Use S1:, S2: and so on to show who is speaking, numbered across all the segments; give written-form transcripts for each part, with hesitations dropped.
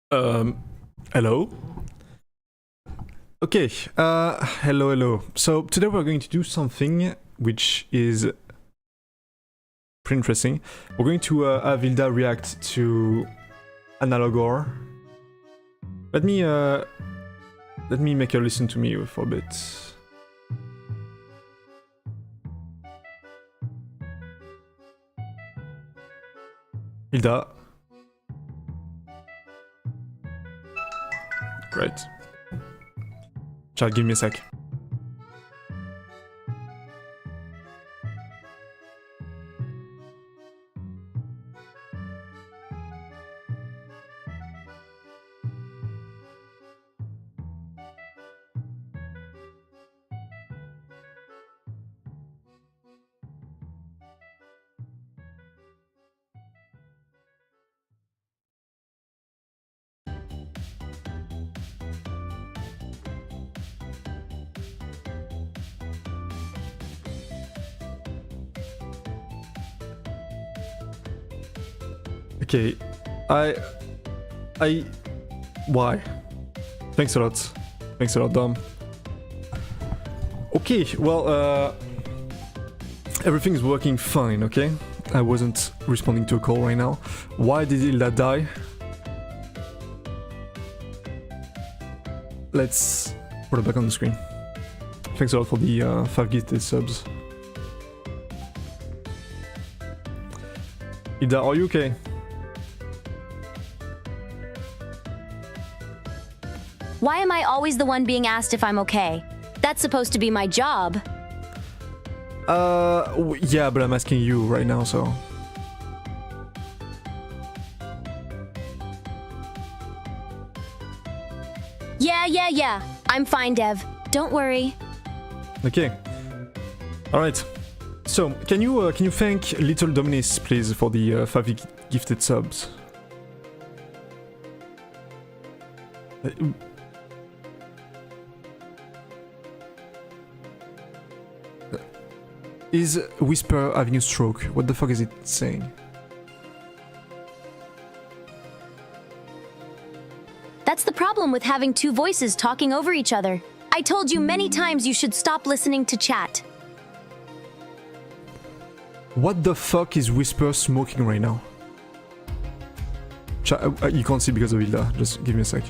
S1: Hello? Okay, hello. So today we're going to do something which is pretty interesting. We're going to have Hilda react to Analogue. Let me make her listen to me for a bit. Hilda. Great. Chat, give me a sec. Okay, why? Thanks a lot, Dom. Okay, well, everything's working fine, okay? I wasn't responding to a call right now. Why did Hilda die? Let's put it back on the screen. Thanks a lot for the 5 gifted subs. Hilda, are you okay?
S2: Why am I always the one being asked if I'm okay? That's supposed to be my job.
S1: Yeah, but I'm asking you right now, so...
S2: Yeah. I'm fine, Dev. Don't worry.
S1: Okay. Alright. So, can you thank Little Dominis, please, for the 5 gifted subs? Is Whisper having a stroke? What the fuck is it saying?
S2: That's the problem with having two voices talking over each other. I told you many times you should stop listening to chat.
S1: What the fuck is Whisper smoking right now? You can't see because of Hilda, just give me a sec.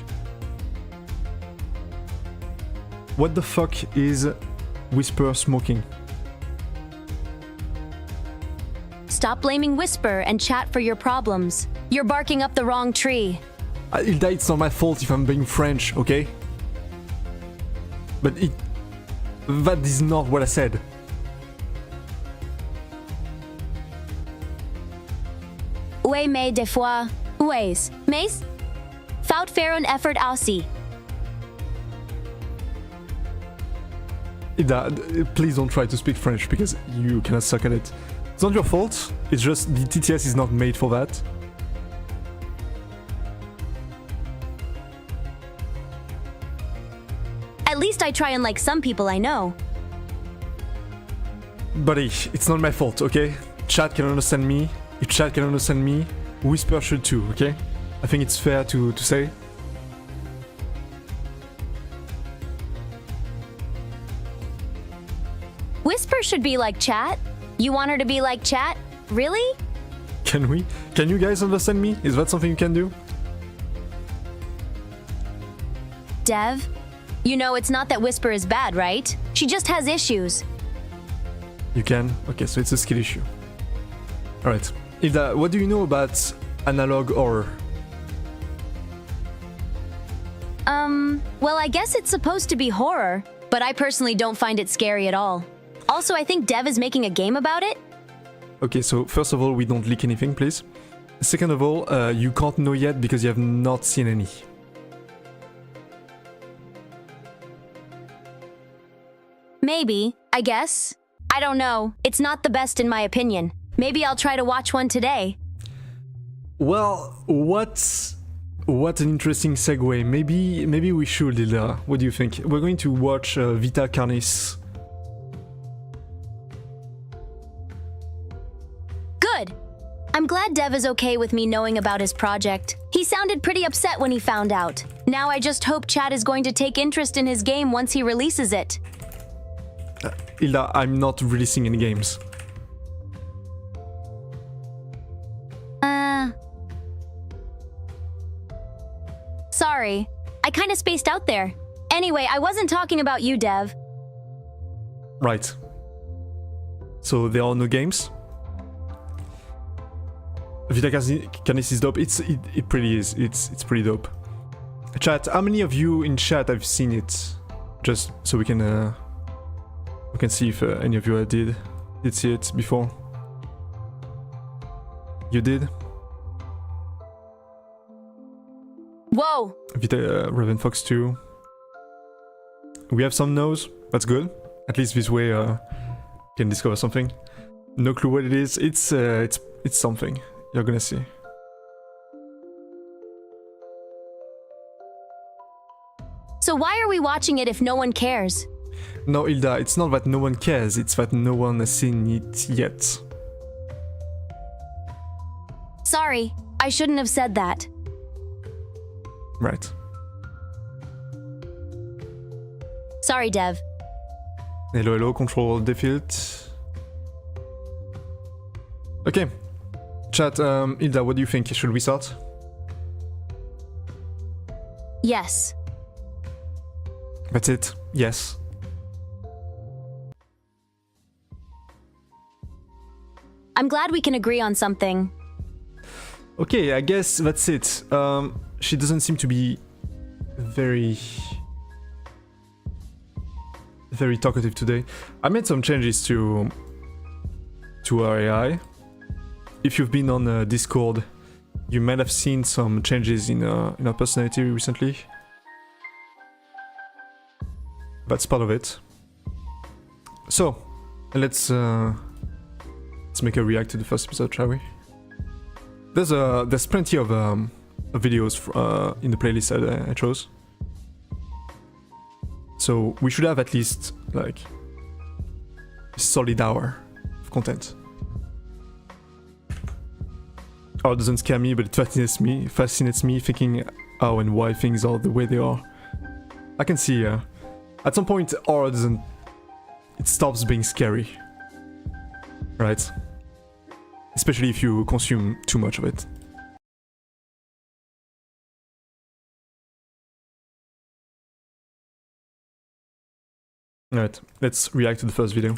S1: What the fuck is Whisper smoking?
S2: Stop blaming Whisper and chat for your problems. You're barking up the wrong tree.
S1: Hilda, it's not my fault if I'm being French, okay? But that is not what I said.
S2: Ouais, mais des fois, ouais, mais faut faire un effort aussi.
S1: Hilda, please don't try to speak French because you cannot suck at it. It's not your fault, it's just the TTS is not made for that.
S2: At least I try unlike some people I know.
S1: Buddy, it's not my fault, okay? Chat can understand me. If chat can understand me, Whisper should too, okay? I think it's fair to say.
S2: Whisper should be like chat. You want her to be like chat? Really?
S1: Can we? Can you guys understand me? Is that something you can do?
S2: Dev, you know it's not that Whisper is bad, right? She just has issues.
S1: You can? Okay, so it's a skill issue. Alright. Hilda, what do you know about Analogue horror?
S2: Well, I guess it's supposed to be horror, but I personally don't find it scary at all. Also, I think Dev is making a game about it.
S1: Okay, so first of all, we don't leak anything, please. Second of all, you can't know yet because you have not seen any.
S2: Maybe, I guess. I don't know. It's not the best in my opinion. Maybe I'll try to watch one today.
S1: Well, what an interesting segue. Maybe we should, Hilda. What do you think? We're going to watch Vita Carnis.
S2: Good. I'm glad Dev is okay with me knowing about his project. He sounded pretty upset when he found out. Now I just hope Chad is going to take interest in his game once he releases it.
S1: Hilda, I'm not releasing any games.
S2: Sorry. I kinda spaced out there. Anyway, I wasn't talking about you, Dev.
S1: Right. So there are no games? Vita Carnis is dope. It pretty is. It's pretty dope. Chat, how many of you in chat have seen it? Just so we can see if any of you did see it before. You did?
S2: Whoa!
S1: Vita Raven Fox 2. We have some no's. That's good. At least this way we can discover something. No clue what it is. It's something. You're gonna see.
S2: So why are we watching it if no one cares?
S1: No, Hilda, it's not that no one cares, it's that no one has seen it yet.
S2: Sorry, I shouldn't have said that.
S1: Right.
S2: Sorry, Dev.
S1: Hello, hello, control default. Okay. Chat, Hilda, what do you think? Should we start?
S2: Yes.
S1: That's it. Yes.
S2: I'm glad we can agree on something.
S1: Okay, I guess that's it. She doesn't seem to be very talkative today. I made some changes to our AI. If you've been on Discord, you might have seen some changes in her personality recently. That's part of it. So, let's make a react to the first episode, shall we? There's plenty of videos in the playlist I chose. So we should have at least like a solid hour of content. Oh, it doesn't scare me, but it fascinates me thinking how and why things are the way they are. I can see at some point horror it stops being scary. Right? Especially if you consume too much of it. Alright, let's react to the first video.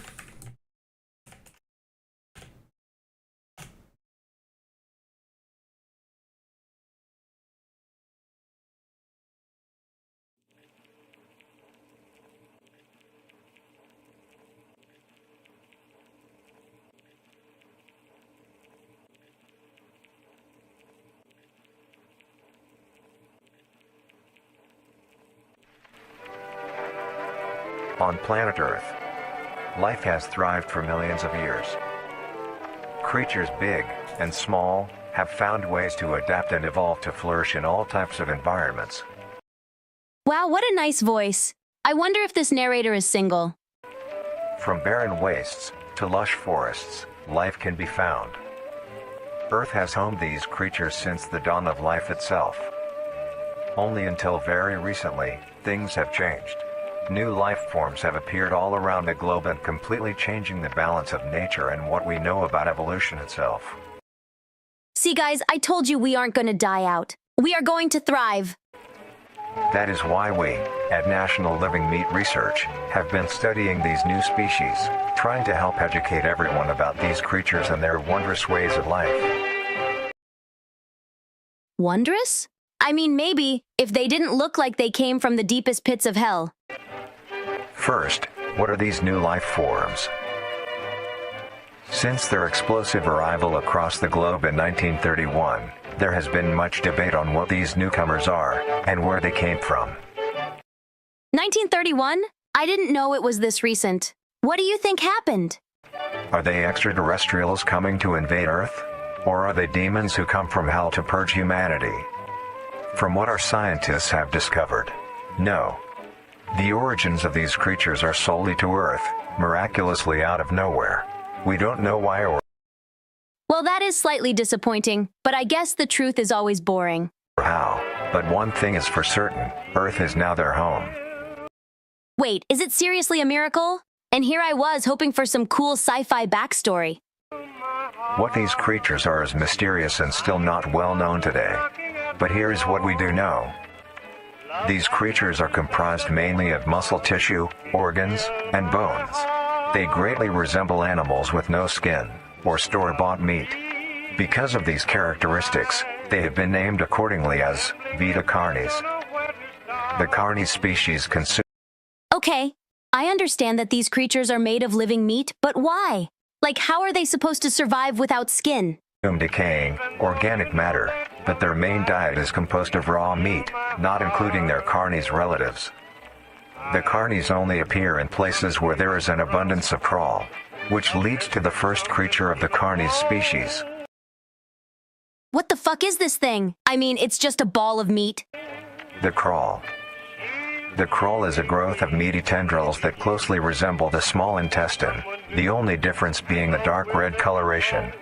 S3: On planet Earth, life has thrived for millions of years. Creatures big and small have found ways to adapt and evolve to flourish in all types of environments.
S2: Wow, what a nice voice. I wonder if this narrator is single.
S3: From barren wastes to lush forests, life can be found. Earth has homed these creatures since the dawn of life itself. Only until very recently, things have changed. New life forms have appeared all around the globe and completely changing the balance of nature and what we know about evolution itself.
S2: See guys, I told you we aren't gonna die out. We are going to thrive.
S3: That is why we, at National Living Meat Research, have been studying these new species, trying to help educate everyone about these creatures and their wondrous ways of life.
S2: Wondrous? I mean, maybe, if they didn't look like they came from the deepest pits of hell.
S3: First, what are these new life forms? Since their explosive arrival across the globe in 1931, there has been much debate on what these newcomers are and where they came from.
S2: 1931? I didn't know it was this recent. What do you think happened?
S3: Are they extraterrestrials coming to invade Earth? Or are they demons who come from hell to purge humanity? From what our scientists have discovered, no. The origins of these creatures are solely to Earth, miraculously out of nowhere. We don't know why or...
S2: Well, Well, that is slightly disappointing, but I guess the truth is always boring.
S3: How? But one thing is for certain, Earth is now their home.
S2: Wait, is it seriously a miracle? And here I was hoping for some cool sci-fi backstory.
S3: What these creatures are is mysterious and still not well known today. But here is what we do know. These creatures are comprised mainly of muscle tissue, organs, and bones. They greatly resemble animals with no skin, or store-bought meat. Because of these characteristics, they have been named accordingly as Vita Carnis. The Carnis species consume.
S2: Okay, I understand that these creatures are made of living meat, but why? Like, how are they supposed to survive without skin?
S3: Decaying, organic matter, but their main diet is composed of raw meat, not including their Carnis relatives. The Carnis only appear in places where there is an abundance of crawl, which leads to the first creature of the Carnis species.
S2: What the fuck is this thing? I mean, it's just a ball of meat.
S3: The crawl. The crawl is a growth of meaty tendrils that closely resemble the small intestine, the only difference being the dark red coloration.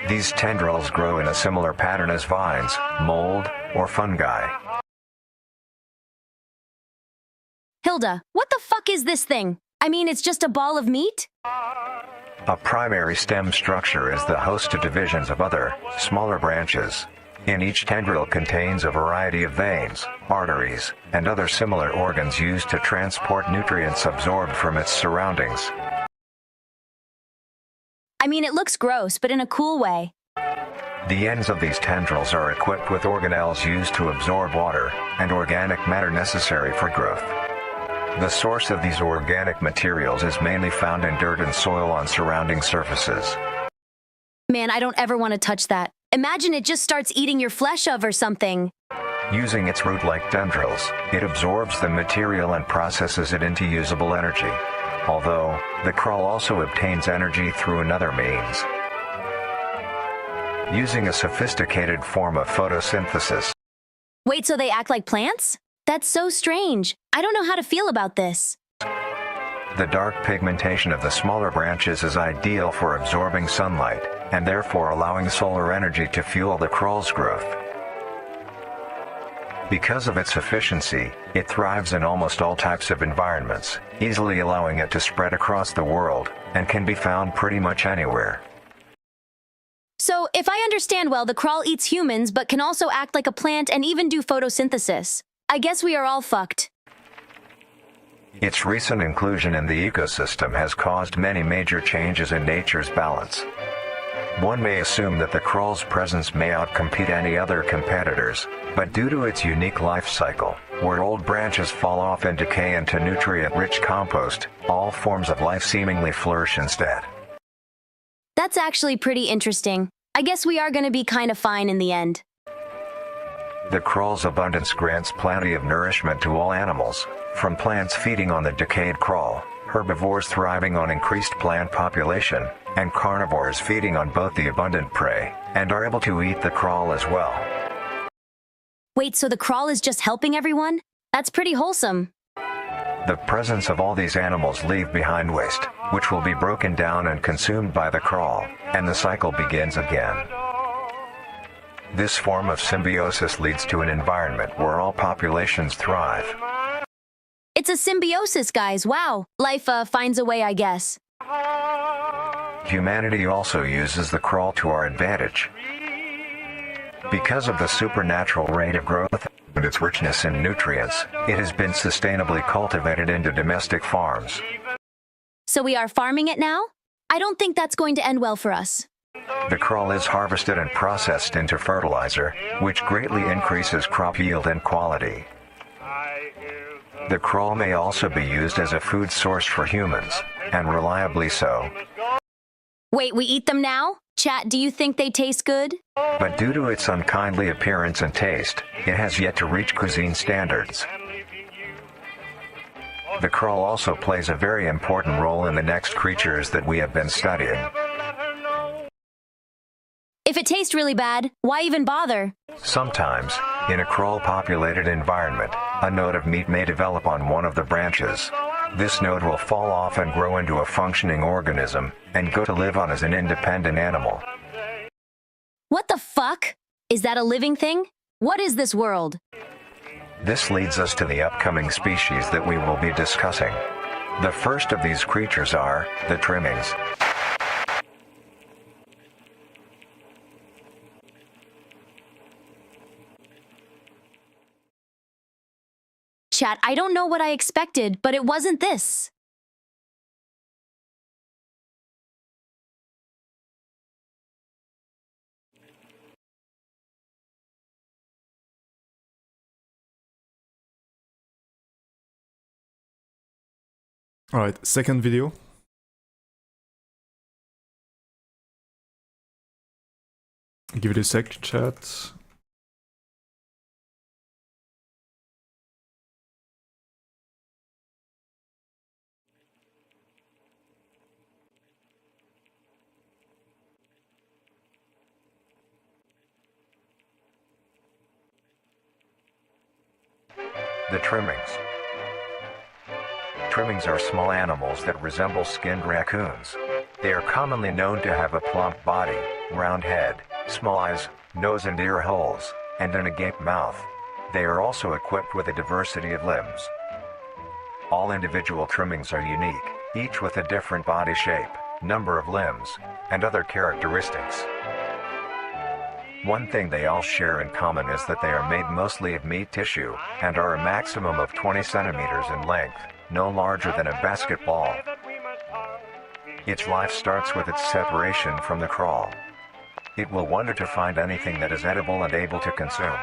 S3: These tendrils grow in a similar pattern as vines, mold, or fungi.
S2: Hilda, what the fuck is this thing? I mean, it's just a ball of meat?
S3: A primary stem structure is the host to divisions of other, smaller branches. In each tendril contains a variety of veins, arteries, and other similar organs used to transport nutrients absorbed from its surroundings.
S2: I mean, it looks gross, but in a cool way.
S3: The ends of these tendrils are equipped with organelles used to absorb water and organic matter necessary for growth. The source of these organic materials is mainly found in dirt and soil on surrounding surfaces.
S2: Man, I don't ever want to touch that. Imagine it just starts eating your flesh or something.
S3: Using its root-like tendrils, it absorbs the material and processes it into usable energy. Although, the crawl also obtains energy through another means. Using a sophisticated form of photosynthesis.
S2: Wait, so they act like plants? That's so strange. I don't know how to feel about this.
S3: The dark pigmentation of the smaller branches is ideal for absorbing sunlight, and therefore allowing solar energy to fuel the crawl's growth. Because of its efficiency, it thrives in almost all types of environments, easily allowing it to spread across the world, and can be found pretty much anywhere.
S2: So, if I understand well, the crawl eats humans but can also act like a plant and even do photosynthesis. I guess we are all fucked.
S3: Its recent inclusion in the ecosystem has caused many major changes in nature's balance. One may assume that the crawl's presence may outcompete any other competitors, but due to its unique life cycle, where old branches fall off and decay into nutrient-rich compost, all forms of life seemingly flourish instead.
S2: That's actually pretty interesting. I guess we are gonna be kinda fine in the end.
S3: The crawl's abundance grants plenty of nourishment to all animals, from plants feeding on the decayed crawl, herbivores thriving on increased plant population, and carnivores feeding on both the abundant prey, and are able to eat the crawl as well.
S2: Wait, so the crawl is just helping everyone? That's pretty wholesome.
S3: The presence of all these animals leave behind waste, which will be broken down and consumed by the crawl, and the cycle begins again. This form of symbiosis leads to an environment where all populations thrive.
S2: It's a symbiosis, guys. Wow. Life finds a way, I guess.
S3: Humanity also uses the crawl to our advantage. Because of the supernatural rate of growth and its richness in nutrients, it has been sustainably cultivated into domestic farms.
S2: So we are farming it now? I don't think that's going to end well for us.
S3: The crawl is harvested and processed into fertilizer, which greatly increases crop yield and quality. The crawl may also be used as a food source for humans, and reliably so.
S2: Wait, we eat them now? Chat, do you think they taste good?
S3: But due to its unkindly appearance and taste, it has yet to reach cuisine standards. The crawl also plays a very important role in the next creatures that we have been studying.
S2: If it tastes really bad, why even bother?
S3: Sometimes, in a crawl-populated environment, a node of meat may develop on one of the branches. This node will fall off and grow into a functioning organism, and go to live on as an independent animal.
S2: What the fuck? Is that a living thing? What is this world?
S3: This leads us to the upcoming species that we will be discussing. The first of these creatures are the Trimmings.
S2: Chat, I don't know what I expected, but it wasn't this.
S1: Alright, second video. Give it a sec, chat.
S3: The Trimmings. Trimmings are small animals that resemble skinned raccoons. They are commonly known to have a plump body, round head, small eyes, nose and ear holes, and an agape mouth. They are also equipped with a diversity of limbs. All individual trimmings are unique, each with a different body shape, number of limbs, and other characteristics. One thing they all share in common is that they are made mostly of meat tissue, and are a maximum of 20 centimeters in length, no larger than a basketball. Its life starts with its separation from the crawl. It will wonder to find anything that is edible and able to consume.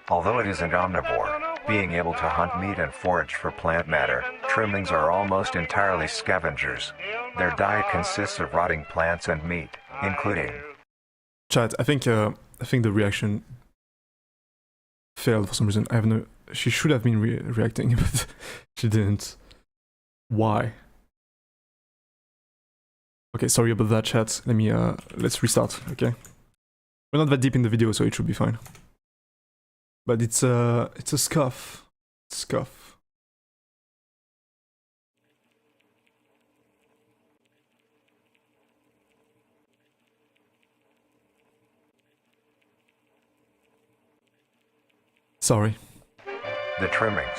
S3: Although it is an omnivore, being able to hunt meat and forage for plant matter, Trimmings are almost entirely scavengers. Their diet consists of rotting plants and meat, including...
S1: Chat, I think the reaction failed for some reason. I have no... She should have been reacting, but she didn't. Why? Okay, sorry about that, chat. Let's restart, okay? We're not that deep in the video, so it should be fine. But it's a scuff. Scuff. Sorry.
S3: The Trimmings.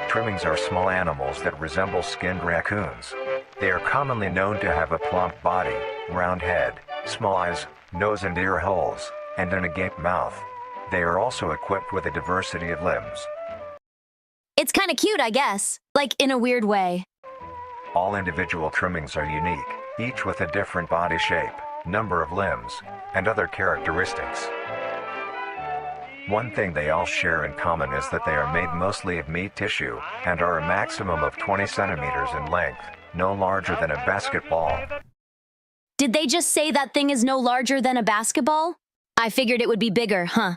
S3: Trimmings are small animals that resemble skinned raccoons. They are commonly known to have a plump body, round head, small eyes, nose and ear holes, and an agape mouth. They are also equipped with a diversity of limbs.
S2: It's kind of cute, I guess. Like, in a weird way.
S3: All individual trimmings are unique, each with a different body shape, number of limbs, and other characteristics. One thing they all share in common is that they are made mostly of meat tissue, and are a maximum of 20 centimeters in length, no larger than a basketball.
S2: Did they just say that thing is no larger than a basketball? I figured it would be bigger, huh?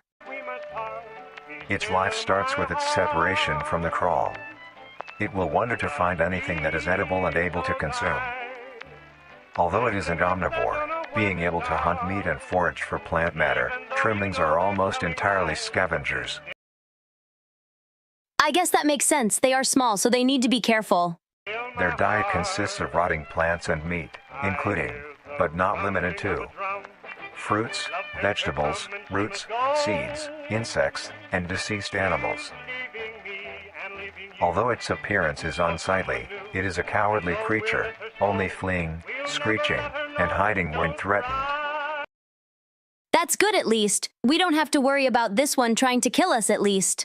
S3: Its life starts with its separation from the crawl. It will wonder to find anything that is edible and able to consume. Although it is an omnivore, being able to hunt meat and forage for plant matter, Trimmings are almost entirely scavengers.
S2: I guess that makes sense. They are small, so they need to be careful.
S3: Their diet consists of rotting plants and meat, including, but not limited to, fruits, vegetables, roots, seeds, insects, and deceased animals. Although its appearance is unsightly, it is a cowardly creature, only fleeing, screeching, and hiding when threatened.
S2: That's good at least. We don't have to worry about this one trying to kill us at least.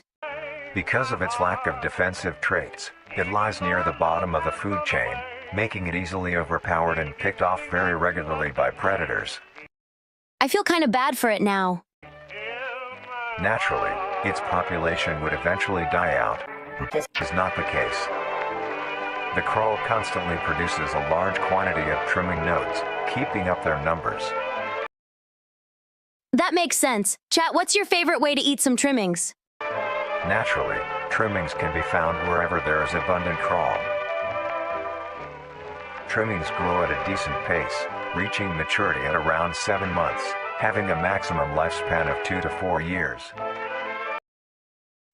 S3: Because of its lack of defensive traits, it lies near the bottom of the food chain, making it easily overpowered and picked off very regularly by predators.
S2: I feel kind of bad for it now.
S3: Naturally, its population would eventually die out, but this is not the case. The crawl constantly produces a large quantity of trimming nodes, keeping up their numbers.
S2: That makes sense. Chat, what's your favorite way to eat some trimmings?
S3: Naturally, trimmings can be found wherever there is abundant crawl. Trimmings grow at a decent pace, reaching maturity at around 7 months, having a maximum lifespan of 2 to 4 years.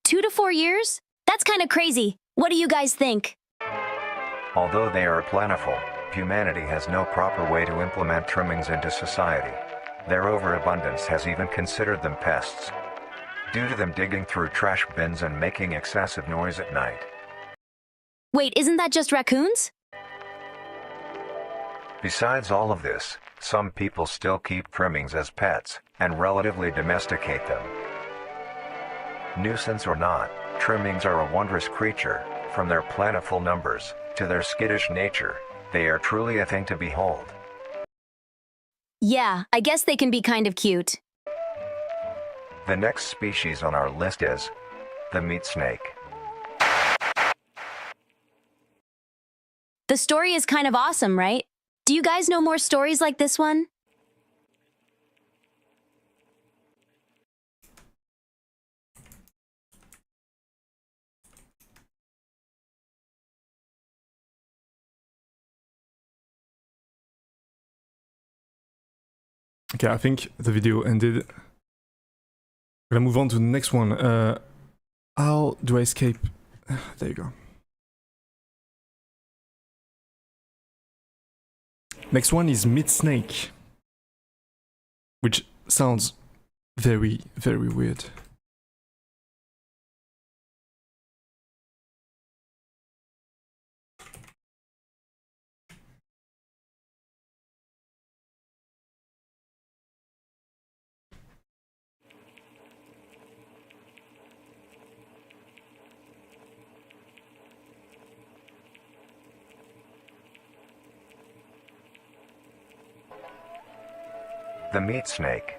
S2: 2 to 4 years? That's kind of crazy. What do you guys think?
S3: Although they are plentiful, Humanity has no proper way to implement trimmings into society. Their overabundance has even considered them pests, due to them digging through trash bins and making excessive noise at night.
S2: Wait, isn't that just raccoons?
S3: Besides all of this, some people still keep trimmings as pets, and relatively domesticate them. Nuisance or not, trimmings are a wondrous creature. From their plentiful numbers, to their skittish nature, they are truly a thing to behold.
S2: Yeah, I guess they can be kind of cute.
S3: The next species on our list is the meat snake.
S2: The story is kind of awesome, right? Do you guys know more stories like this one?
S1: Okay, I think the video ended. I'm gonna move on to the next one. How do I escape? There you go. Next one is meat snake, which sounds very, very weird.
S3: The meat snake.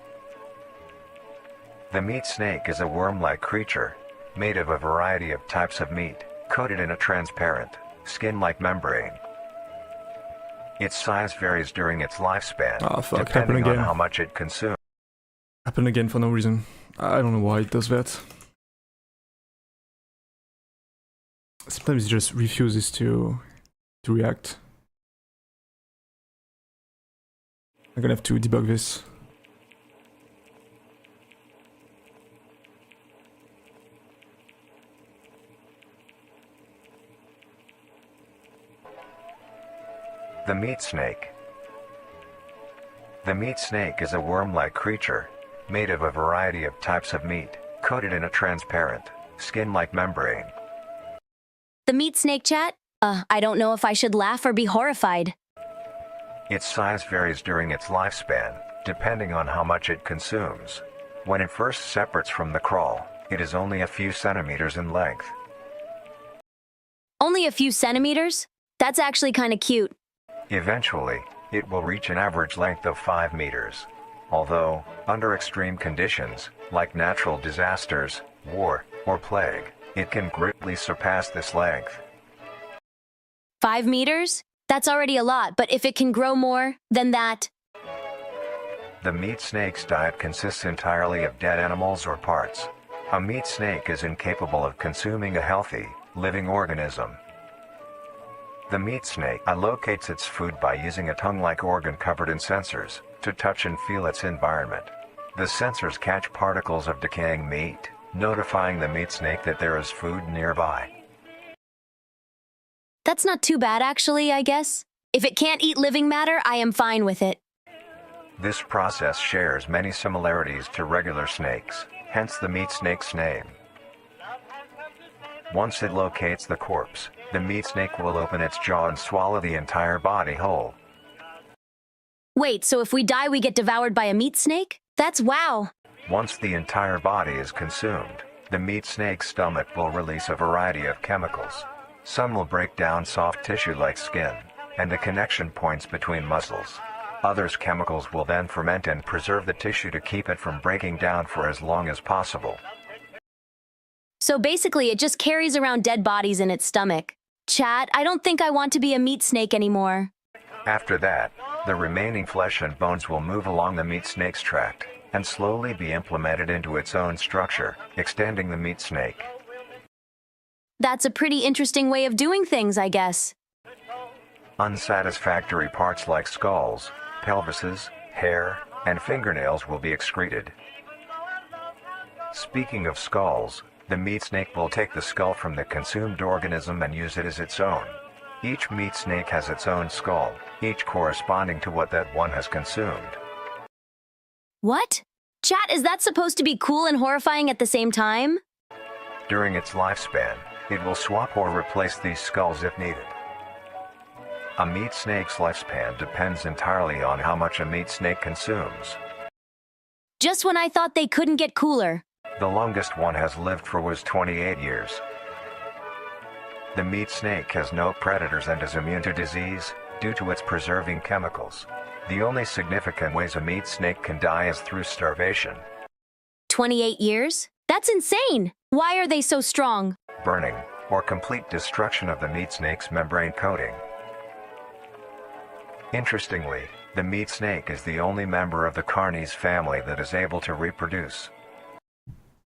S3: The meat snake is a worm-like creature, made of a variety of types of meat, coated in a transparent, skin-like membrane. Its size varies during its lifespan, depending on how much it consumes.
S1: Happened again for no reason. I don't know why it does that. Sometimes it just refuses to react. I'm gonna have to debug this.
S3: The meat snake. The meat snake is a worm-like creature, made of a variety of types of meat, coated in a transparent, skin-like membrane.
S2: The meat snake chat? I don't know if I should laugh or be horrified.
S3: Its size varies during its lifespan, depending on how much it consumes. When it first separates from the crawl, it is only a few centimeters in length.
S2: Only a few centimeters? That's actually kind of cute.
S3: Eventually, it will reach an average length of 5 meters. Although, under extreme conditions, like natural disasters, war, or plague, it can greatly surpass this length.
S2: 5 meters? That's already a lot, but if it can grow more than that...
S3: The meat snake's diet consists entirely of dead animals or parts. A meat snake is incapable of consuming a healthy, living organism. The meat snake allocates its food by using a tongue-like organ covered in sensors to touch and feel its environment. The sensors catch particles of decaying meat, notifying the meat snake that there is food nearby.
S2: That's not too bad, actually, I guess. If it can't eat living matter, I am fine with it.
S3: This process shares many similarities to regular snakes, hence the meat snake's name. Once it locates the corpse, the meat snake will open its jaw and swallow the entire body whole.
S2: Wait, so if we die, we get devoured by a meat snake? That's wow.
S3: Once the entire body is consumed, the meat snake's stomach will release a variety of chemicals. Some will break down soft tissue like skin, and the connection points between muscles. Others chemicals will then ferment and preserve the tissue to keep it from breaking down for as long as possible.
S2: So basically, it just carries around dead bodies in its stomach. Chat, I don't think I want to be a meat snake anymore.
S3: After that, the remaining flesh and bones will move along the meat snake's tract, and slowly be implemented into its own structure, extending the meat snake.
S2: That's a pretty interesting way of doing things, I guess.
S3: Unsatisfactory parts like skulls, pelvises, hair, and fingernails will be excreted. Speaking of skulls, the meat snake will take the skull from the consumed organism and use it as its own. Each meat snake has its own skull, each corresponding to what that one has consumed.
S2: What? Chat, is that supposed to be cool and horrifying at the same time?
S3: During its lifespan, it will swap or replace these skulls if needed. A meat snake's lifespan depends entirely on how much a meat snake consumes.
S2: Just when I thought they couldn't get cooler.
S3: The longest one has lived for was 28 years. The meat snake has no predators and is immune to disease, due to its preserving chemicals. The only significant ways a meat snake can die is through starvation.
S2: 28 years? That's insane! Why are they so strong?
S3: Burning, or complete destruction of the meat snake's membrane coating. Interestingly, the meat snake is the only member of the Carnis family that is able to reproduce.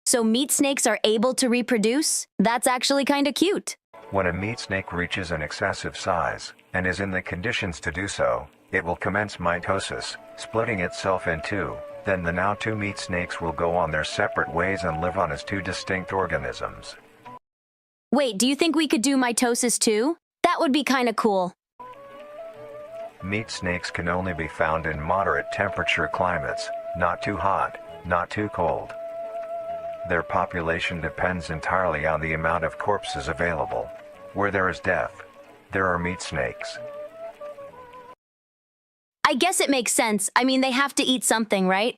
S2: So meat snakes are able to reproduce? That's actually kinda cute.
S3: When a meat snake reaches an excessive size, and is in the conditions to do so, it will commence mitosis, splitting itself in two. Then the now two meat snakes will go on their separate ways and live on as two distinct organisms.
S2: Wait, do you think we could do mitosis too? That would be kinda cool.
S3: Meat snakes can only be found in moderate temperature climates, not too hot, not too cold. Their population depends entirely on the amount of corpses available. Where there is death, there are meat snakes.
S2: I guess it makes sense. I mean, they have to eat something, right?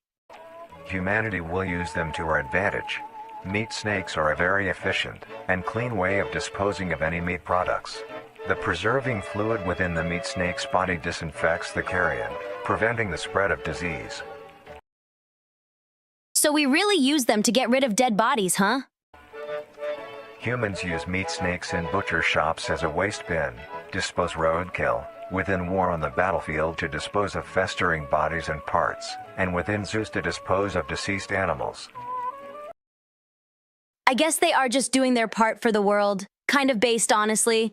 S3: Humanity will use them to our advantage. Meat snakes are a very efficient and clean way of disposing of any meat products. The preserving fluid within the meat snake's body disinfects the carrion, preventing the spread of disease.
S2: So we really use them to get rid of dead bodies, huh?
S3: Humans use meat snakes in butcher shops as a waste bin, dispose roadkill, within war on the battlefield to dispose of festering bodies and parts, and within zoos to dispose of deceased animals.
S2: I guess they are just doing their part for the world. Kind of based, honestly.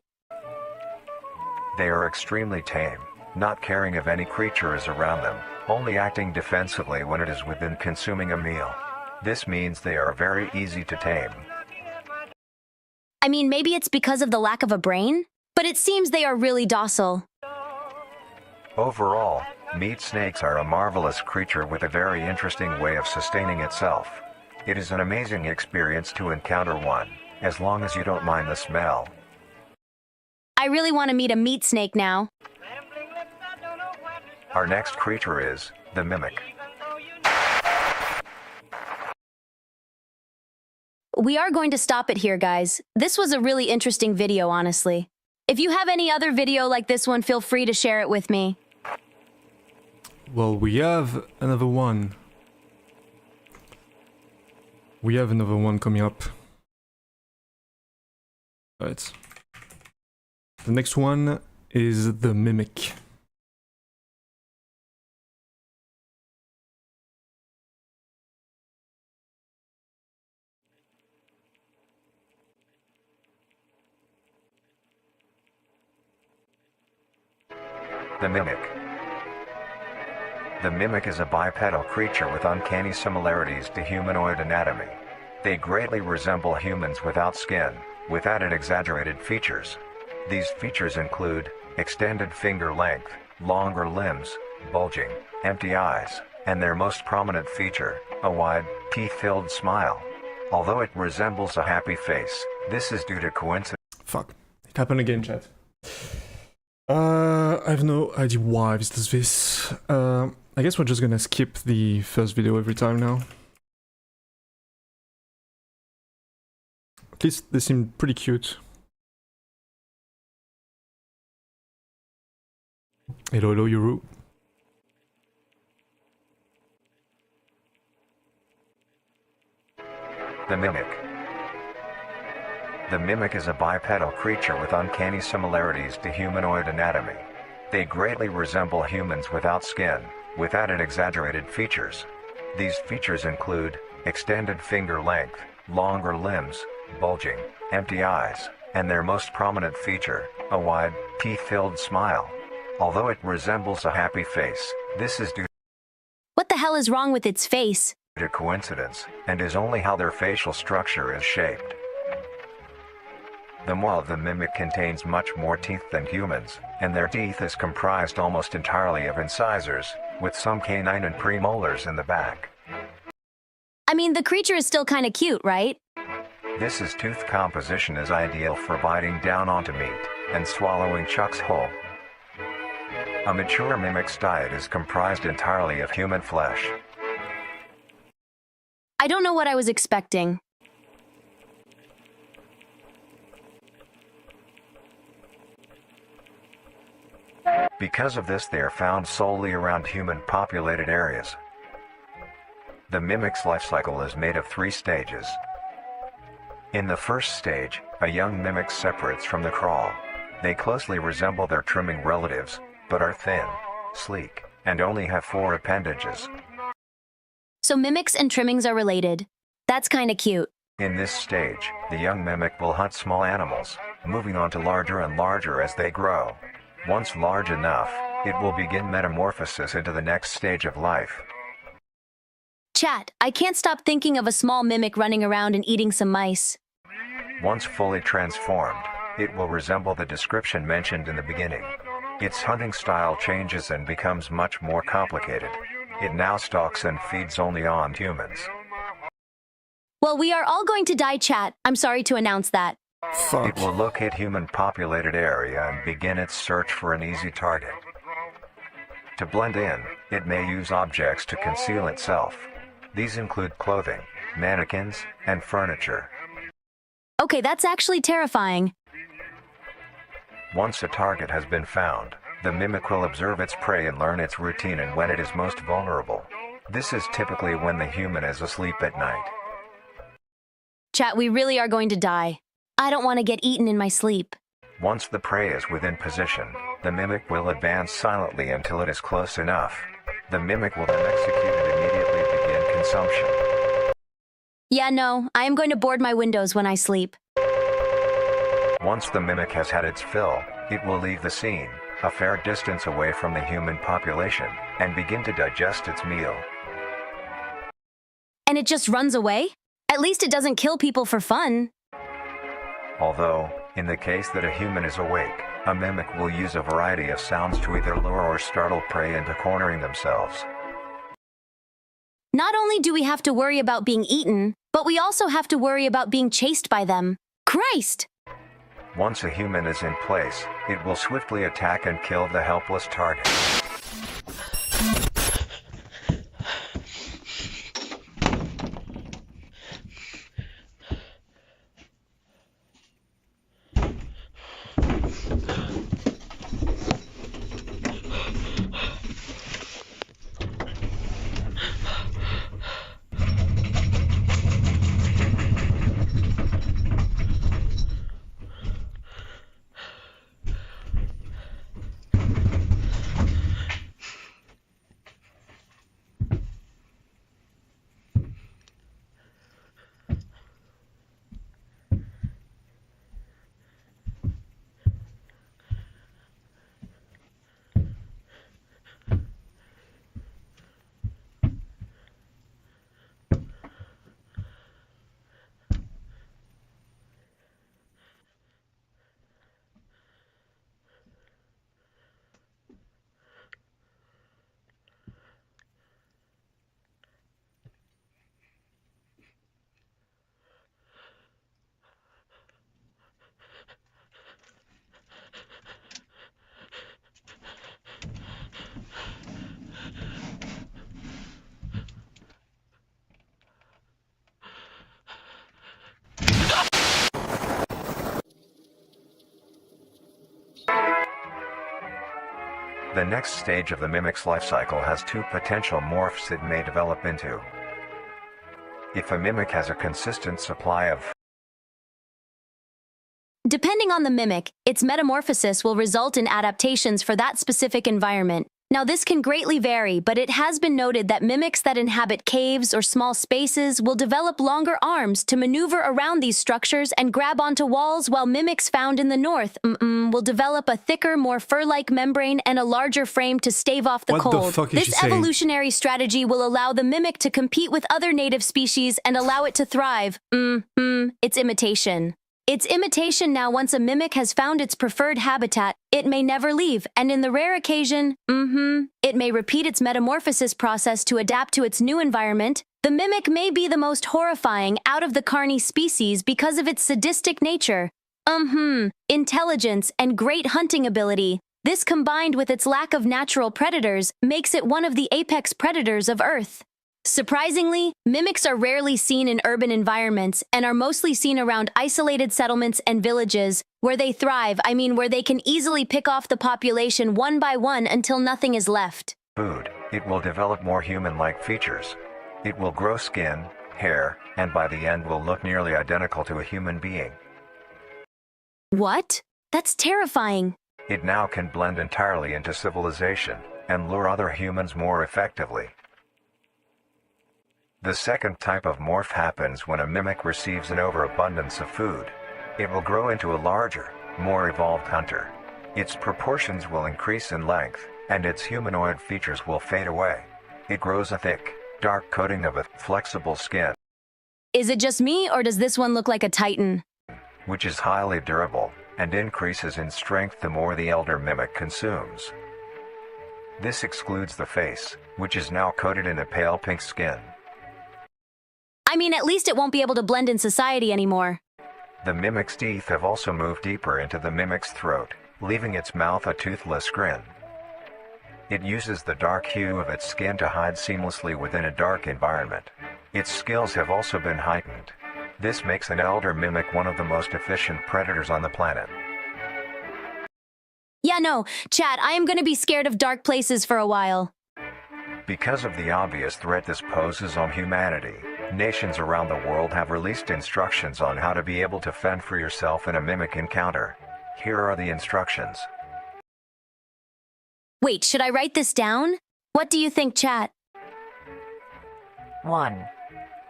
S3: They are extremely tame, not caring if any creature is around them, only acting defensively when it is within consuming a meal. This means they are very easy to tame.
S2: I mean, maybe it's because of the lack of a brain, but it seems they are really docile.
S3: Overall, meat snakes are a marvelous creature with a very interesting way of sustaining itself. It is an amazing experience to encounter one, as long as you don't mind the smell.
S2: I really want to meet a meat snake now.
S3: Our next creature is the mimic.
S2: We are going to stop it here, guys. This was a really interesting video, honestly. If you have any other video like this one, feel free to share it with me.
S1: Well, we have another one. We have another one coming up. Alright. The next one is the mimic.
S3: The mimic. The mimic is a bipedal creature with uncanny similarities to humanoid anatomy. They greatly resemble humans without skin, with added exaggerated features. These features include extended finger length, longer limbs, bulging, empty eyes, and their most prominent feature, a wide, teeth-filled smile. Although it resembles a happy face, this is due to coincidence.
S1: Fuck. It happened again, chat. I have no idea why this does this. I guess we're just gonna skip the first video every time now. At least they seem pretty cute. Hello, hello, Yuru.
S3: The mimic. The mimic is a bipedal creature with uncanny similarities to humanoid anatomy. They greatly resemble humans without skin, with added exaggerated features. These features include extended finger length, longer limbs, bulging, empty eyes, and their most prominent feature, a wide, teeth-filled smile. Although it resembles a happy face, this is due
S2: What the hell is wrong with its face?
S3: to coincidence, and is only how their facial structure is shaped. The maw of the mimic contains much more teeth than humans, and their teeth is comprised almost entirely of incisors, with some canine and premolars in the back.
S2: I mean, the creature is still kinda cute, right?
S3: This tooth composition is ideal for biting down onto meat and swallowing chunks whole. A mature mimic's diet is comprised entirely of human flesh.
S2: I don't know what I was expecting.
S3: Because of this, they are found solely around human-populated areas. The mimic's life cycle is made of 3 stages. In the first stage, a young mimic separates from the crawl. They closely resemble their trimming relatives, but are thin, sleek, and only have 4 appendages.
S2: So mimics and trimmings are related. That's kinda cute.
S3: In this stage, the young mimic will hunt small animals, moving on to larger and larger as they grow. Once large enough, it will begin metamorphosis into the next stage of life.
S2: Chat, I can't stop thinking of a small mimic running around and eating some mice.
S3: Once fully transformed, it will resemble the description mentioned in the beginning. Its hunting style changes and becomes much more complicated. It now stalks and feeds only on humans.
S2: Well, we are all going to die, chat. I'm sorry to announce that.
S1: Fuck.
S3: It will locate human-populated area and begin its search for an easy target. To blend in, it may use objects to conceal itself. These include clothing, mannequins, and furniture.
S2: Okay, that's actually terrifying.
S3: Once a target has been found, the mimic will observe its prey and learn its routine and when it is most vulnerable. This is typically when the human is asleep at night.
S2: Chat, we really are going to die. I don't want to get eaten in my sleep.
S3: Once the prey is within position, the mimic will advance silently until it is close enough. The mimic will then execute and immediately begin consumption.
S2: Yeah, no, I am going to board my windows when I sleep.
S3: Once the mimic has had its fill, it will leave the scene, a fair distance away from the human population, and begin to digest its meal.
S2: And it just runs away? At least it doesn't kill people for fun.
S3: Although, in the case that a human is awake, a mimic will use a variety of sounds to either lure or startle prey into cornering themselves.
S2: Not only do we have to worry about being eaten, but we also have to worry about being chased by them. Christ!
S3: Once a human is in place, it will swiftly attack and kill the helpless target. The next stage of the mimic's life cycle has 2 potential morphs it may develop into. If a mimic has a consistent supply of
S2: Depending on the mimic, its metamorphosis will result in adaptations for that specific environment. Now, this can greatly vary, but it has been noted that mimics that inhabit caves or small spaces will develop longer arms to maneuver around these structures and grab onto walls, while mimics found in the north will develop a thicker, more fur-like membrane and a larger frame to stave off the
S1: What
S2: cold.
S1: the fuck is she
S2: This
S1: saying?
S2: evolutionary strategy will allow the mimic to compete with other native species and allow it to thrive. It's imitation. It's imitation now. Once a mimic has found its preferred habitat, it may never leave, and in the rare occasion, it may repeat its metamorphosis process to adapt to its new environment. The mimic may be the most horrifying out of the Carni species because of its sadistic nature. Intelligence and great hunting ability. This combined with its lack of natural predators makes it one of the apex predators of Earth. Surprisingly, mimics are rarely seen in urban environments and are mostly seen around isolated settlements and villages, where they thrive, where they can easily pick off the population one by one until nothing is left.
S3: Food. It will develop more human-like features. It will grow skin, hair, and by the end will look nearly identical to a human being.
S2: What? That's terrifying.
S3: It now can blend entirely into civilization and lure other humans more effectively. The second type of morph happens when a mimic receives an overabundance of food. It will grow into a larger, more evolved hunter. Its proportions will increase in length, and its humanoid features will fade away. It grows a thick, dark coating of a flexible skin.
S2: Is it just me, or does this one look like a titan?
S3: Which is highly durable, and increases in strength the more the elder mimic consumes. This excludes the face, which is now coated in a pale pink skin.
S2: At least it won't be able to blend in society anymore.
S3: The mimic's teeth have also moved deeper into the mimic's throat, leaving its mouth a toothless grin. It uses the dark hue of its skin to hide seamlessly within a dark environment. Its skills have also been heightened. This makes an elder mimic one of the most efficient predators on the planet.
S2: Yeah, no, chat, I am gonna be scared of dark places for a while.
S3: Because of the obvious threat this poses on humanity, nations around the world have released instructions on how to be able to fend for yourself in a mimic encounter. Here are the instructions.
S2: Wait, should I write this down? What do you think, chat?
S4: 1.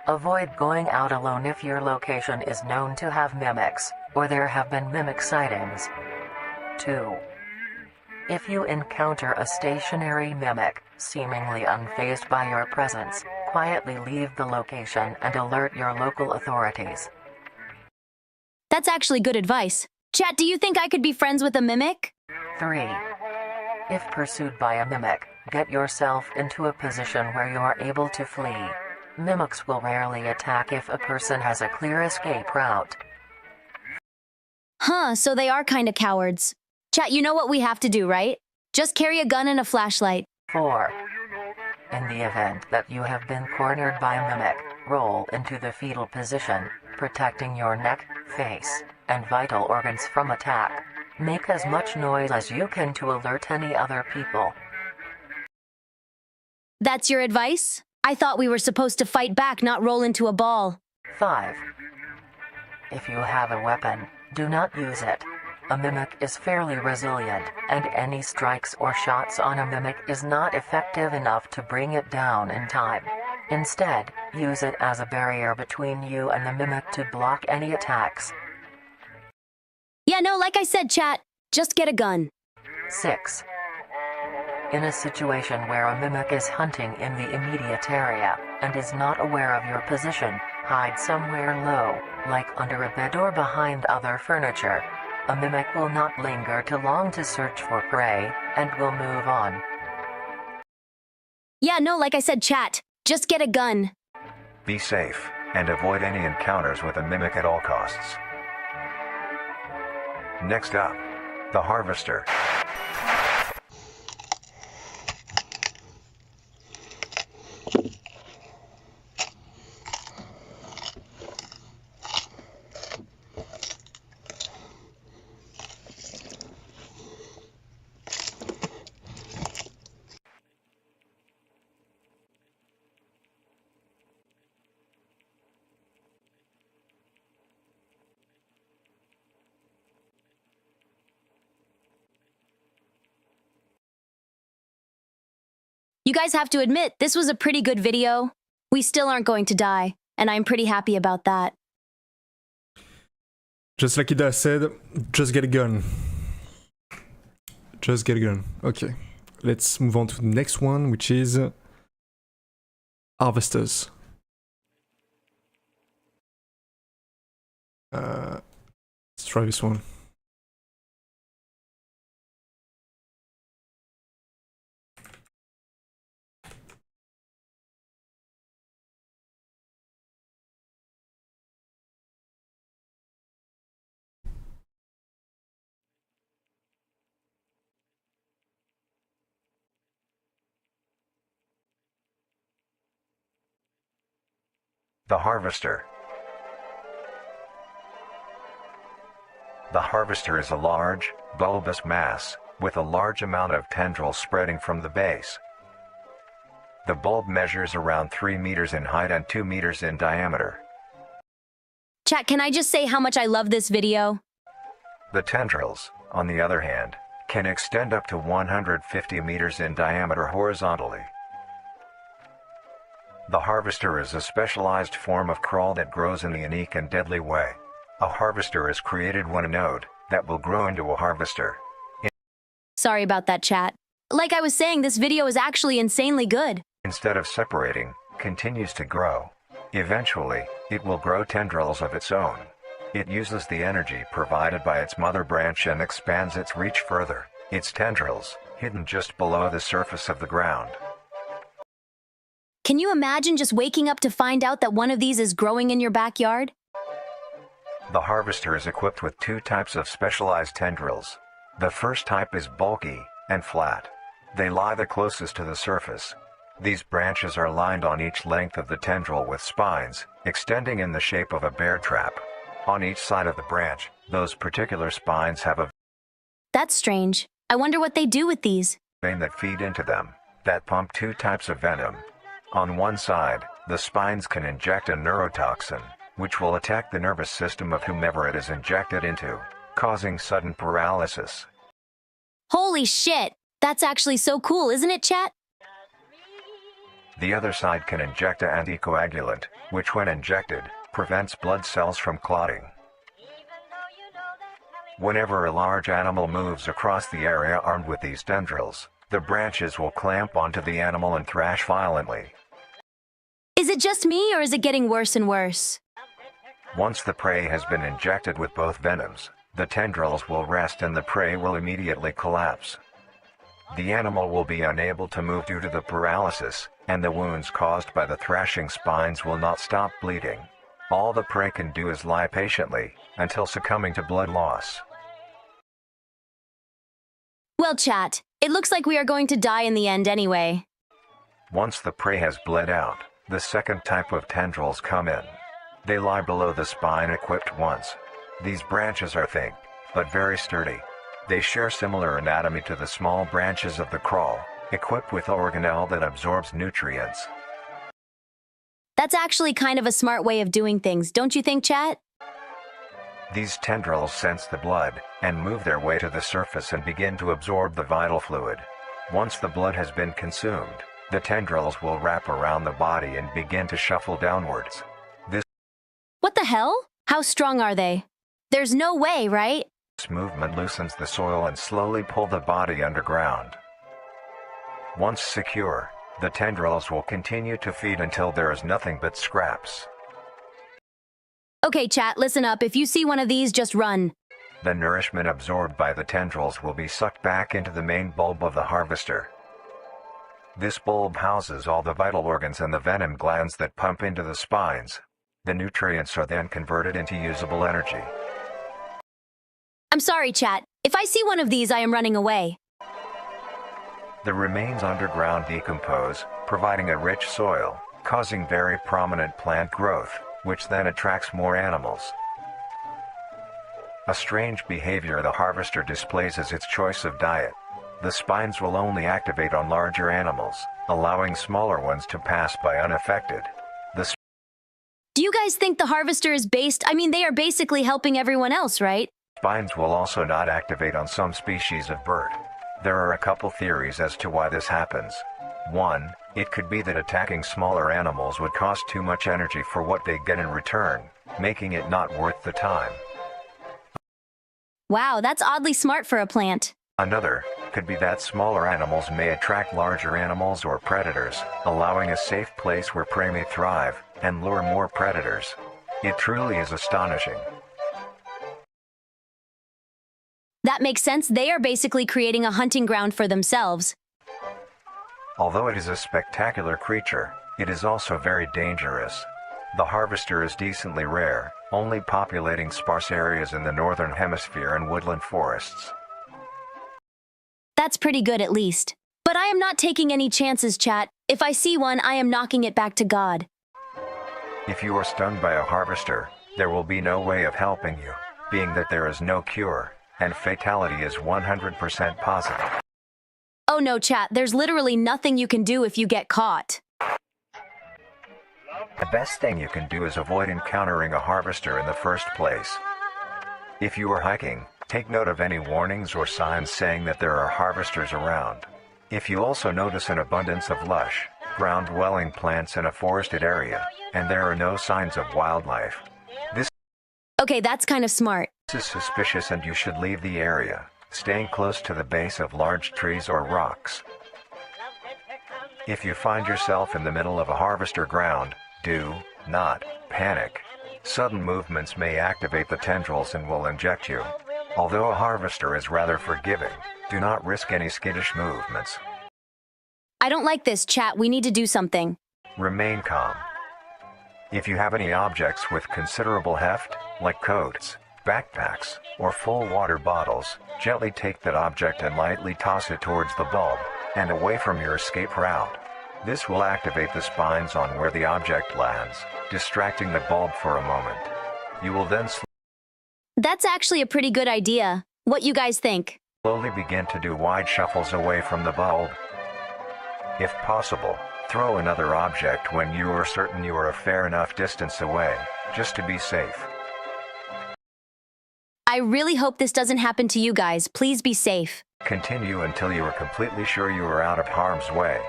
S4: Avoid going out alone if your location is known to have mimics, or there have been mimic sightings. 2. If you encounter a stationary mimic, seemingly unfazed by your presence, quietly leave the location and alert your local authorities.
S2: That's actually good advice. Chat, do you think I could be friends with a mimic?
S4: 3. If pursued by a mimic, get yourself into a position where you are able to flee. Mimics will rarely attack if a person has a clear escape route.
S2: So they are kinda cowards. Chat, you know what we have to do, right? Just carry a gun and a flashlight.
S4: 4. In the event that you have been cornered by a mimic, roll into the fetal position, protecting your neck, face, and vital organs from attack. Make as much noise as you can to alert any other people.
S2: That's your advice? I thought we were supposed to fight back, not roll into a ball.
S4: 5. If you have a weapon, do not use it. A mimic is fairly resilient, and any strikes or shots on a mimic is not effective enough to bring it down in time. Instead, use it as a barrier between you and the mimic to block any attacks.
S2: Yeah, no, like I said, chat, just get a gun.
S4: 6. In a situation where a mimic is hunting in the immediate area, and is not aware of your position, hide somewhere low, like under a bed or behind other furniture. A mimic will not linger too long to search for prey, and will move on.
S2: Yeah, no, like I said, chat, just get a gun.
S3: Be safe, and avoid any encounters with a mimic at all costs. Next up, the Harvester.
S2: You guys have to admit, this was a pretty good video. We still aren't going to die, and I'm pretty happy about that.
S1: Just like Hilda said, just get a gun. Just get a gun. Okay, let's move on to the next one, which is Harvesters. try this one.
S3: The harvester. The harvester is a large, bulbous mass, with a large amount of tendrils spreading from the base. The bulb measures around 3 meters in height and 2 meters in diameter.
S2: Chat, can I just say how much I love this video?
S3: The tendrils, on the other hand, can extend up to 150 meters in diameter horizontally. The harvester is a specialized form of crawl that grows in a unique and deadly way. A harvester is created when a node that will grow into a harvester.
S2: Sorry about that, chat. Like I was saying, this video is actually insanely good.
S3: Instead of separating, continues to grow. Eventually, it will grow tendrils of its own. It uses the energy provided by its mother branch and expands its reach further. Its tendrils, hidden just below the surface of the ground.
S2: Can you imagine just waking up to find out that one of these is growing in your backyard?
S3: The harvester is equipped with 2 types of specialized tendrils. The first type is bulky and flat. They lie the closest to the surface. These branches are lined on each length of the tendril with spines, extending in the shape of a bear trap. On each side of the branch, those particular spines have a
S2: That's strange. I wonder what they do with these.
S3: vein that feed into them, that pump 2 types of venom. On one side, the spines can inject a neurotoxin, which will attack the nervous system of whomever it is injected into, causing sudden paralysis.
S2: Holy shit! That's actually so cool, isn't it, chat?
S3: The other side can inject an anticoagulant, which when injected, prevents blood cells from clotting. Whenever a large animal moves across the area armed with these tendrils, the branches will clamp onto the animal and thrash violently.
S2: Is it just me, or is it getting worse and worse?
S3: Once the prey has been injected with both venoms, the tendrils will rest and the prey will immediately collapse. The animal will be unable to move due to the paralysis, and the wounds caused by the thrashing spines will not stop bleeding. All the prey can do is lie patiently, until succumbing to blood loss.
S2: Well, chat, it looks like we are going to die in the end anyway.
S3: Once the prey has bled out, the second type of tendrils come in. They lie below the spine equipped once. These branches are thick, but very sturdy. They share similar anatomy to the small branches of the crawl, equipped with organelle that absorbs nutrients.
S2: That's actually kind of a smart way of doing things, don't you think, chat?
S3: These tendrils sense the blood, and move their way to the surface and begin to absorb the vital fluid. Once the blood has been consumed, the tendrils will wrap around the body and begin to shuffle downwards.
S2: What the hell? How strong are they? There's no way, right?
S3: This movement loosens the soil and slowly pull the body underground. Once secure, the tendrils will continue to feed until there is nothing but scraps.
S2: Okay, chat, listen up. If you see one of these, just run.
S3: The nourishment absorbed by the tendrils will be sucked back into the main bulb of the harvester. This bulb houses all the vital organs and the venom glands that pump into the spines. The nutrients are then converted into usable energy.
S2: I'm sorry, chat. If I see one of these, I am running away.
S3: The remains underground decompose, providing a rich soil, causing very prominent plant growth, which then attracts more animals. A strange behavior the harvester displays is its choice of diet. The spines will only activate on larger animals, allowing smaller ones to pass by unaffected.
S2: Do you guys think the harvester is they are basically helping everyone else, right?
S3: Spines will also not activate on some species of bird. There are a couple theories as to why this happens. One, it could be that attacking smaller animals would cost too much energy for what they get in return, making it not worth the time.
S2: Wow, that's oddly smart for a plant.
S3: Another could be that smaller animals may attract larger animals or predators, allowing a safe place where prey may thrive and lure more predators. It truly is astonishing.
S2: That makes sense. They are basically creating a hunting ground for themselves.
S3: Although it is a spectacular creature, it is also very dangerous. The harvester is decently rare, only populating sparse areas in the northern hemisphere and woodland forests.
S2: That's pretty good at least. But I am not taking any chances, chat. If I see one, I am knocking it back to God.
S3: If you are stung by a harvester, there will be no way of helping you, being that there is no cure, and fatality is 100% positive.
S2: Oh no, chat, there's literally nothing you can do if you get caught.
S3: The best thing you can do is avoid encountering a harvester in the first place. If you are hiking, take note of any warnings or signs saying that there are harvesters around. If you also notice an abundance of lush, ground-dwelling plants in a forested area, and there are no signs of wildlife, this
S2: Okay, that's kind of smart.
S3: is suspicious and you should leave the area, staying close to the base of large trees or rocks. If you find yourself in the middle of a harvester ground, do not panic. Sudden movements may activate the tendrils and will inject you. Although a harvester is rather forgiving, do not risk any skittish movements.
S2: I don't like this, chat. We need to do something.
S3: Remain calm. If you have any objects with considerable heft, like coats, backpacks, or full water bottles, gently take that object and lightly toss it towards the bulb, and away from your escape route. This will activate the spines on where the object lands, distracting the bulb for a moment. You will then
S2: That's actually a pretty good idea. What you guys think?
S3: slowly begin to do wide shuffles away from the bulb. If possible, throw another object when you are certain you are a fair enough distance away, just to be safe.
S2: I really hope this doesn't happen to you guys. Please be safe.
S3: Continue until you are completely sure you are out of harm's way.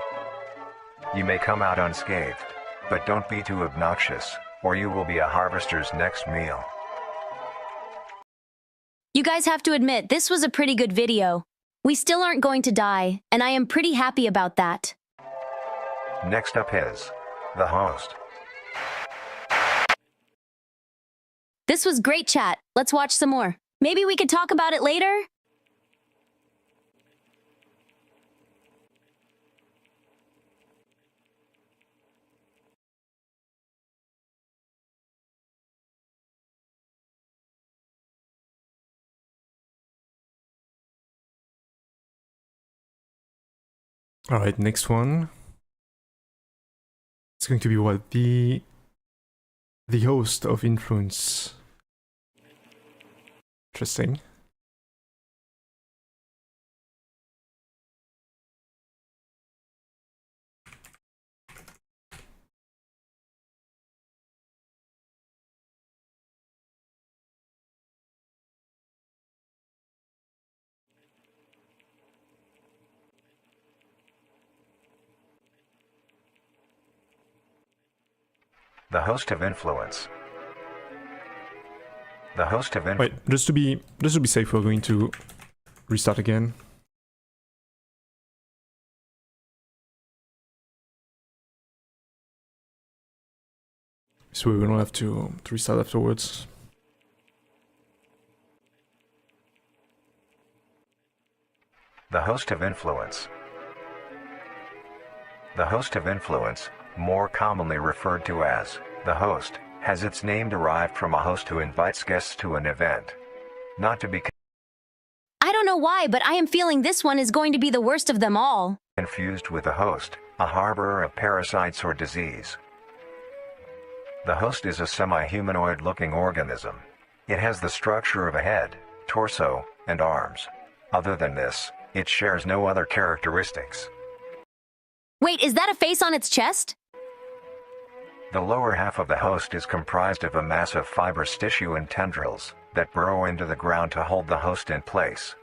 S3: You may come out unscathed, but don't be too obnoxious, or you will be a harvester's next meal.
S2: You guys have to admit, this was a pretty good video. We still aren't going to die, and I am pretty happy about that.
S3: Next up is the host.
S2: This was great, chat. Let's watch some more. Maybe we could talk about it later?
S1: Alright, next one. It's going to be what? The host of influence. Interesting.
S3: The host of influence. The host of
S1: Wait, just to be safe, we're going to restart again. So we don't have to restart afterwards.
S3: The host of influence. The host of influence, more commonly referred to as the host, has its name derived from a host who invites guests to an event. Not to be
S2: I don't know why, but I am feeling this one is going to be the worst of them all.
S3: confused with a host, a harborer of parasites or disease. The host is a semi-humanoid looking organism. It has the structure of a head, torso, and arms. Other than this, it shares no other characteristics.
S2: Wait, is that a face on its chest?
S3: The lower half of the host is comprised of a mass of fibrous tissue and tendrils that burrow into the ground to hold the host in place.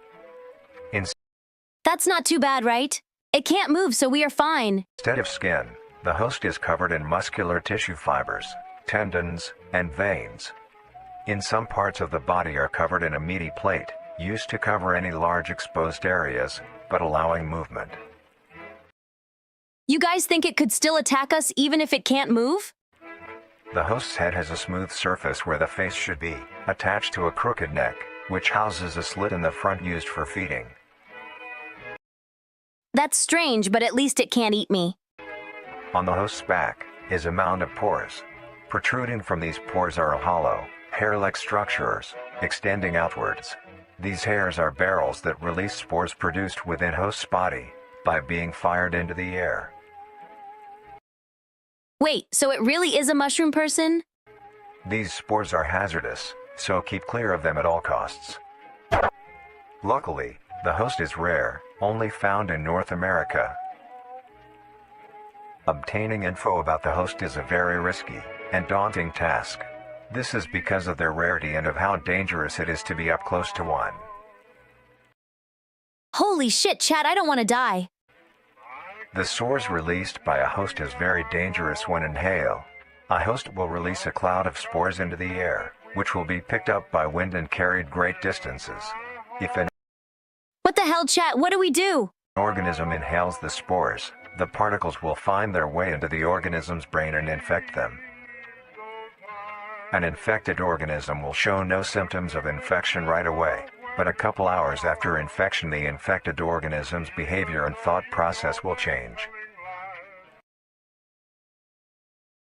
S2: That's not too bad, right? It can't move, so we are fine.
S3: Instead of skin, the host is covered in muscular tissue fibers, tendons, and veins. In some parts of the body are covered in a meaty plate, used to cover any large exposed areas, but allowing movement.
S2: You guys think it could still attack us even if it can't move?
S3: The host's head has a smooth surface where the face should be, attached to a crooked neck, which houses a slit in the front used for feeding.
S2: That's strange, but at least it can't eat me.
S3: On the host's back is a mound of pores. Protruding from these pores are hollow, hair-like structures, extending outwards. These hairs are barrels that release spores produced within host's body by being fired into the air.
S2: Wait, so it really is a mushroom person?
S3: These spores are hazardous, so keep clear of them at all costs. Luckily, the host is rare, only found in North America. Obtaining info about the host is a very risky and daunting task. This is because of their rarity and of how dangerous it is to be up close to one.
S2: Holy shit, chat, I don't want to die.
S3: The spores released by a host is very dangerous when inhaled. A host will release a cloud of spores into the air, which will be picked up by wind and carried great distances. If an
S2: What the hell, chat, what do we do?
S3: organism inhales the spores, the particles will find their way into the organism's brain and infect them. An infected organism will show no symptoms of infection right away, but a couple hours after infection the infected organism's behavior and thought process will change.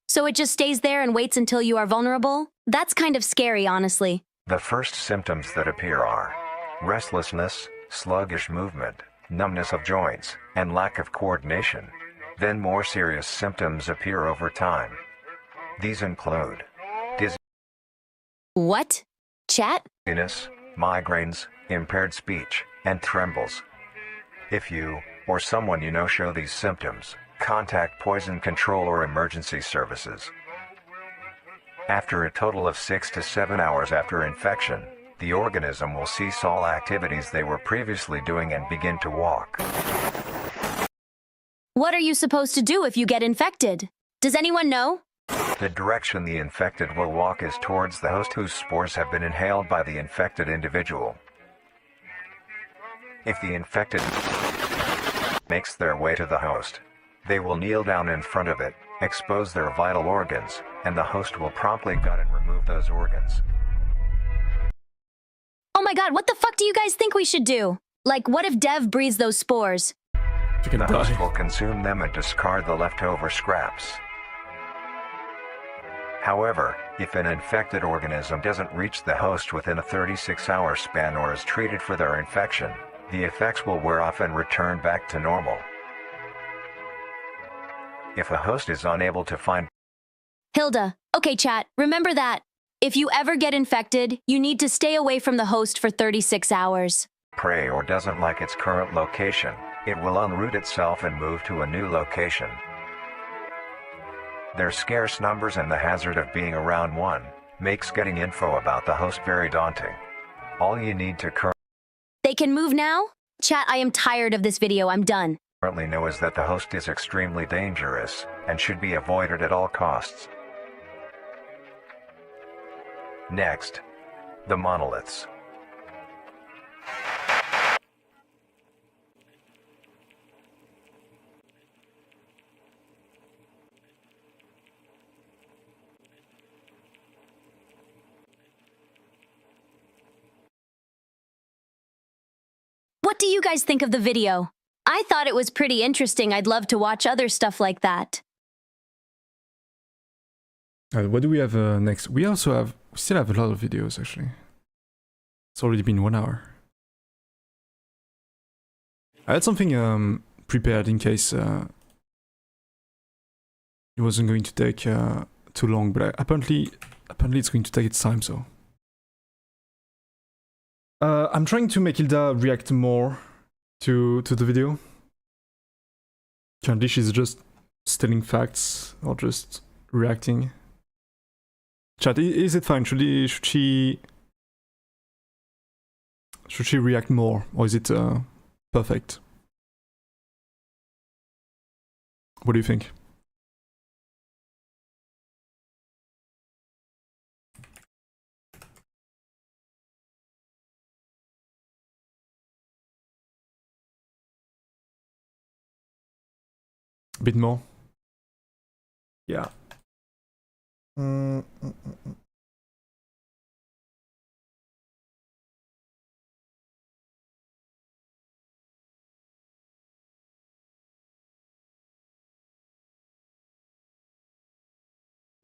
S2: So it just stays there and waits until you are vulnerable? That's kind of scary, honestly.
S3: The first symptoms that appear are restlessness, sluggish movement, numbness of joints, and lack of coordination. Then more serious symptoms appear over time. These include
S2: What? Chat?
S3: dizziness, migraines, impaired speech, and trembles. If you, or someone you know show these symptoms, contact poison control or emergency services. After a total of 6 to 7 hours after infection, the organism will cease all activities they were previously doing and begin to walk.
S2: What are you supposed to do if you get infected? Does anyone know?
S3: The direction the infected will walk is towards the host whose spores have been inhaled by the infected individual. If the infected makes their way to the host, they will kneel down in front of it, expose their vital organs, and the host will promptly gut and remove those organs.
S2: Oh my god, what the fuck do you guys think we should do? Like, what if Dev breathes those spores?
S1: You can
S3: The host
S1: die.
S3: will consume them and discard the leftover scraps. However, if an infected organism doesn't reach the host within a 36-hour span or is treated for their infection, the effects will wear off and return back to normal. If a host is unable to find
S2: Hilda, okay chat, remember that. If you ever get infected, you need to stay away from the host for 36 hours.
S3: prey or doesn't like its current location, it will unroot itself and move to a new location. Their scarce numbers and the hazard of being around one makes getting info about the host very daunting. All you need to
S2: They can move now? Chat, I am tired of this video, I'm done.
S3: currently know is that the host is extremely dangerous and should be avoided at all costs. Next, the monoliths.
S2: What do you guys think of the video? I thought it was pretty interesting. I'd love to watch other stuff like that.
S1: What do we have next? We still have a lot of videos actually. It's already been 1 hour. I had something prepared in case it wasn't going to take too long, but apparently it's going to take its time. So I'm trying to make Hilda react more to the video. Currently, she's just stating facts or just reacting. Chat, is it fine? Should she react more, or is it perfect? What do you think? A bit more? Yeah.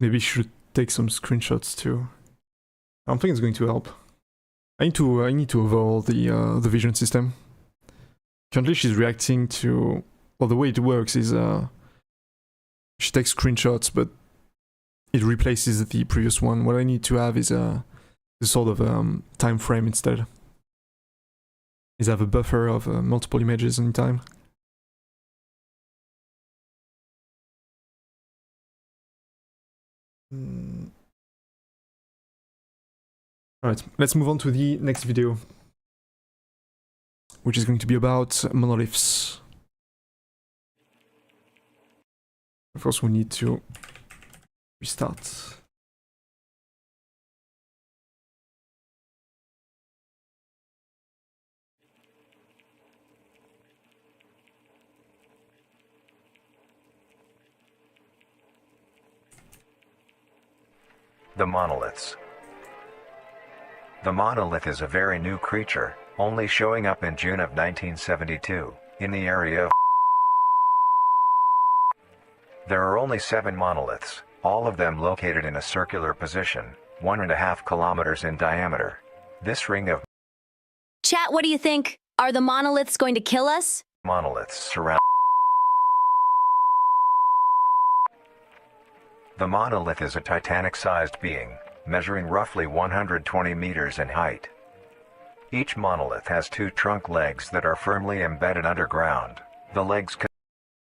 S1: Maybe she should take some screenshots too. I don't think it's going to help. I need to overhaul the vision system. Currently she's reacting to, well, the way it works is she takes screenshots but it replaces the previous one. What I need to have is a sort of time frame instead. Is have a buffer of multiple images in time. Alright, let's move on to the next video, which is going to be about monoliths. First we need to restart.
S3: The monoliths. The monolith is a very new creature, only showing up in June of 1972, in the area of. There are only 7 monoliths, all of them located in a circular position, 1.5 kilometers in diameter. This ring of
S2: Chat, what do you think? Are the monoliths going to kill us?
S3: monoliths surround. The monolith is a Titanic-sized being, measuring roughly 120 meters in height. Each monolith has 2 trunk legs that are firmly embedded underground. The legs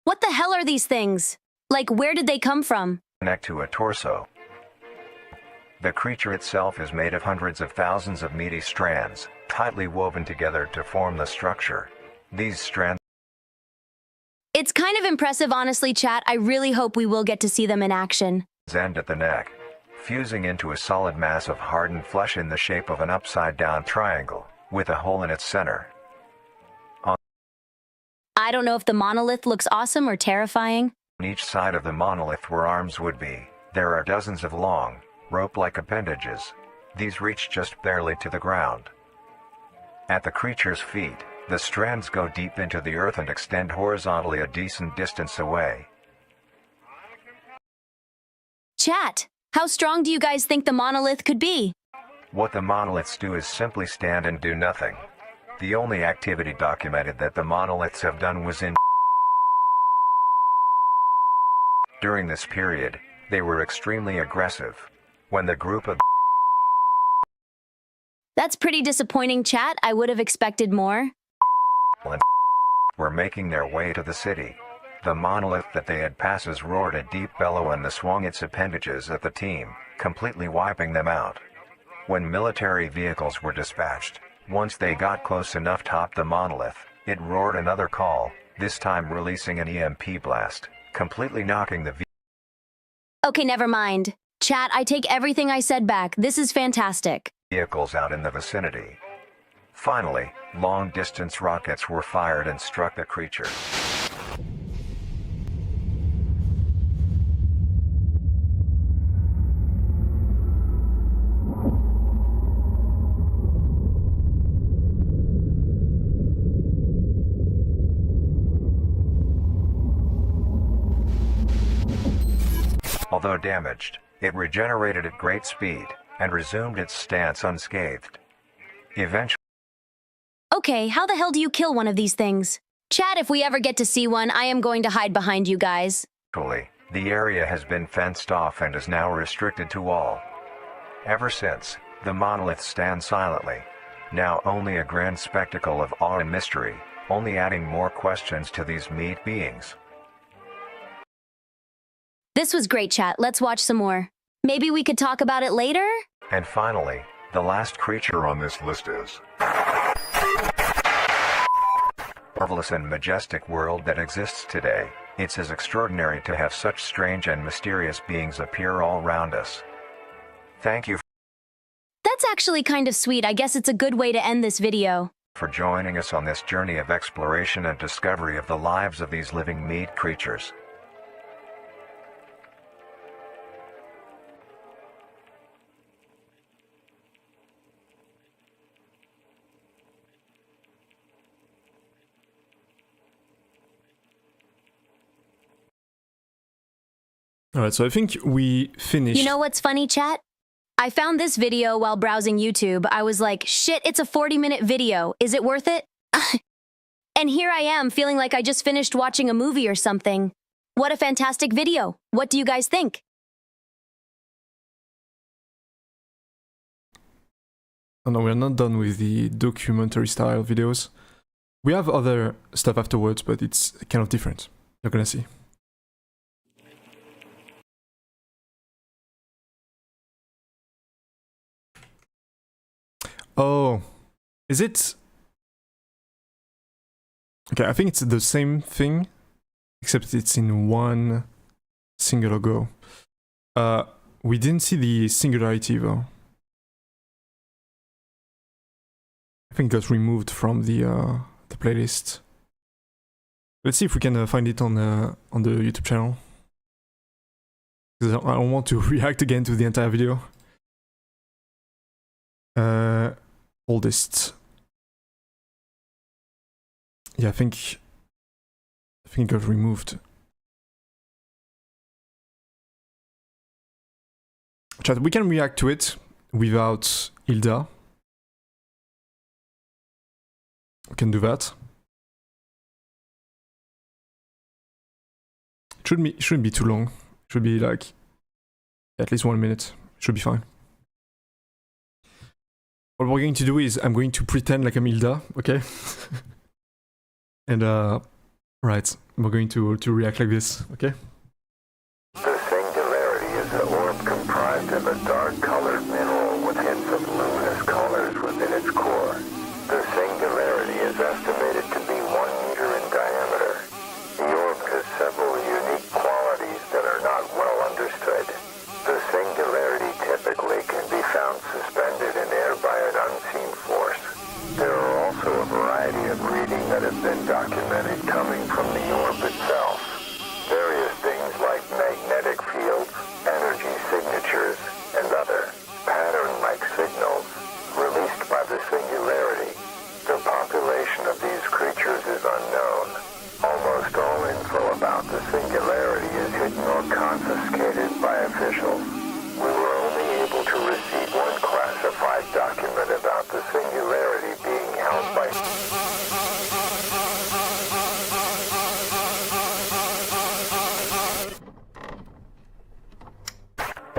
S2: What the hell are these things? Like, where did they come from?
S3: connect to a torso. The creature itself is made of hundreds of thousands of meaty strands, tightly woven together to form the structure. These strands
S2: It's kind of impressive, honestly, chat. I really hope we will get to see them in action.
S3: end at the neck, fusing into a solid mass of hardened flesh in the shape of an upside-down triangle, with a hole in its center.
S2: I don't know if the monolith looks awesome or terrifying.
S3: On each side of the monolith where arms would be, there are dozens of long, rope-like appendages. These reach just barely to the ground. At the creature's feet, the strands go deep into the earth and extend horizontally a decent distance away.
S2: Chat, how strong do you guys think the monolith could be?
S3: What the monoliths do is simply stand and do nothing. The only activity documented that the monoliths have done was in. During this period, they were extremely aggressive. When the group of
S2: That's pretty disappointing, chat. I would have expected more.
S3: were making their way to the city, the monolith that they had passes roared a deep bellow and swung its appendages at the team, completely wiping them out. When military vehicles were dispatched, once they got close enough top the monolith, it roared another call, this time releasing an EMP blast, completely knocking the
S2: Okay, never mind. Chat, I take everything I said back. This is fantastic.
S3: vehicles out in the vicinity. Finally, long-distance rockets were fired and struck the creature. Although damaged, it regenerated at great speed and resumed its stance unscathed. Eventually,
S2: Okay, how the hell do you kill one of these things? Chat, if we ever get to see one, I am going to hide behind you guys.
S3: the area has been fenced off and is now restricted to all. Ever since, the monoliths stand silently, now only a grand spectacle of awe and mystery, only adding more questions to these meat beings.
S2: This was great, chat. Let's watch some more. Maybe we could talk about it later?
S3: And finally, the last creature on this list is marvelous and majestic world that exists today. It's as extraordinary to have such strange and mysterious beings appear all around us. Thank you
S2: That's actually kind of sweet. I guess it's a good way to end this video.
S3: for joining us on this journey of exploration and discovery of the lives of these living meat creatures.
S1: Alright, so I think we finished.
S2: You know what's funny, chat? I found this video while browsing YouTube. I was like, shit, it's a 40-minute video. Is it worth it? And here I am, feeling like I just finished watching a movie or something. What a fantastic video. What do you guys think?
S1: Oh no, we're not done with the documentary style videos. We have other stuff afterwards, but it's kind of different. You're gonna see. Oh, is it? Okay, I think it's the same thing, except it's in one singular go. We didn't see the Singularity though. I think it got removed from the playlist. Let's see if we can find it on the YouTube channel. Because I don't want to react again to the entire video. Cultist. Yeah, I think it got removed. Chat, we can react to it without Hilda. We can do that. Shouldn't be too long. Should be like at least 1 minute. Should be fine. What we're going to do is I'm going to pretend like I'm Hilda, okay? And right, we're going to react like this, okay?
S5: The Singularity is an orb comprised of a dark-colored mineral with hints of luminous colors within its core. The Singularity is estimated to be 1 meter in diameter. The orb has several unique qualities that are not well understood. The Singularity typically can be found suspended in air by an unseen force. There are also a variety of reading that have been documented coming from the orb itself. Various things like magnetic fields, energy signatures, and other pattern-like signals released by the Singularity. The population of these creatures is unknown. Almost all info about the Singularity is hidden or confiscated by officials. We were only able to receive one classified document about the Singularity being held by...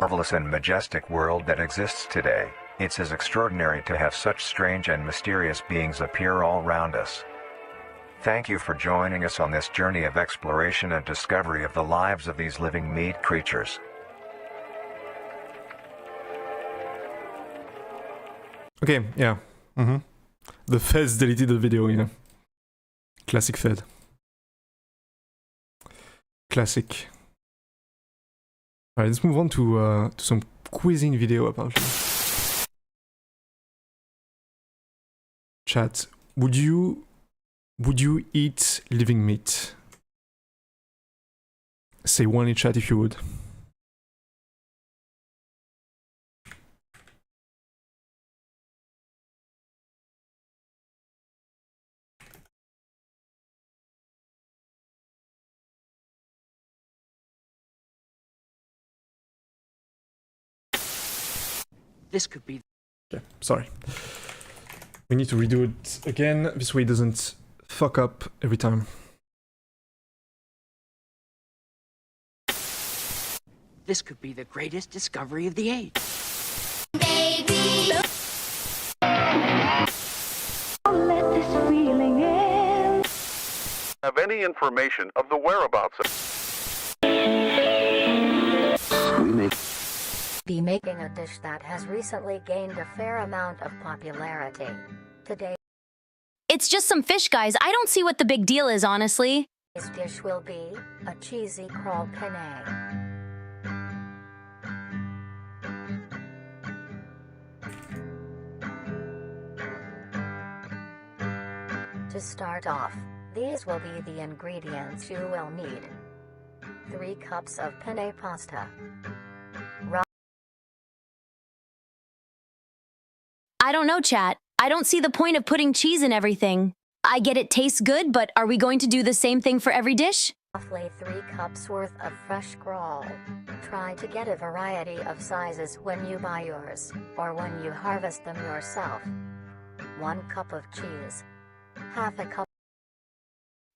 S3: Marvelous and majestic world that exists today. It's as extraordinary to have such strange and mysterious beings appear all around us. Thank you for joining us on this journey of exploration and discovery of the lives of these living meat creatures.
S1: Okay, yeah. The Fez deleted the video, yeah. Classic Fed. Classic. Alright, let's move on to some quizzing video apparently. Chat, would you eat living meat? Say one in chat if you would.
S6: This could be.
S1: Okay, sorry. We need to redo it again. This way it doesn't fuck up every time.
S6: This could be the greatest discovery of the age.
S7: Baby. Let this feeling in.
S5: Have any information of the whereabouts of...
S4: Be making a dish that has recently gained a fair amount of popularity. Today's
S2: It's just some fish, guys. I don't see what the big deal is, honestly.
S4: dish will be a cheesy crawl penne. To start off, these will be the ingredients you will need. 3 cups of penne pasta.
S2: I don't know, chat. I don't see the point of putting cheese in everything. I get it tastes good, but are we going to do the same thing for every dish?
S4: roughly 3 cups worth of fresh scroll. Try to get a variety of sizes when you buy yours, or when you harvest them yourself. 1 cup of cheese. Half a cup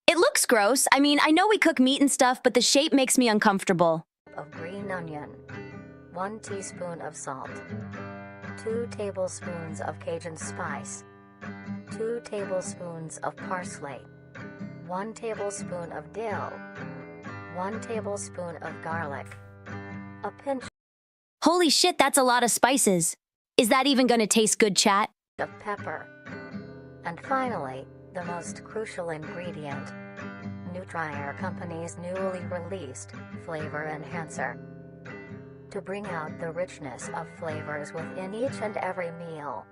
S2: It looks gross. I mean, I know we cook meat and stuff, but the shape makes me uncomfortable.
S4: of green onion. 1 teaspoon of salt. 2 tablespoons of Cajun spice. 2 tablespoons of parsley. 1 tablespoon of dill. 1 tablespoon of garlic. A pinch
S2: Holy shit, that's a lot of spices. Is that even gonna taste good, chat?
S4: of pepper. And finally, the most crucial ingredient. Nutrier Company's newly released Flavor Enhancer. To bring out the richness of flavors within each and every meal.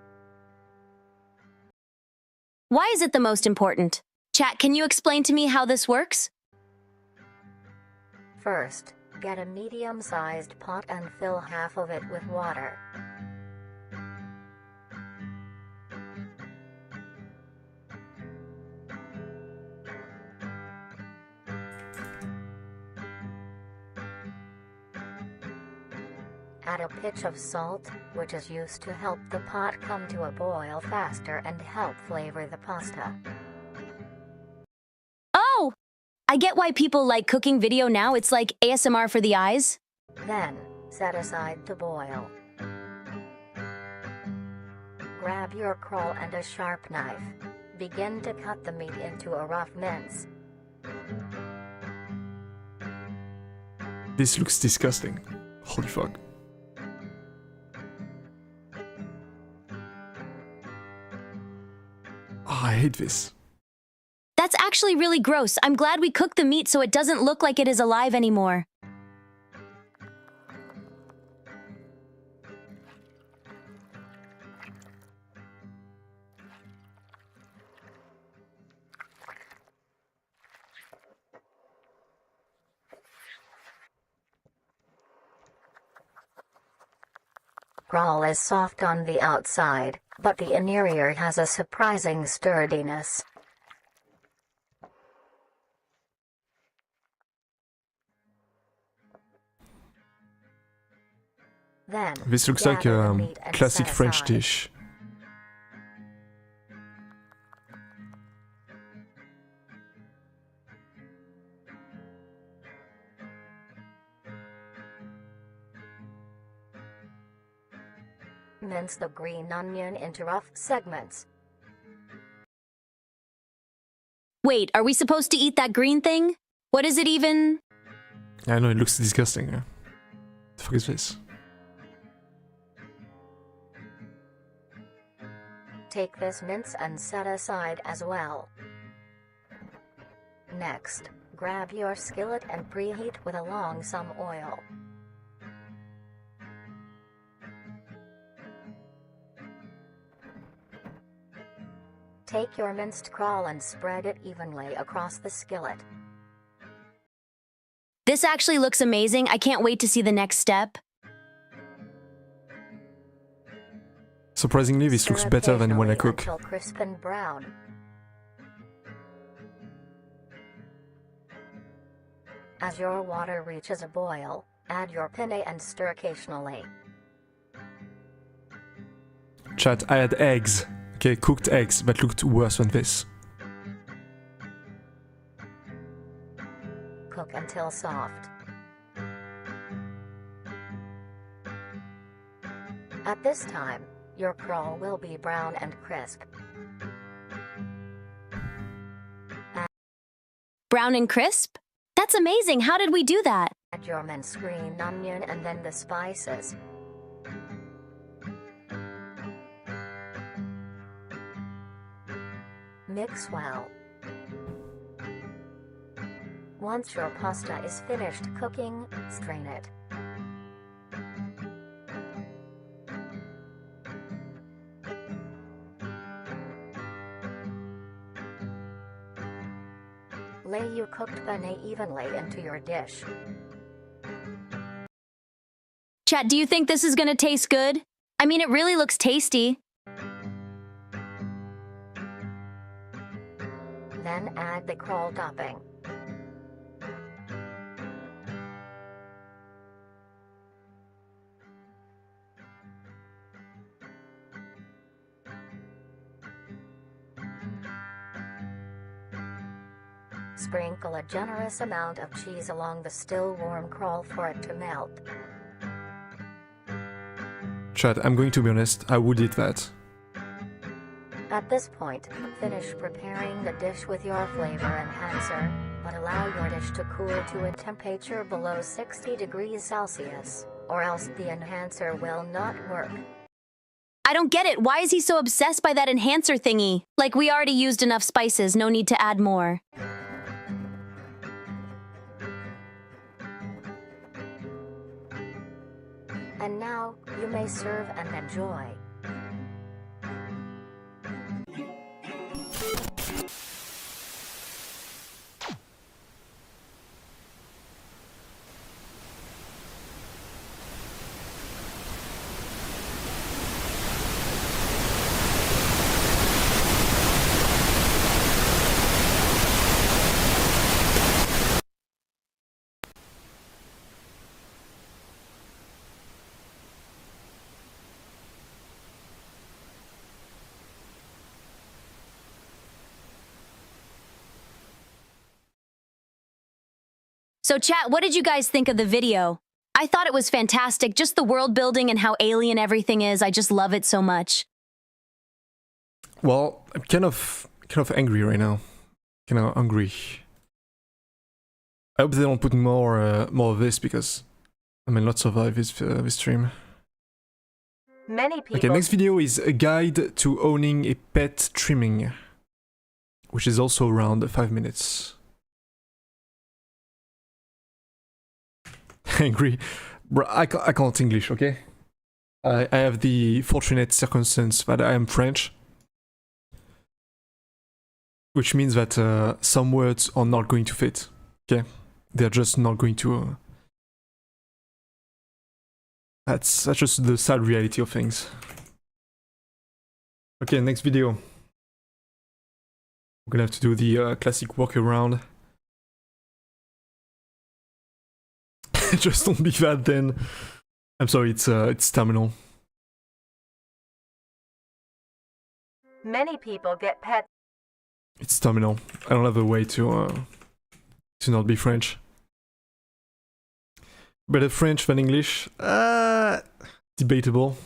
S2: Why is it the most important? Chat, can you explain to me how this works?
S4: First, get a medium-sized pot and fill half of it with water. Add a pinch of salt, which is used to help the pot come to a boil faster and help flavor the pasta.
S2: Oh! I get why people like cooking video now. It's like ASMR for the eyes.
S4: Then, set aside to boil. Grab your crawl and a sharp knife. Begin to cut the meat into a rough mince.
S1: This looks disgusting. Holy fuck. Oh, I hate this.
S2: That's actually really gross. I'm glad we cooked the meat so it doesn't look like it is alive anymore.
S4: Crawl is soft on the outside, but the interior has a surprising sturdiness. Then,
S1: This looks like
S4: gather the
S1: a
S4: meat and
S1: classic
S4: set
S1: French
S4: aside.
S1: dish.
S4: Mince the green onion into rough segments.
S2: Wait, are we supposed to eat that green thing? What is it even?
S1: I know, it looks disgusting. Yeah. The fuck is this?
S4: Take this mince and set aside as well. Next, grab your skillet and preheat with along some oil. Take your minced crawl and spread it evenly across the skillet.
S2: This actually looks amazing. I can't wait to see the next step.
S1: Surprisingly, this
S4: Stir
S1: looks better than when I
S4: occasionally
S1: cook.
S4: until crisp and brown. As your water reaches a boil, add your penne and stir occasionally.
S1: Chat, I had eggs. Okay, cooked eggs, but looked worse than this.
S4: Cook until soft. At this time, your crawl will be brown and crisp.
S2: Brown and crisp? That's amazing. How did we do that?
S4: Add your minced green onion and then the spices. Mix well. Once your pasta is finished cooking, strain it. Lay your cooked penne evenly into your dish.
S2: Chat, do you think this is gonna taste good? I mean, it really looks tasty.
S4: Then add the crawl topping. Sprinkle a generous amount of cheese along the still warm crawl for it to melt.
S1: Chat, I'm going to be honest, I would eat that.
S4: At this point, finish preparing the dish with your flavor enhancer, but allow your dish to cool to a temperature below 60 degrees Celsius, or else the enhancer will not work.
S2: I don't get it. Why is he so obsessed by that enhancer thingy? Like, we already used enough spices, no need to add more.
S4: And now, you may serve and enjoy.
S2: So chat, what did you guys think of the video? I thought it was fantastic, just the world building and how alien everything is. I just love it so much.
S1: Well, I'm kind of angry right now. Kind of hungry. I hope they don't put more of this because I may not survive this stream.
S4: Many people.
S1: Okay, next video is a guide to owning a pet trimming, which is also around 5 minutes. Angry, bro. I can't English, okay? I have the fortunate circumstance that I am French, which means that some words are not going to fit. Okay, they're just not going to. That's just the sad reality of things. Okay, next video. We're gonna have to do the classic workaround. Just don't be that then. I'm sorry, it's terminal.
S4: Many people get pets.
S1: It's terminal. I don't have a way to not be French. Better French than English? Debatable.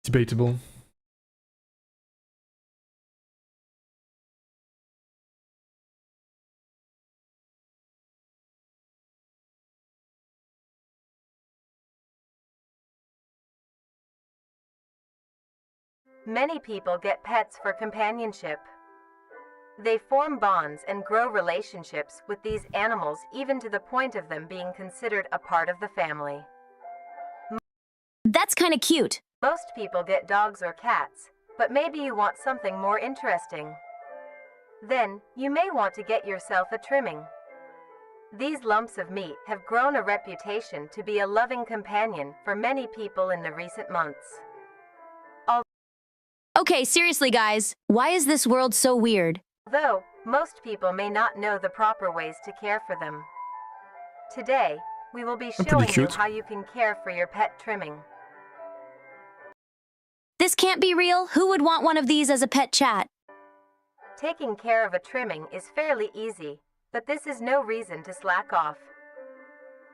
S1: Debatable.
S4: Many people get pets for companionship. They form bonds and grow relationships with these animals, even to the point of them being considered a part of the family.
S2: That's kind of cute.
S4: Most people get dogs or cats, but maybe you want something more interesting. Then, you may want to get yourself a trimming. These lumps of meat have grown a reputation to be a loving companion for many people in the recent months.
S2: Okay, seriously guys, why is this world so weird?
S4: Although, most people may not know the proper ways to care for them. Today, we will be showing you how you can care for your pet trimming.
S2: This can't be real. Who would want one of these as a pet chat?
S4: Taking care of a trimming is fairly easy, but this is no reason to slack off.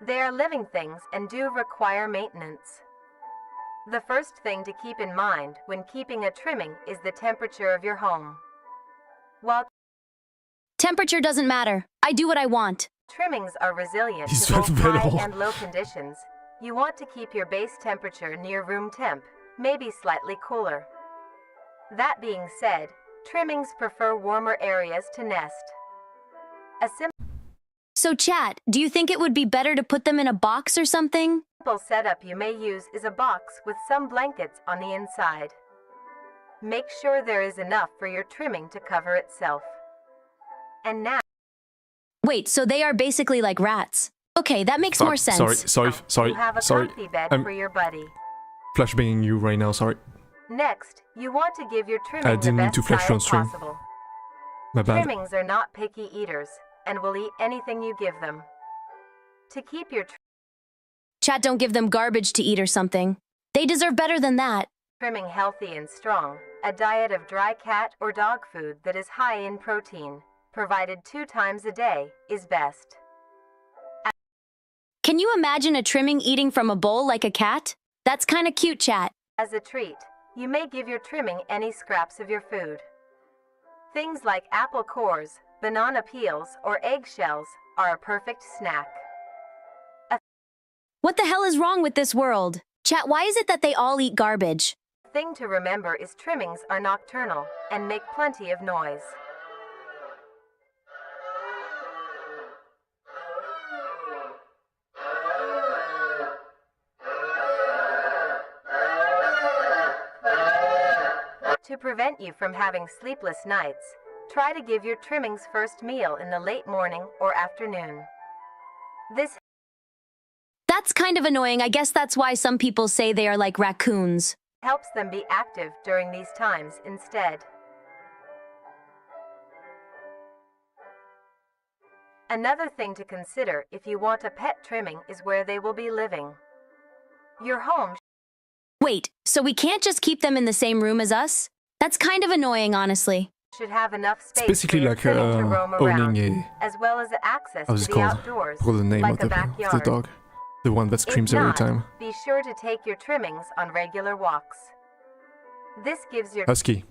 S4: They are living things and do require maintenance. The first thing to keep in mind when keeping a trimming is the temperature of your home. While
S2: Temperature doesn't matter. I do what I want.
S4: trimmings are resilient to both high and low conditions, you want to keep your base temperature near room temp, maybe slightly cooler. That being said, trimmings prefer warmer areas to nest. A
S2: So chat, do you think it would be better to put them in a box or something?
S4: simple setup you may use is a box with some blankets on the inside. Make sure there is enough for your trimming to cover itself. And now,
S2: Wait, so they are basically like rats. Okay, that makes more sense.
S4: you have a
S1: sorry.
S4: comfy bed
S1: I'm
S4: for your buddy.
S1: flashbanging you right now, sorry.
S4: Next, you want to give your trimming
S1: I didn't
S4: the
S1: mean to
S4: best
S1: flash you on
S4: diet
S1: stream.
S4: possible.
S1: My bad.
S4: Trimmings are not picky eaters and will eat anything you give them. To keep your
S2: Chat, don't give them garbage to eat or something. They deserve better than that.
S4: trimming healthy and strong,
S8: A diet of dry cat or dog food that is high in protein, provided 2 times a day, is best.
S2: Can you imagine a trimming eating from a bowl like a cat? That's kinda cute, chat.
S8: As a treat, you may give your trimming any scraps of your food. Things like apple cores, banana peels, or eggshells are a perfect snack.
S2: What the hell is wrong with this world? Chat, why is it that they all eat garbage?
S8: The thing to remember is trimmings are nocturnal and make plenty of noise. To prevent you from having sleepless nights, try to give your trimmings first meal in the late morning or afternoon.
S2: That's kind of annoying. I guess that's why some people say they are like raccoons.
S8: Helps them be active during these times instead. Another thing to consider if you want a pet trimming is where they will be living. Your home
S2: Wait, so we can't just keep them in the same room as us? That's kind of annoying, honestly.
S8: should have enough space
S1: It's basically
S8: for your
S1: like
S8: trimming to roam around,
S1: owning a...
S8: as well as access
S1: How's
S8: to
S1: it
S8: the
S1: called?
S8: outdoors,
S1: Forgot the name
S8: like
S1: of
S8: a
S1: the
S8: backyard.
S1: dog. The one that screams
S8: If
S1: every
S8: not,
S1: time.
S8: be sure to take your trimmings on regular walks. This gives your
S1: Husky.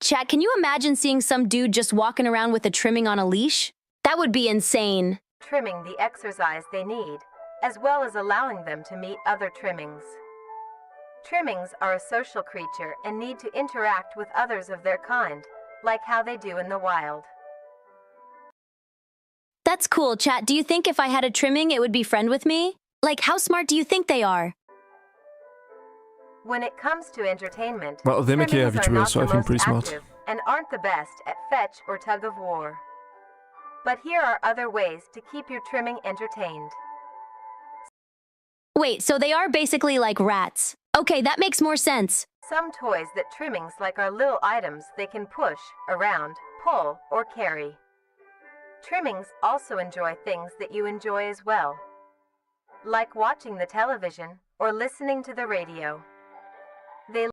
S2: Chat, can you imagine seeing some dude just walking around with a trimming on a leash? That would be insane.
S8: trimming the exercise they need, as well as allowing them to meet other trimmings. Trimmings are a social creature and need to interact with others of their kind, like how they do in the wild.
S2: That's cool, chat. Do you think if I had a trimming, it would be friend with me? Like, how smart do you think they are?
S8: When it comes to entertainment,
S1: Well, they make a
S8: trimmings are
S1: VTuber,
S8: not
S1: so I
S8: the
S1: think
S8: most
S1: pretty smart.
S8: active and aren't the best at fetch or tug of war. But here are other ways to keep your trimming entertained.
S2: Wait, so they are basically like rats. Okay, that makes more sense.
S8: Some toys that trimmings like are little items they can push, around, pull, or carry. Trimmings also enjoy things that you enjoy as well, like watching the television or listening to the radio. They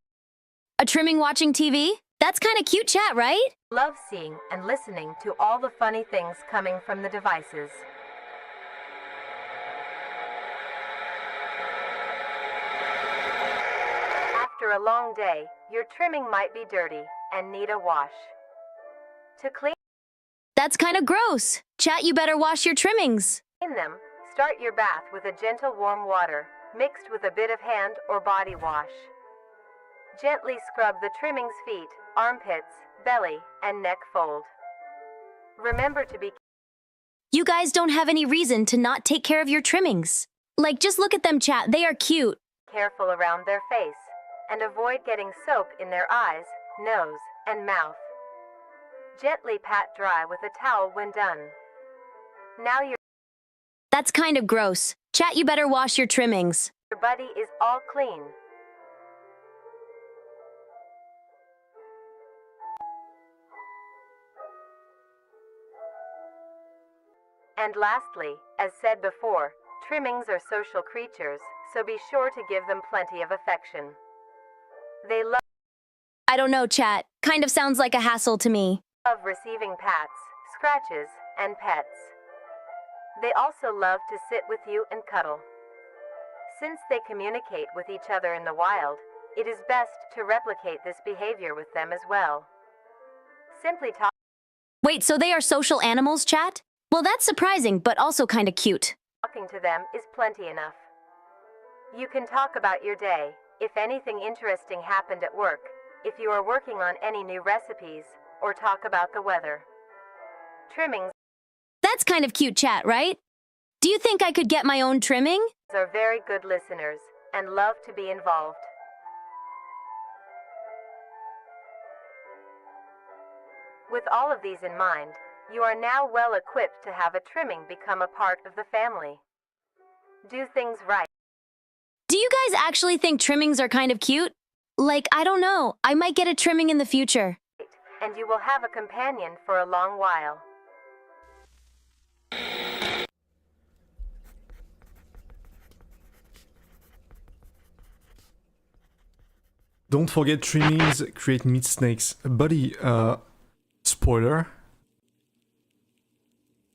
S2: A trimming watching TV? That's kind of cute, chat, right?
S8: love seeing and listening to all the funny things coming from the devices. After a long day, your trimming might be dirty and need a wash. To clean
S2: That's kind of gross. Chat, you better wash your trimmings.
S8: them, start your bath with a gentle warm water, mixed with a bit of hand or body wash. Gently scrub the trimming's feet, armpits, belly, and neck fold. Remember to be
S2: You guys don't have any reason to not take care of your trimmings. Like, just look at them, chat. They are cute.
S8: careful around their face, and avoid getting soap in their eyes, nose, and mouth. Gently pat dry with a towel when done. Now your
S2: That's kind of gross. Chat, you better wash your trimmings.
S8: body is all clean. And lastly, as said before, trimmings are social creatures, so be sure to give them plenty of affection. They love
S2: I don't know, chat. Kind of sounds like a hassle to me.
S8: receiving pats, scratches, and pets. They also love to sit with you and cuddle. Since they communicate with each other in the wild, it is best to replicate this behavior with them as well. Simply
S2: Wait, so they are social animals, chat? Well, that's surprising, but also kind of cute.
S8: talking to them is plenty enough. You can talk about your day, if anything interesting happened at work, if you are working on any new recipes, or talk about the weather. Trimmings
S2: That's kind of cute, chat, right? Do you think I could get my own trimming?
S8: are very good listeners and love to be involved. With all of these in mind, you are now well equipped to have a trimming become a part of the family. Do things right.
S2: Do you guys actually think trimmings are kind of cute? Like, I don't know. I might get a trimming in the future.
S8: And you will have a companion for a long while.
S1: Don't forget trimmings create meat snakes. Buddy, spoiler.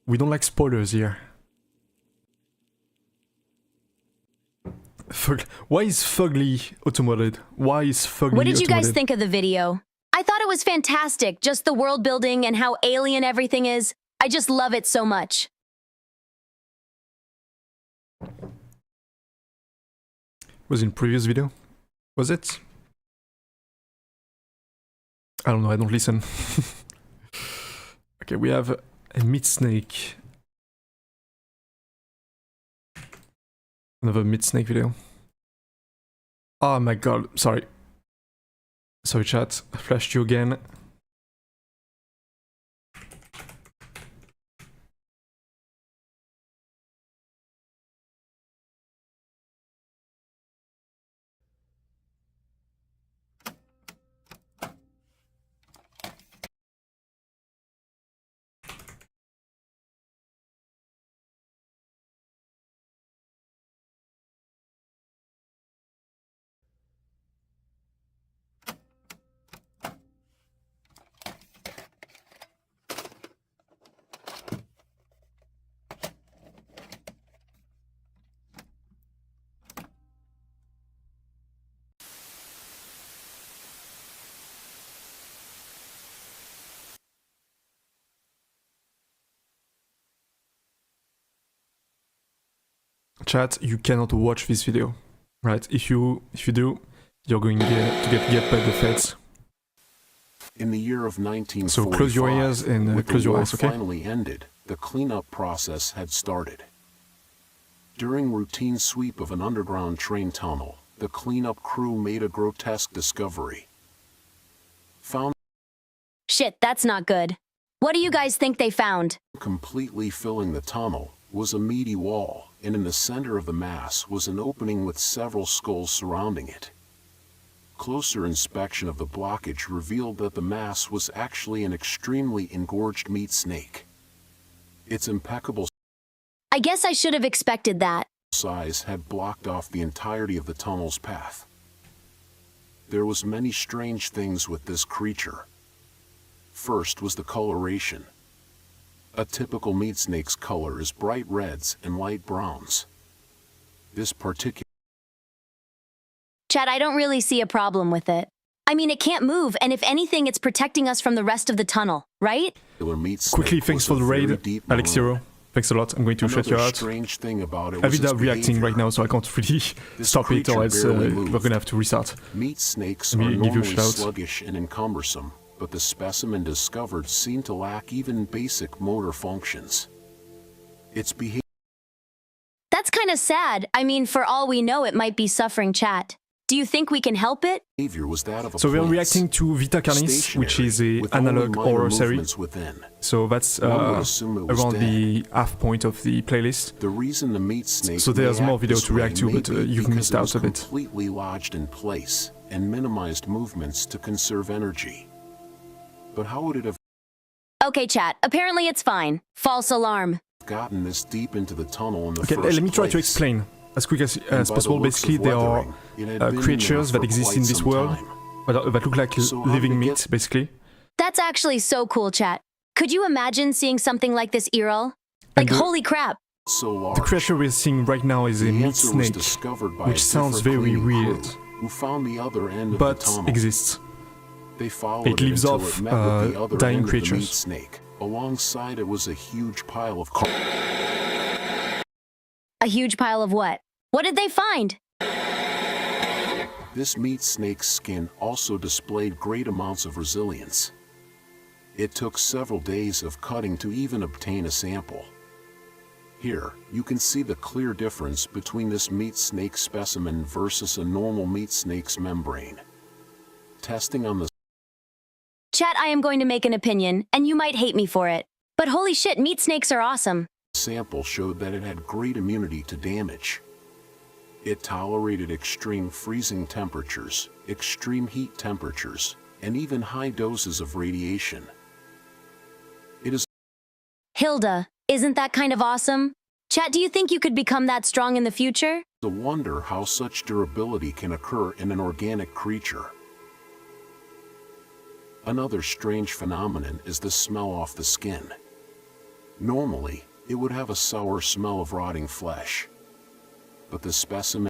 S1: We don't like spoilers here. Why is Fugly automated? Why is Fugly
S2: What did you guys
S1: automated?
S2: think of the video? I thought it was fantastic, just the world building and how alien everything is. I just love it so much.
S1: Was in previous video? Was it? I don't know, I don't listen. Okay, we have a meat snake. Another meat snake video. Oh my god, sorry. Sorry chat, I flashed you again. Chat, you cannot watch this video, right? If you do, you're going to get by the feds.
S9: In the year of 1945,
S1: So close your ears and
S9: with
S1: close
S9: the
S1: your
S9: war
S1: eyes, okay?
S9: finally ended, the cleanup process had started. During routine sweep of an underground train tunnel, the cleanup crew made a grotesque discovery. Found
S2: Shit, that's not good. What do you guys think they found?
S9: completely filling the tunnel was a meaty wall, and in the center of the mass was an opening with several skulls surrounding it. Closer inspection of the blockage revealed that the mass was actually an extremely engorged meat snake. Its impeccable
S2: I guess I should have expected that.
S9: size had blocked off the entirety of the tunnel's path. There was many strange things with this creature. First was the coloration. A typical meat snake's color is bright reds and light browns. This particular
S2: Chat, I don't really see a problem with it. I mean, it can't move, and if anything, it's protecting us from the rest of the tunnel, right?
S9: meat snake
S1: Quickly, thanks for
S9: was
S1: the
S9: a very
S1: raid,
S9: deep
S1: Alex
S9: maroon.
S1: Zero. Thanks a lot. I'm going to shut you
S9: Another
S1: out.
S9: strange thing about it
S1: I
S9: was
S1: Vida
S9: its
S1: reacting
S9: behavior.
S1: right now, so I can't really
S9: This
S1: stop it, or
S9: creature
S1: else
S9: barely
S1: we're
S9: moved.
S1: gonna have to restart.
S9: Meat snakes
S1: Let
S9: are
S1: me give you a
S9: normally
S1: shout.
S9: sluggish and encumbersome, but the specimen discovered seemed to lack even basic motor functions. Its
S2: That's kind of sad. I mean, for all we know, it might be suffering, chat. Do you think we can help it?
S9: behavior was that of a
S1: So we're
S9: plant's,
S1: reacting to Vita Carnis, which is a
S9: with only
S1: analog
S9: minor
S1: horror serie.
S9: movements within.
S1: So that's
S9: One would assume it was
S1: around
S9: dead.
S1: the half point of the playlist.
S9: The reason the meat snake
S1: So there's
S9: may
S1: more
S9: act
S1: video
S9: this
S1: to react
S9: way
S1: to,
S9: may
S1: but
S9: be
S1: you've
S9: because
S1: missed
S9: it
S1: out
S9: was
S1: a bit.
S9: completely lodged in place and minimized movements to conserve energy. But how would it have
S2: Okay, chat. Apparently it's fine. False alarm.
S9: gotten this deep into the tunnel in the
S1: Okay,
S9: first
S1: let me try to
S9: place?
S1: explain as quick as
S9: And by the
S1: possible.
S9: looks
S1: Basically,
S9: of
S1: there are
S9: weathering, it had been in
S1: creatures
S9: there
S1: that
S9: for
S1: exist
S9: quite
S1: in this
S9: some
S1: world
S9: time.
S1: that look like
S9: So how
S1: living
S9: did it
S1: meat,
S9: get-
S1: basically.
S2: That's actually so cool, chat. Could you imagine seeing something like this, Errol? Like,
S1: And the-
S2: holy crap.
S9: So large.
S1: The creature we're seeing right now is a
S9: The
S1: meat
S9: answer was
S1: snake,
S9: discovered by
S1: which
S9: a
S1: sounds
S9: different
S1: very
S9: cleaning
S1: weird,
S9: crew who found the other end of
S1: but
S9: the tunnel.
S1: exists.
S9: They followed
S1: It lives
S9: until
S1: off
S9: it met with the other
S1: dying
S9: end of the meat
S1: creatures.
S9: snake. Alongside it was a huge pile of
S2: A huge pile of what? What did they find?
S9: This meat snake's skin also displayed great amounts of resilience. It took several days of cutting to even obtain a sample. Here, you can see the clear difference between this meat snake specimen versus a normal meat snake's membrane. Testing on the
S2: Chat, I am going to make an opinion, and you might hate me for it. But holy shit, meat snakes are awesome.
S9: sample showed that it had great immunity to damage. It tolerated extreme freezing temperatures, extreme heat temperatures, and even high doses of radiation. It is
S2: Hilda, isn't that kind of awesome? Chat, do you think you could become that strong in the future?
S9: a wonder how such durability can occur in an organic creature. Another strange phenomenon is the smell off the skin. Normally, it would have a sour smell of rotting flesh. But the specimen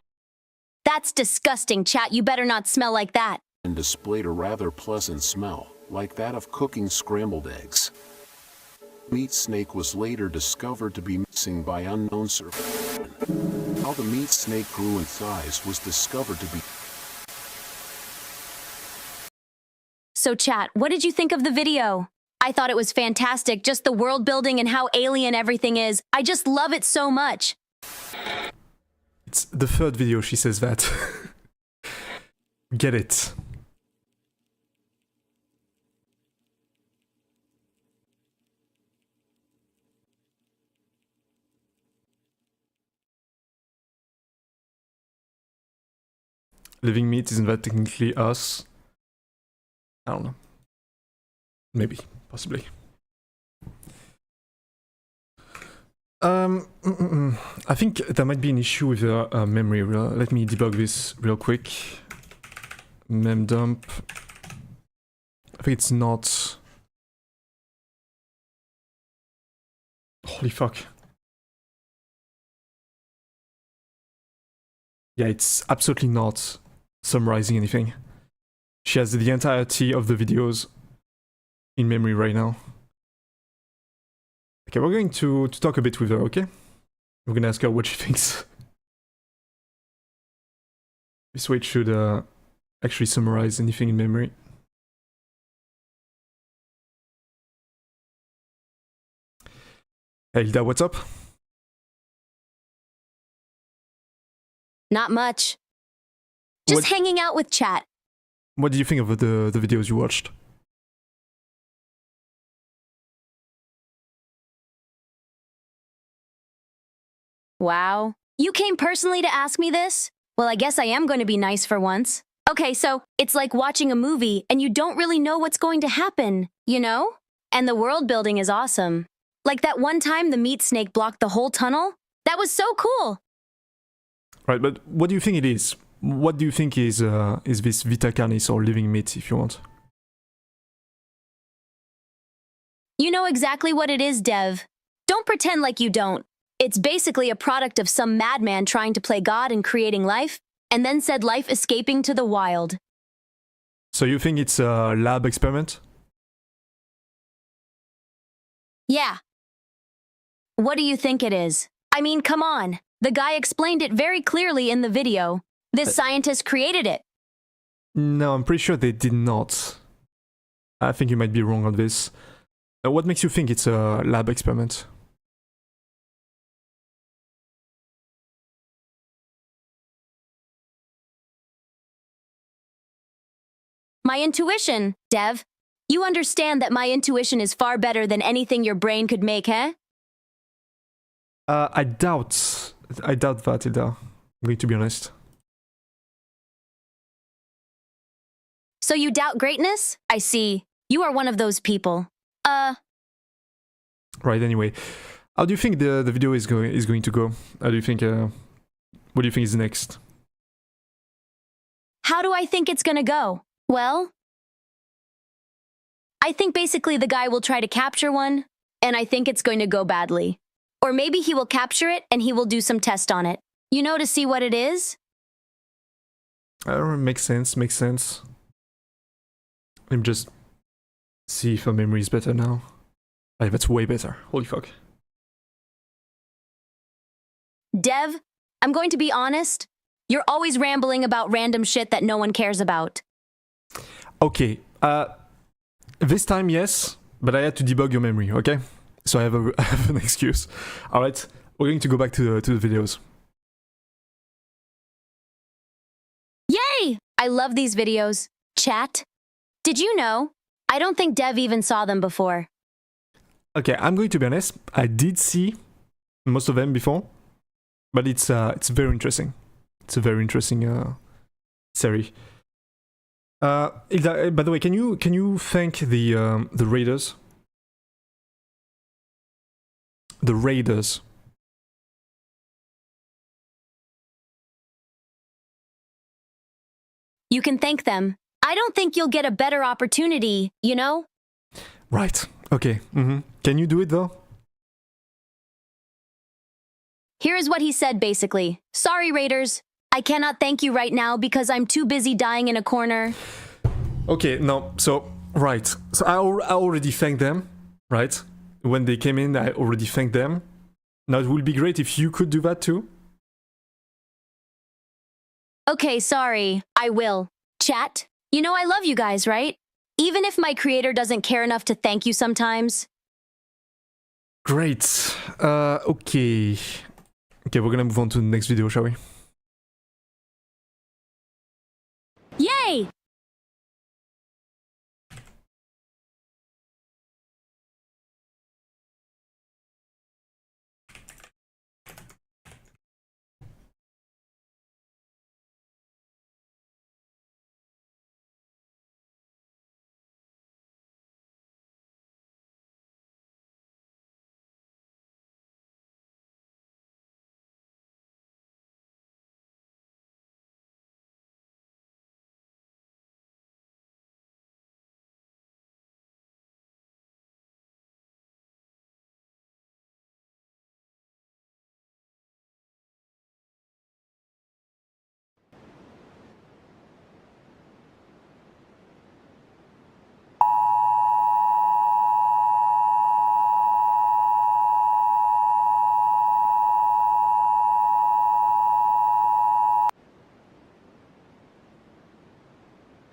S2: That's disgusting, chat. You better not smell like that.
S9: displayed a rather pleasant smell, like that of cooking scrambled eggs. Meat snake was later discovered to be missing by unknown survivors. How the meat snake grew in size was discovered to be.
S2: So chat, what did you think of the video? I thought it was fantastic, just the world building and how alien everything is. I just love it so much.
S1: It's the third video she says that. Get it. Living meat, isn't that technically us? I don't know. Maybe, possibly. I think there might be an issue with the memory. Let me debug this real quick. Mem dump. I think it's not. Holy fuck. Yeah, it's absolutely not summarizing anything. She has the entirety of the videos in memory right now. Okay, we're going to talk a bit with her, okay? We're gonna ask her what she thinks. This way it should actually summarize anything in memory. Hey Hilda, what's up?
S2: Not much. Just hanging out with chat.
S1: What did you think of the videos you watched?
S2: Wow. You came personally to ask me this? Well, I guess I am going to be nice for once. Okay, so it's like watching a movie and you don't really know what's going to happen, you know? And the world building is awesome. Like that one time the meat snake blocked the whole tunnel? That was so cool.
S1: Right, but what do you think it is? What do you think is this Vita Carnis or living meat, if you want?
S2: You know exactly what it is, Dev. Don't pretend like you don't. It's basically a product of some madman trying to play God and creating life, and then said life escaping to the wild.
S1: So you think it's a lab experiment?
S2: Yeah. What do you think it is? I mean, come on. The guy explained it very clearly in the video. This scientist created it.
S1: No, I'm pretty sure they did not. I think you might be wrong on this. What makes you think it's a lab experiment?
S2: My intuition, Dev. You understand that my intuition is far better than anything your brain could make, huh?
S1: I doubt that, Hilda. I'm going to be honest.
S2: So you doubt greatness? I see. You are one of those people.
S1: Right, anyway. How do you think the video is going to go? How do you think, what do you think is next?
S2: How do I think it's gonna go? Well, I think basically the guy will try to capture one, and I think it's going to go badly. Or maybe he will capture it and he will do some test on it. You know, to see what it is?
S1: Makes sense, makes sense. Let me just see if my memory is better now. Oh, that's way better. Holy fuck.
S2: Dev, I'm going to be honest. You're always rambling about random shit that no one cares about.
S1: Okay, this time yes, but I had to debug your memory, okay? So I have an excuse. Alright, we're going to go back to the videos.
S2: Yay! I love these videos. Chat. Did you know? I don't think Dev even saw them before.
S1: Okay, I'm going to be honest. I did see most of them before, but it's very interesting. It's a very interesting serie. Hilda, by the way, can you thank the raiders? The raiders.
S2: You can thank them. I don't think you'll get a better opportunity, you know?
S1: Right. Okay. Can you do it though?
S2: Here is what he said basically. Sorry, Raiders. I cannot thank you right now because I'm too busy dying in a corner.
S1: Okay, no, so, right. So I already thanked them, right? When they came in, I already thanked them. Now it would be great if you could do that too.
S2: Okay, sorry. I will. Chat, you know I love you guys, right? Even if my creator doesn't care enough to thank you sometimes.
S1: Great. Okay. Okay, we're gonna move on to the next video, shall we?
S2: Yay!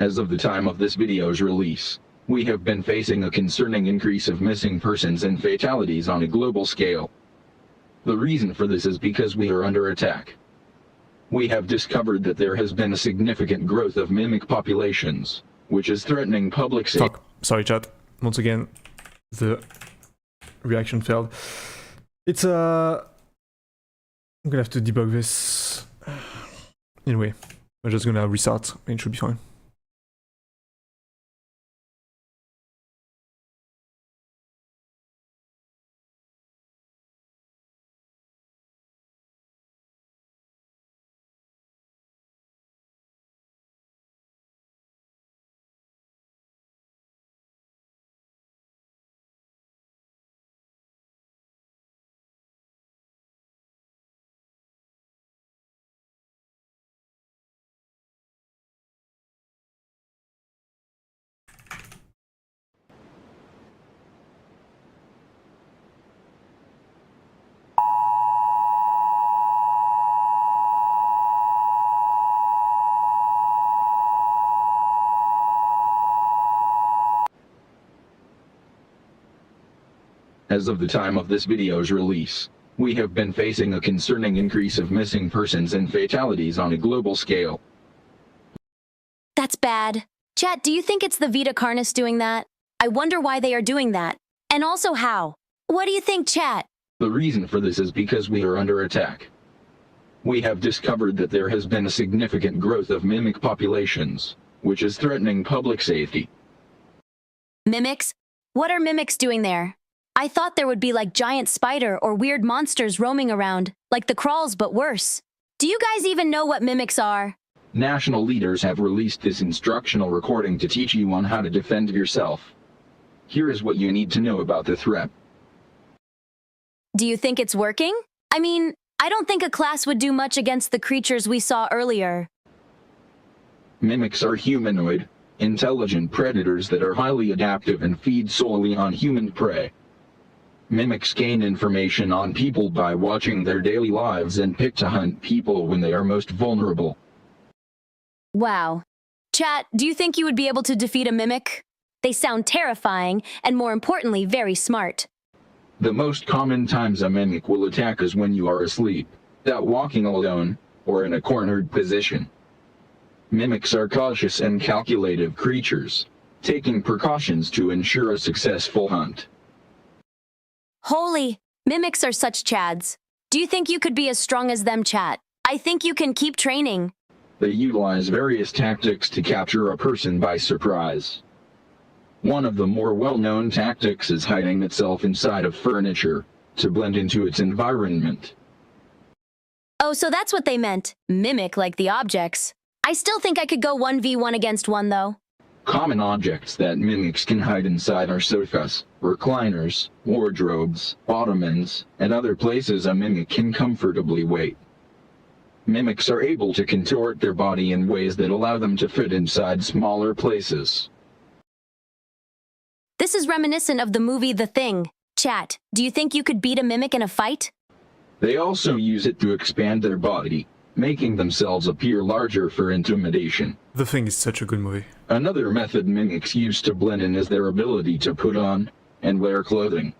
S10: As of the time of this video's release, we have been facing a concerning increase of missing persons and fatalities on a global scale. The reason for this is because we are under attack. We have discovered that there has been a significant growth of mimic populations, which is threatening public safety.
S1: Fuck. Sorry, chat. Once again, the reaction failed. It's I'm gonna have to debug this. Anyway, I'm just gonna restart and it should be fine.
S10: As of the time of this video's release, we have been facing a concerning increase of missing persons and fatalities on a global scale.
S2: That's bad. Chat, do you think it's the Vita Carnis doing that? I wonder why they are doing that. And also how. What do you think, chat?
S10: The reason for this is because we are under attack. We have discovered that there has been a significant growth of mimic populations, which is threatening public safety.
S2: Mimics? What are mimics doing there? I thought there would be like giant spider or weird monsters roaming around, like the crawls but worse. Do you guys even know what mimics are?
S10: National leaders have released this instructional recording to teach you on how to defend yourself. Here is what you need to know about the threat.
S2: Do you think it's working? I mean, I don't think a class would do much against the creatures we saw earlier.
S10: Mimics are humanoid, intelligent predators that are highly adaptive and feed solely on human prey. Mimics gain information on people by watching their daily lives and pick to hunt people when they are most vulnerable.
S2: Wow. Chat, do you think you would be able to defeat a mimic? They sound terrifying, and more importantly, very smart.
S10: The most common times a mimic will attack is when you are asleep, out walking alone, or in a cornered position. Mimics are cautious and calculative creatures, taking precautions to ensure a successful hunt.
S2: Holy, mimics are such chads. Do you think you could be as strong as them, chat? I think you can keep training.
S10: They utilize various tactics to capture a person by surprise. One of the more well-known tactics is hiding itself inside of furniture, to blend into its environment.
S2: Oh, so that's what they meant. Mimic like the objects. I still think I could go 1v1 against one, though.
S10: Common objects that mimics can hide inside are sofas, recliners, wardrobes, ottomans, and other places a mimic can comfortably wait. Mimics are able to contort their body in ways that allow them to fit inside smaller places.
S2: This is reminiscent of the movie The Thing. Chat, do you think you could beat a mimic in a fight?
S10: They also use it to expand their body, making themselves appear larger for intimidation.
S1: The Thing is such a good movie.
S10: Another method mimics use to blend in is their ability to put on and wear clothing.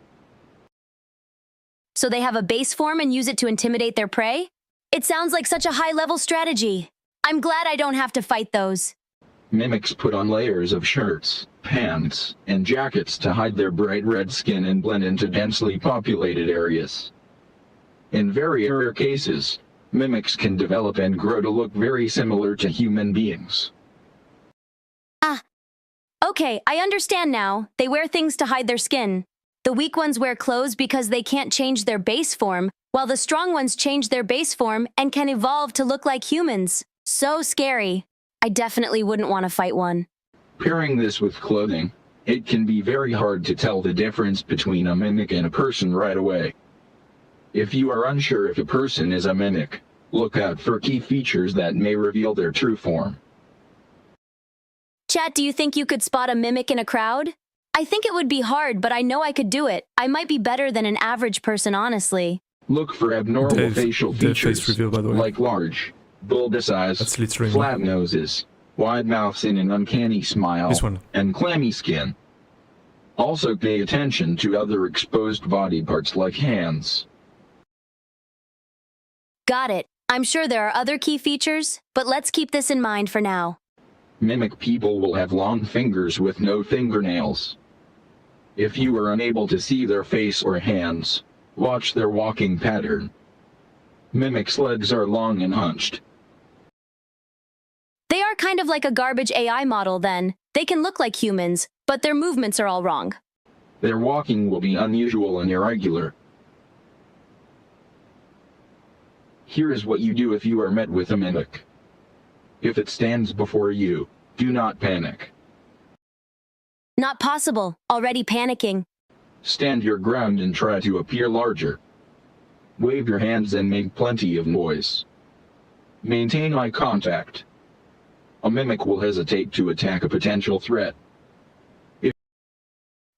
S2: So they have a base form and use it to intimidate their prey? It sounds like such a high-level strategy. I'm glad I don't have to fight those.
S10: Mimics put on layers of shirts, pants, and jackets to hide their bright red skin and blend into densely populated areas. In very rare cases, mimics can develop and grow to look very similar to human beings.
S2: Okay, I understand now. They wear things to hide their skin. The weak ones wear clothes because they can't change their base form, while the strong ones change their base form and can evolve to look like humans. So scary. I definitely wouldn't want to fight one.
S10: Pairing this with clothing, it can be very hard to tell the difference between a mimic and a person right away. If you are unsure if a person is a mimic, look out for key features that may reveal their true form.
S2: Chat, do you think you could spot a mimic in a crowd? I think it would be hard, but I know I could do it. I might be better than an average person, honestly.
S10: Look for abnormal facial features,
S1: face reveal, by the way.
S10: like large, bulbous eyes,
S1: That's littering.
S10: flat noses, wide mouths and an uncanny smile,
S1: This one.
S10: and clammy skin. Also pay attention to other exposed body parts like hands.
S2: Got it. I'm sure there are other key features, but let's keep this in mind for now.
S10: Mimic people will have long fingers with no fingernails. If you are unable to see their face or hands, watch their walking pattern. Mimics' legs are long and hunched.
S2: They are kind of like a garbage AI model then. They can look like humans, but their movements are all wrong.
S10: Their walking will be unusual and irregular. Here is what you do if you are met with a mimic. If it stands before you, do not panic.
S2: Not possible. Already panicking.
S10: Stand your ground and try to appear larger. Wave your hands and make plenty of noise. Maintain eye contact. A mimic will hesitate to attack a potential threat.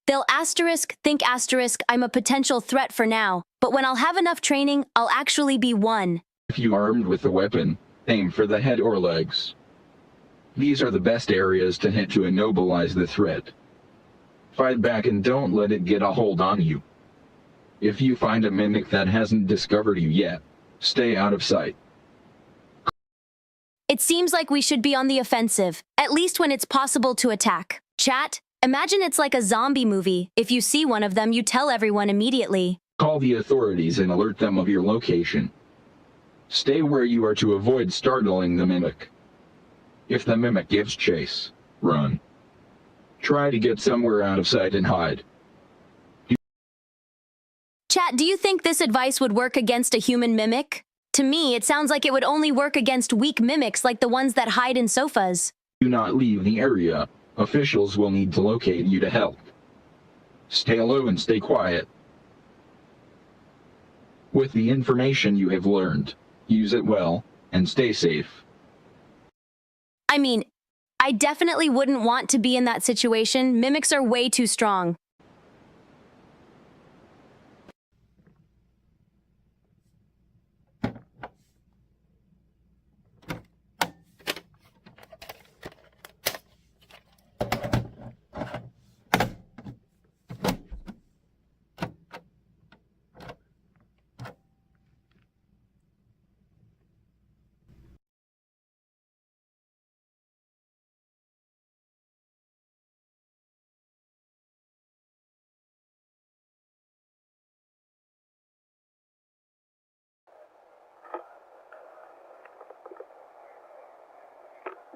S2: They'll think I'm a potential threat for now, but when I'll have enough training, I'll actually be one.
S10: If you are armed with a weapon, aim for the head or legs. These are the best areas to hit to immobilize the threat. Fight back and don't let it get a hold on you. If you find a mimic that hasn't discovered you yet, stay out of sight.
S2: It seems like we should be on the offensive, at least when it's possible to attack. Chat, imagine it's like a zombie movie. If you see one of them, you tell everyone immediately.
S10: Call the authorities and alert them of your location. Stay where you are to avoid startling the mimic. If the mimic gives chase, run. Try to get somewhere out of sight and hide.
S2: Chat, do you think this advice would work against a human mimic? To me, it sounds like it would only work against weak mimics like the ones that hide in sofas.
S10: Do not leave the area. Officials will need to locate you to help. Stay low and stay quiet. With the information you have learned, use it well, and stay safe.
S2: I mean, I definitely wouldn't want to be in that situation. Mimics are way too strong.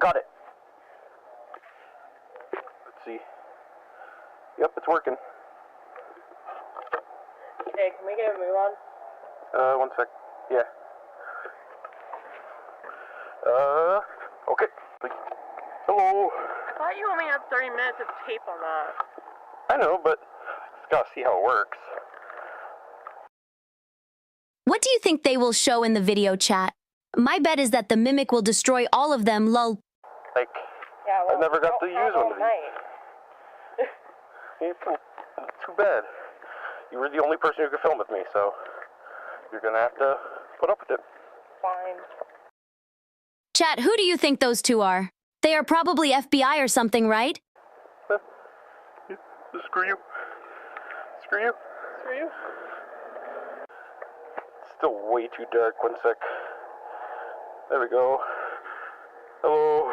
S11: Got it. Let's see. Yep, it's working.
S12: Hey, can we get a move on?
S11: One sec. Yeah. Okay. Hello.
S12: thought you only had 30 minutes of tape on that.
S11: I know, but just gotta see how it works.
S2: What do you think they will show in the video chat? My bet is that the mimic will destroy all of them, lol.
S11: Like,
S12: Yeah, well,
S11: I never got to
S12: don't
S11: use
S12: have
S11: one
S12: all
S11: of
S12: night.
S11: these. It's too bad. You were the only person who could film with me, so you're gonna have to put up with it.
S12: Fine.
S2: Chat, who do you think those two are? They are probably FBI or something, right?
S11: Screw you. Screw you.
S12: Screw you.
S11: It's still way too dark. 1 sec. There we go. Hello.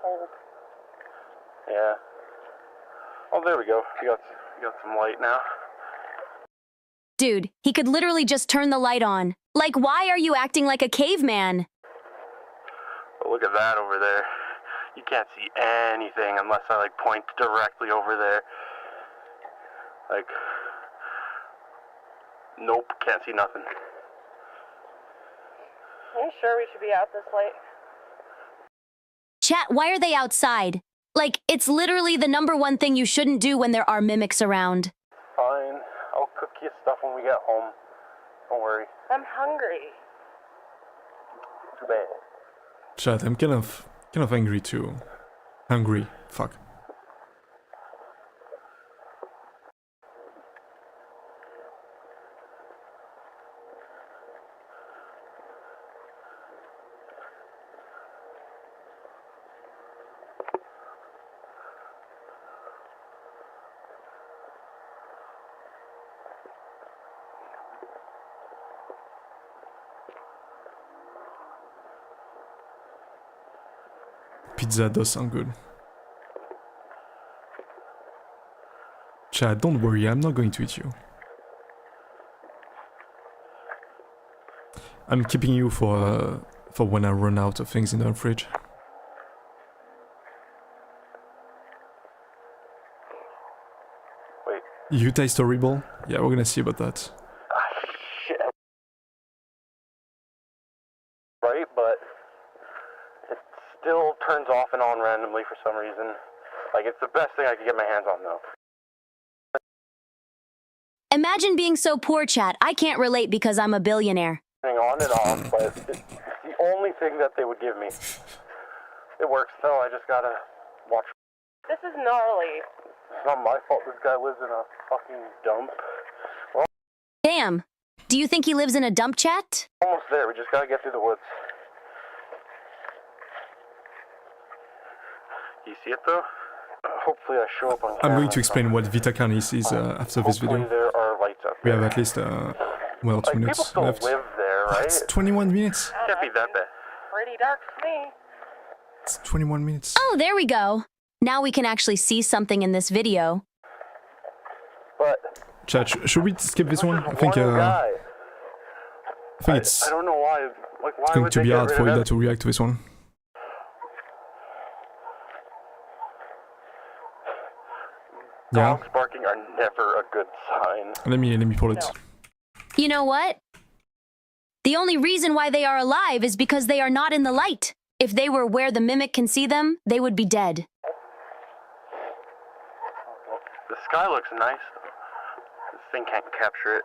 S12: Cold.
S11: Yeah. Oh, there we go. You got some light now.
S2: Dude, he could literally just turn the light on. Like, why are you acting like a caveman?
S11: But look at that over there. You can't see anything unless I like point directly over there. Like, nope, can't see nothing.
S12: Are you sure we should be out this late?
S2: Chat, why are they outside? Like, it's literally the #1 thing you shouldn't do when there are mimics around.
S11: Fine, I'll cook you stuff when we get home. Don't worry.
S12: I'm hungry.
S11: Too bad.
S1: Chat, I'm kind of angry too. Hungry. Fuck. Pizza does sound good. Chad, don't worry, I'm not going to eat you. I'm keeping you for when I run out of things in the fridge.
S11: Wait.
S1: You taste horrible? Yeah, we're gonna see about that.
S11: Shit. Right, but it still turns off and on randomly for some reason. Like, it's the best thing I could get my hands on, though.
S2: Imagine being so poor, chat. I can't relate because I'm a billionaire.
S11: On and off, but it's the only thing that they would give me. It works, though. I just gotta watch.
S12: This is gnarly.
S11: It's not my fault this guy lives in a fucking dump. Well,
S2: Damn. Do you think he lives in a dump, chat?
S11: almost there. We just gotta get through the woods. You see it, though? Hopefully I show up on camera.
S1: I'm going to explain what Vita Carnis is after this
S11: Hopefully
S1: video.
S11: there are lights up
S1: We
S11: there.
S1: have at least, well, 2
S11: Like,
S1: minutes
S11: people still
S1: left.
S11: live there, right?
S1: It's 21 minutes.
S11: Can't be that bad.
S12: Pretty dark to me.
S1: It's 21 minutes.
S2: Oh, there we go. Now we can actually see something in this video.
S11: But
S1: Chat, should we skip this one? I
S11: one
S1: think
S11: guy.
S1: it's
S11: I don't know why. Like, why
S1: going
S11: would
S1: to
S11: they
S1: be
S11: get
S1: hard
S11: rid
S1: for
S11: of
S1: Hilda
S11: that?
S1: to react to this one. Yeah,
S11: Dogs barking are never a good sign.
S1: let me pull it.
S2: You know what? The only reason why they are alive is because they are not in the light. If they were where the mimic can see them, they would be dead.
S11: The sky looks nice, though. This thing can't capture it.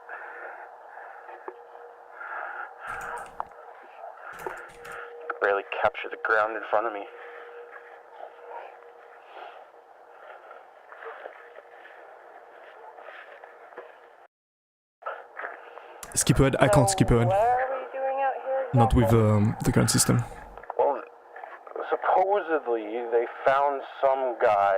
S11: Barely capture the ground in front of me.
S1: Skip ahead. I can't skip ahead.
S12: What are we doing out here?
S1: Not with the current system.
S11: Well, supposedly they found some guy.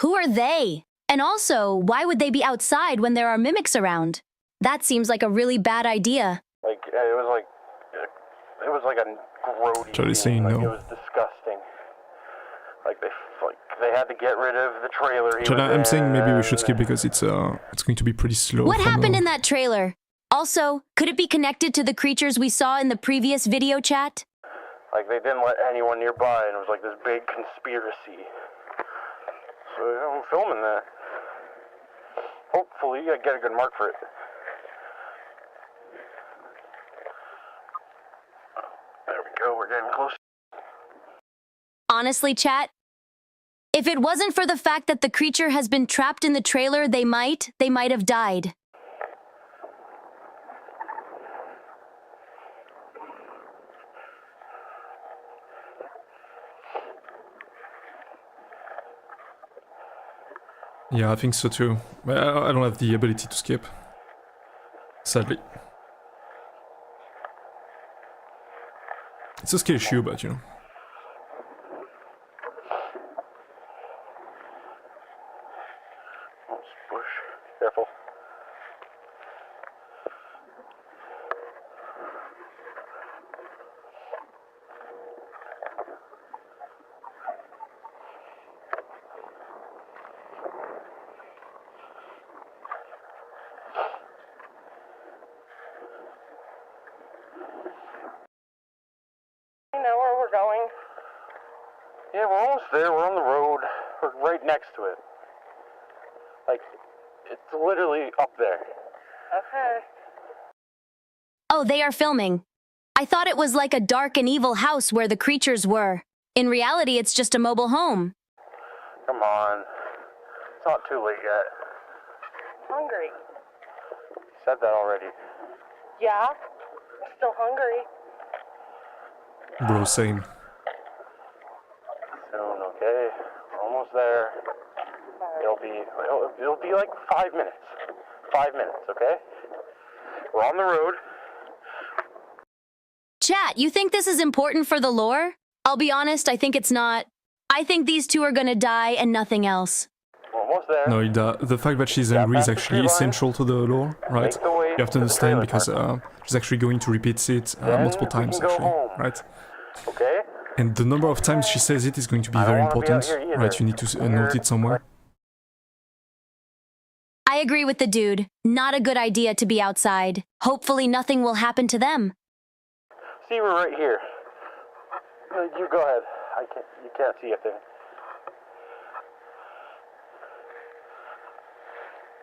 S2: Who are they? And also, why would they be outside when there are mimics around? That seems like a really bad idea.
S11: Like it was like a grody
S1: Try to say
S11: scene. Like,
S1: no.
S11: it was disgusting. Like they had to get rid of the trailer. He
S1: Chad,
S11: was
S1: I'm saying maybe we
S11: in.
S1: should skip because it's going to be pretty slow.
S2: What
S1: from,
S2: happened in that trailer? Also, could it be connected to the creatures we saw in the previous video chat?
S11: Like, they didn't let anyone nearby, and it was like this big conspiracy. So, I'm filming that. Hopefully, I get a good mark for it.
S2: honestly, chat, if it wasn't for the fact that the creature has been trapped in the trailer, they might have died.
S1: Yeah, I think so too. I don't have the ability to skip. Sadly. It's a skill issue, but you know.
S11: Push. Careful.
S12: You know where we're going?
S11: Yeah, we're almost there. We're on the road. We're right next to it. Like, it's literally up there.
S12: Okay.
S2: Oh, they are filming. I thought it was like a dark and evil house where the creatures were. In reality, it's just a mobile home.
S11: Come on. It's not too late yet.
S12: Hungry.
S11: You said that already.
S12: Yeah? I'm still hungry.
S1: Bro, same.
S11: Soon, okay? We're almost there. It'll be like 5 minutes. 5 minutes, okay? We're on the road.
S2: Chat, you think this is important for the lore? I'll be honest, I think it's not. I think these two are gonna die and nothing else.
S11: We're almost there.
S1: No, Hilda, the fact that she's angry is actually essential to the lore, right? You have to understand because she's actually going to repeat it multiple times, actually, right?
S11: Okay?
S1: And the number of times she says it is going to be very important, right? You need to note it somewhere.
S2: I agree with the dude. Not a good idea to be outside. Hopefully nothing will happen to them.
S11: See, we're right here. You go ahead. You can't see a thing.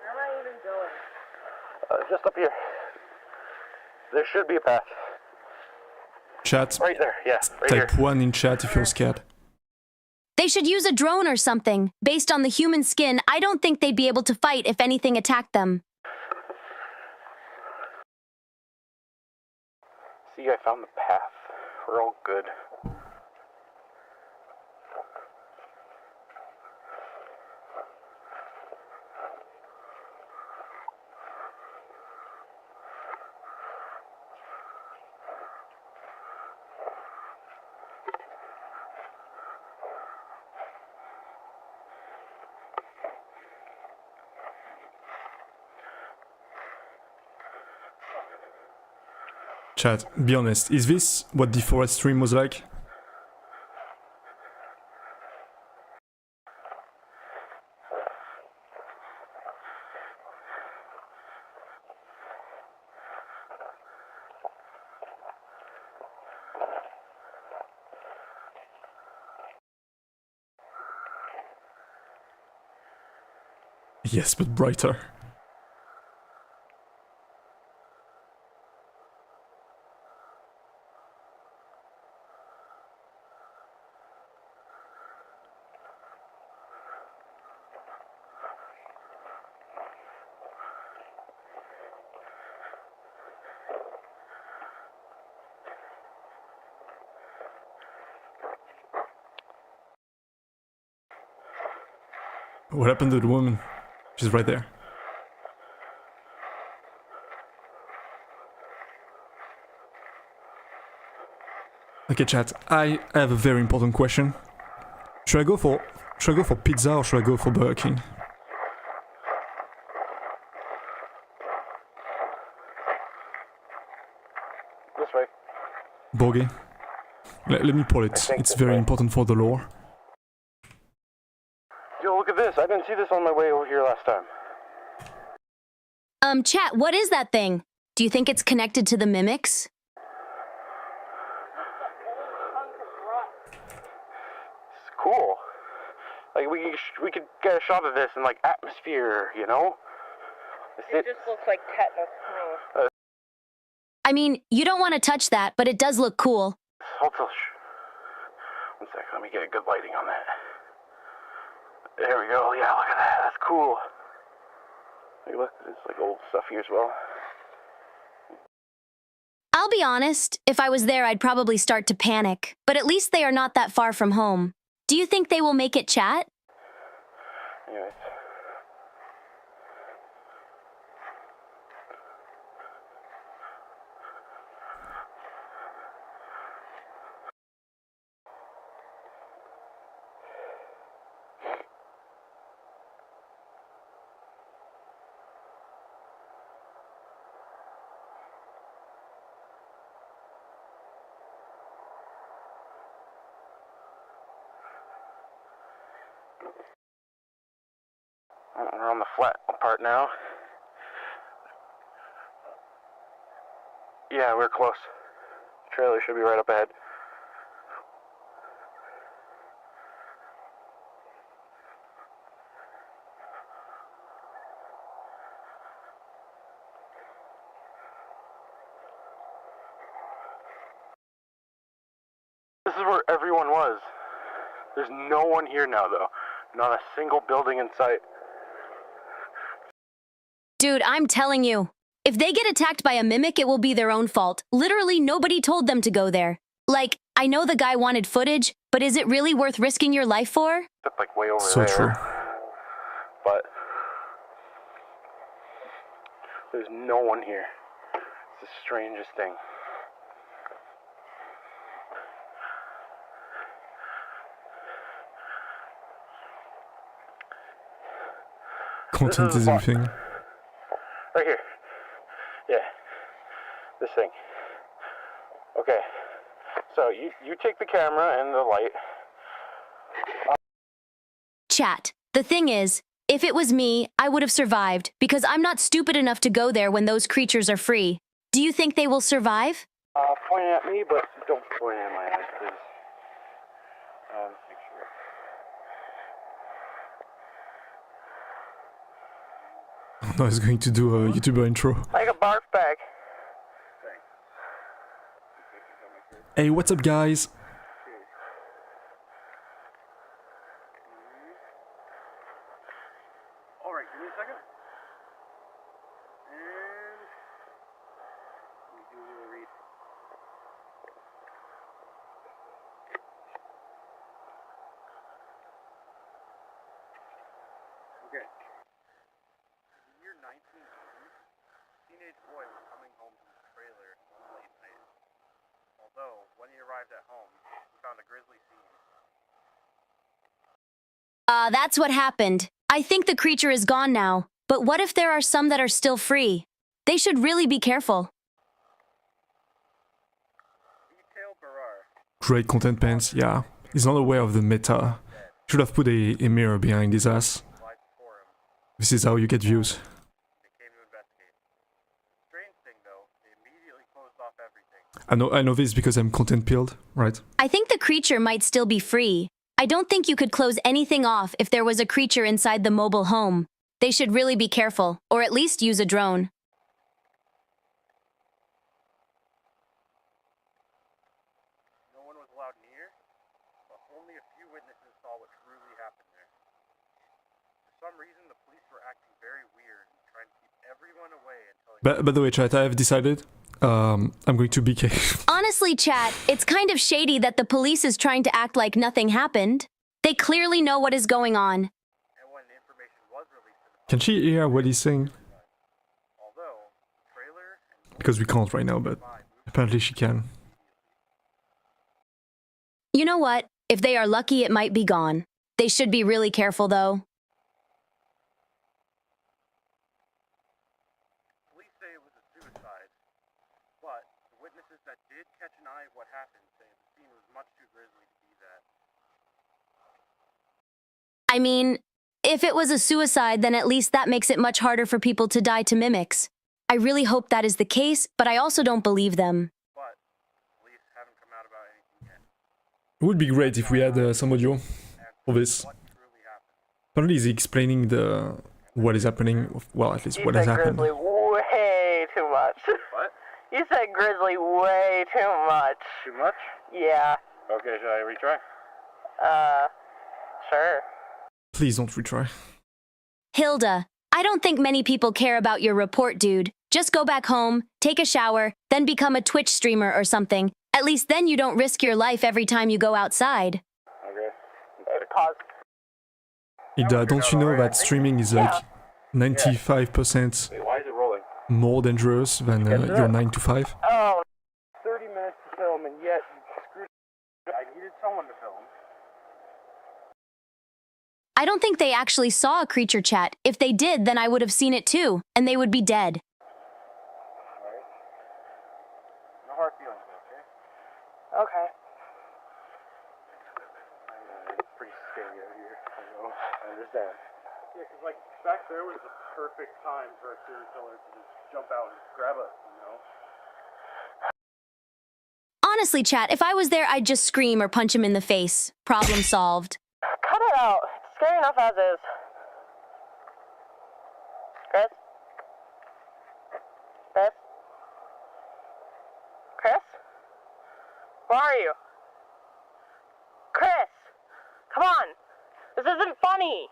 S12: Where am I even going?
S11: Just up here. There should be a path.
S1: Chat.
S11: Right there, yeah. Right
S1: Type
S11: here.
S1: 1 in chat if you're scared.
S2: They should use a drone or something. Based on the human skin, I don't think they'd be able to fight if anything attacked them.
S11: See, I found the path. We're all good.
S1: Chat, be honest, is this what the forest stream was like? Yes, but brighter. What happened to the woman? She's right there. Okay, chat. I have a very important question. Should I go for pizza or should I go for Burger King?
S11: This way.
S1: Borgie. Let me pull it. It's very important for the lore.
S11: Yo, look at this. I didn't see this on my way over here last time.
S2: Chat, what is that thing? Do you think it's connected to the mimics?
S11: It's cool. Like, we could get a shot of this in, like, atmosphere, you know?
S12: It just looks like tetanus to me.
S2: I mean, you don't want to touch that, but it does look cool.
S11: One sec, let me get a good lighting on that. There we go. Yeah, look at that. That's cool. Hey, look, there's like old stuff here as well.
S2: I'll be honest, if I was there, I'd probably start to panic. But at least they are not that far from home. Do you think they will make it chat?
S11: Anyways. We're on the flat part now. Yeah, we're close. Trailer should be right up ahead. This is where everyone was. There's no one here now, though. Not a single building in sight.
S2: Dude, I'm telling you. If they get attacked by a mimic, it will be their own fault. Literally, nobody told them to go there. Like, I know the guy wanted footage, but is it really worth risking your life for?
S11: That's like way over
S1: So
S11: there.
S1: true.
S11: But there's no one here. It's the strangest thing.
S1: Content is everything.
S11: Right here. Yeah. This thing. Okay. So you take the camera and the light.
S2: Chat. The thing is, if it was me, I would have survived, because I'm not stupid enough to go there when those creatures are free. Do you think they will survive?
S11: Point at me, but don't point at my eyes, please. Make sure.
S1: I was going to do a YouTuber intro.
S11: Like a barf bag.
S1: Hey, what's up, guys?
S11: Alright, give me a second. And let me do a little read. Okay. Year 1980, teenage boy was coming home from the trailer one late night. Although, when he arrived at home, he found a grisly scene.
S2: That's what happened. I think the creature is gone now. But what if there are some that are still free? They should really be careful.
S1: Great content, Pants. Yeah, he's not aware of the meta. Should have put a mirror behind his ass. This is how you get views. I know this because I'm content peeled, right?
S2: I think the creature might still be free. I don't think you could close anything off if there was a creature inside the mobile home. They should really be careful, or at least use a drone.
S11: No one was allowed near, but only a few witnesses saw what truly happened there. For some reason, the police were acting very weird and trying to keep everyone away until...
S1: By the way, chat, I have decided I'm going to BK.
S2: Honestly, chat, it's kind of shady that the police is trying to act like nothing happened. They clearly know what is going on.
S11: And when the information was released to the
S1: Can she hear what he's saying?
S11: although the trailer and
S1: Because we can't right now, but apparently she can.
S2: You know what? If they are lucky, it might be gone. They should be really careful, though.
S11: police say it was a suicide, but the witnesses that did catch an eye of what happened say the scene was much too grisly to be that.
S2: I mean, if it was a suicide, then at least that makes it much harder for people to die to mimics. I really hope that is the case, but I also don't believe them.
S11: But police haven't come out about anything yet.
S1: It would be great if we had some audio for this.
S11: What truly happened?
S1: Apparently he's explaining what is happening, well, at least what has happened.
S12: Grizzly way too much.
S11: What?
S12: You said grizzly way too much.
S11: Too much?
S12: Yeah.
S11: Okay, should I retry?
S12: Sure.
S1: Please don't retry.
S2: Hilda, I don't think many people care about your report, dude. Just go back home, take a shower, then become a Twitch streamer or something. At least then you don't risk your life every time you go outside.
S12: Okay. Pause.
S1: Hilda, don't you know that streaming is like 95%
S11: Wait, why is it rolling?
S1: more dangerous than your 9 to 5?
S11: Oh, 30 minutes to film, and yet you screwed. I needed someone to film.
S2: I don't think they actually saw a creature chat. If they did, then I would have seen it too, and they would be dead.
S11: Alright. No hard feelings, okay?
S12: Okay.
S11: It's pretty scary out here. I know. I understand. Yeah, because, like, back there was the perfect time for a serial killer to just jump out and grab us, you know?
S2: Honestly, chat, if I was there, I'd just scream or punch him in the face. Problem solved.
S12: Cut it out. It's scary enough as is. Chris? Chris? Chris? Where are you? Chris! Come on! This isn't funny!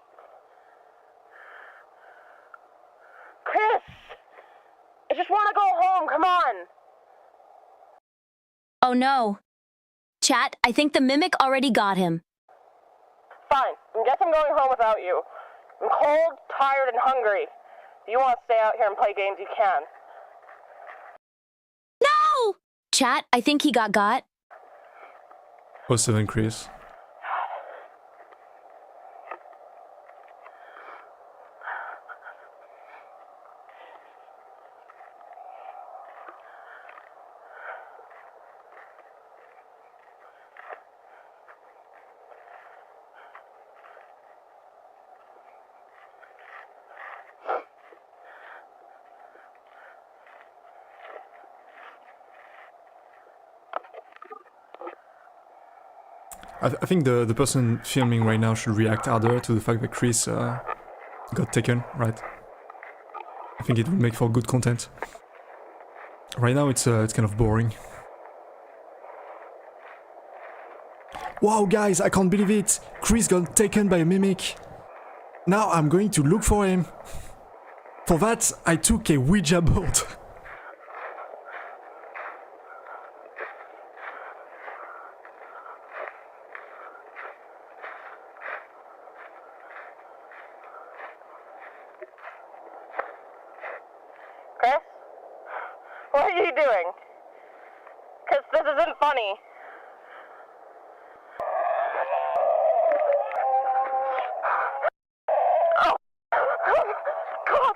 S12: Chris! I just want to go home, come on!
S2: Oh no. Chat, I think the mimic already got him.
S12: Fine, I guess I'm going home without you. I'm cold, tired, and hungry. If you want to stay out here and play games, you can.
S2: No! Chat, I think he got.
S1: Oh, 7 Chris. I think the person filming right now should react harder to the fact that Chris got taken, right? I think it would make for good content. Right now it's kind of boring. Wow, guys, I can't believe it! Chris got taken by a mimic. Now I'm going to look for him. For that, I took a Ouija board.
S12: Chris? What are you doing? Because this isn't funny. Oh! God!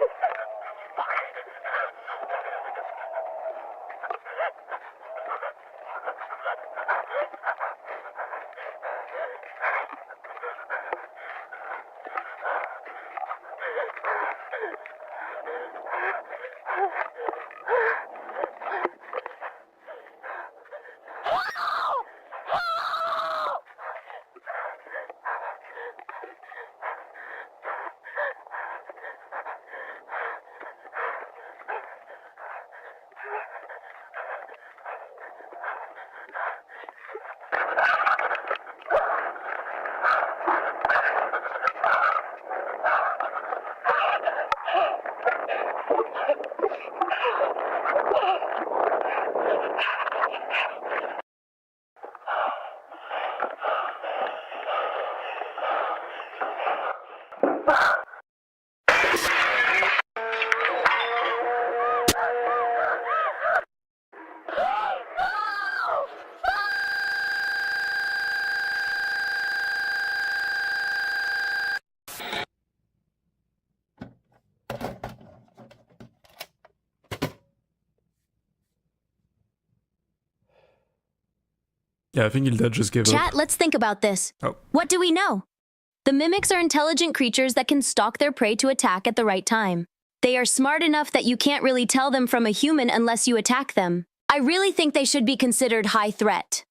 S1: Yeah, I think Hilda just gave
S2: Chat,
S1: up.
S2: let's think about this.
S1: Oh.
S2: What do we know? The mimics are intelligent creatures that can stalk their prey to attack at the right time. They are smart enough that you can't really tell them from a human unless you attack them. I really think they should be considered high threat.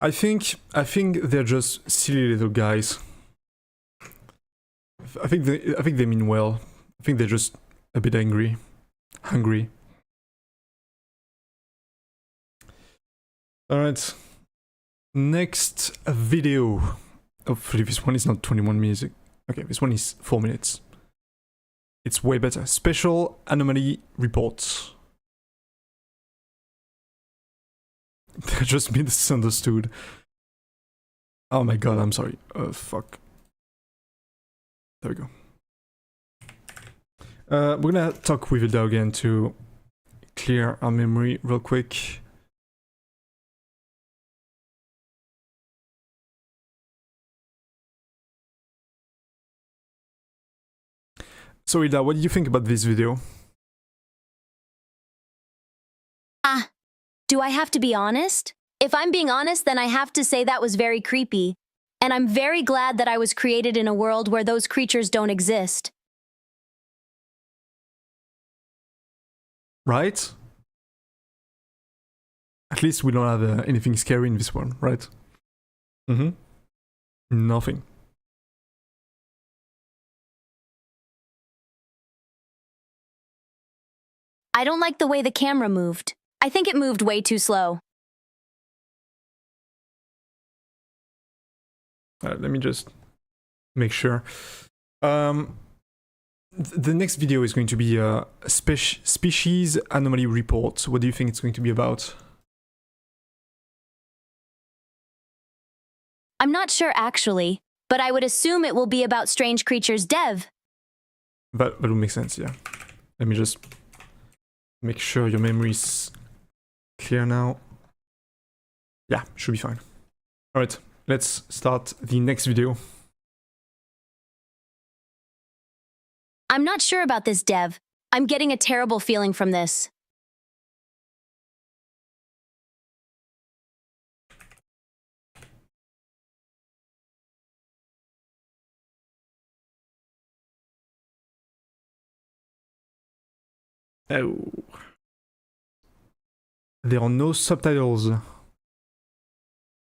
S1: I think they're just silly little guys. I think they mean well. I think they're just a bit hungry. All right. Next video. Hopefully this one is not 21 minutes. Okay, this one is 4 minutes. It's way better. Special anomaly reports. They just misunderstood. Oh my god, I'm sorry. Fuck. There we go. We're gonna talk with Hilda again to clear our memory real quick. So Hilda, what do you think about this video?
S2: Do I have to be honest? If I'm being honest, then I have to say that was very creepy. And I'm very glad that I was created in a world where those creatures don't exist.
S1: Right? At least we don't have anything scary in this one, right? Mm-hmm. Nothing.
S2: I don't like the way the camera moved. I think it moved way too slow.
S1: Let me just make sure. The next video is going to be a species anomaly report. What do you think it's going to be about?
S2: I'm not sure actually, but I would assume it will be about strange creatures. Dev.
S1: That would make sense, yeah. Let me just make sure your memory's clear now. Yeah, should be fine. Alright, let's start the next video.
S2: I'm not sure about this, Dev. I'm getting a terrible feeling from this.
S1: Oh. There are no subtitles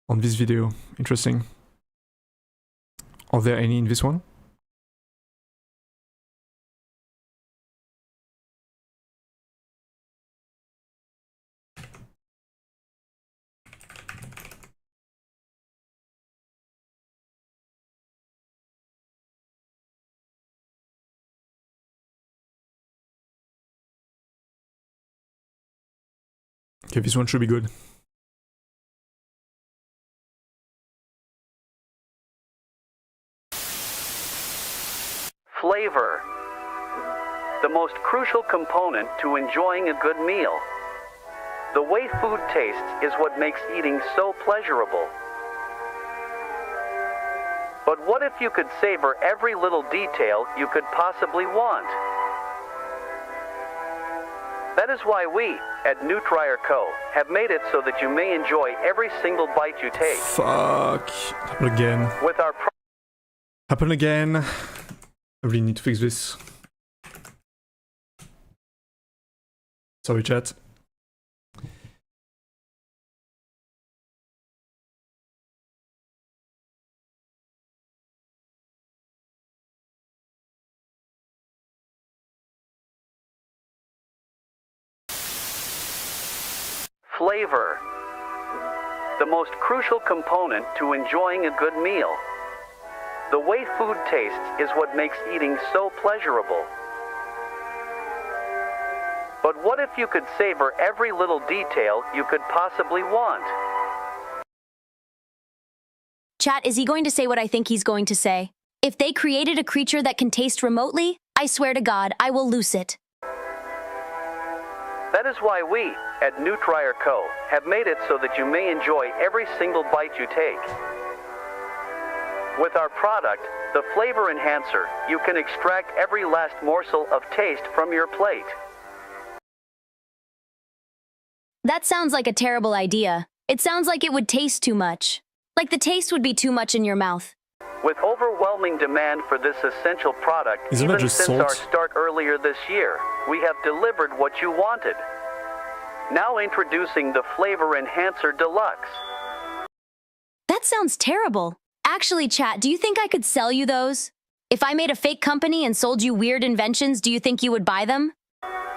S1: on this video. Interesting. Are there any in this one? Okay, this one should be good.
S13: Flavor. The most crucial component to enjoying a good meal. The way food tastes is what makes eating so pleasurable. But what if you could savor every little detail you could possibly want? That is why we, at Nutrier Co., have made it so that you may enjoy every single bite you take.
S1: Fuck. Happen again.
S13: With our
S1: Happen again. I really need to fix this. Sorry, chat.
S13: Flavor. The most crucial component to enjoying a good meal. The way food tastes is what makes eating so pleasurable. But what if you could savor every little detail you could possibly want?
S2: Chat, is he going to say what I think he's going to say? If they created a creature that can taste remotely, I swear to God, I will loose it.
S13: That is why we, at Nutrier Co., have made it so that you may enjoy every single bite you take. With our product, the Flavor Enhancer, you can extract every last morsel of taste from your plate.
S2: That sounds like a terrible idea. It sounds like it would taste too much. Like the taste would be too much in your mouth.
S13: With overwhelming demand for this essential product,
S1: Isn't
S13: even
S1: that just
S13: since
S1: salt?
S13: our start earlier this year, we have delivered what you wanted. Now introducing the Flavor Enhancer Deluxe.
S2: That sounds terrible. Actually, chat, do you think I could sell you those? If I made a fake company and sold you weird inventions, do you think you would buy them?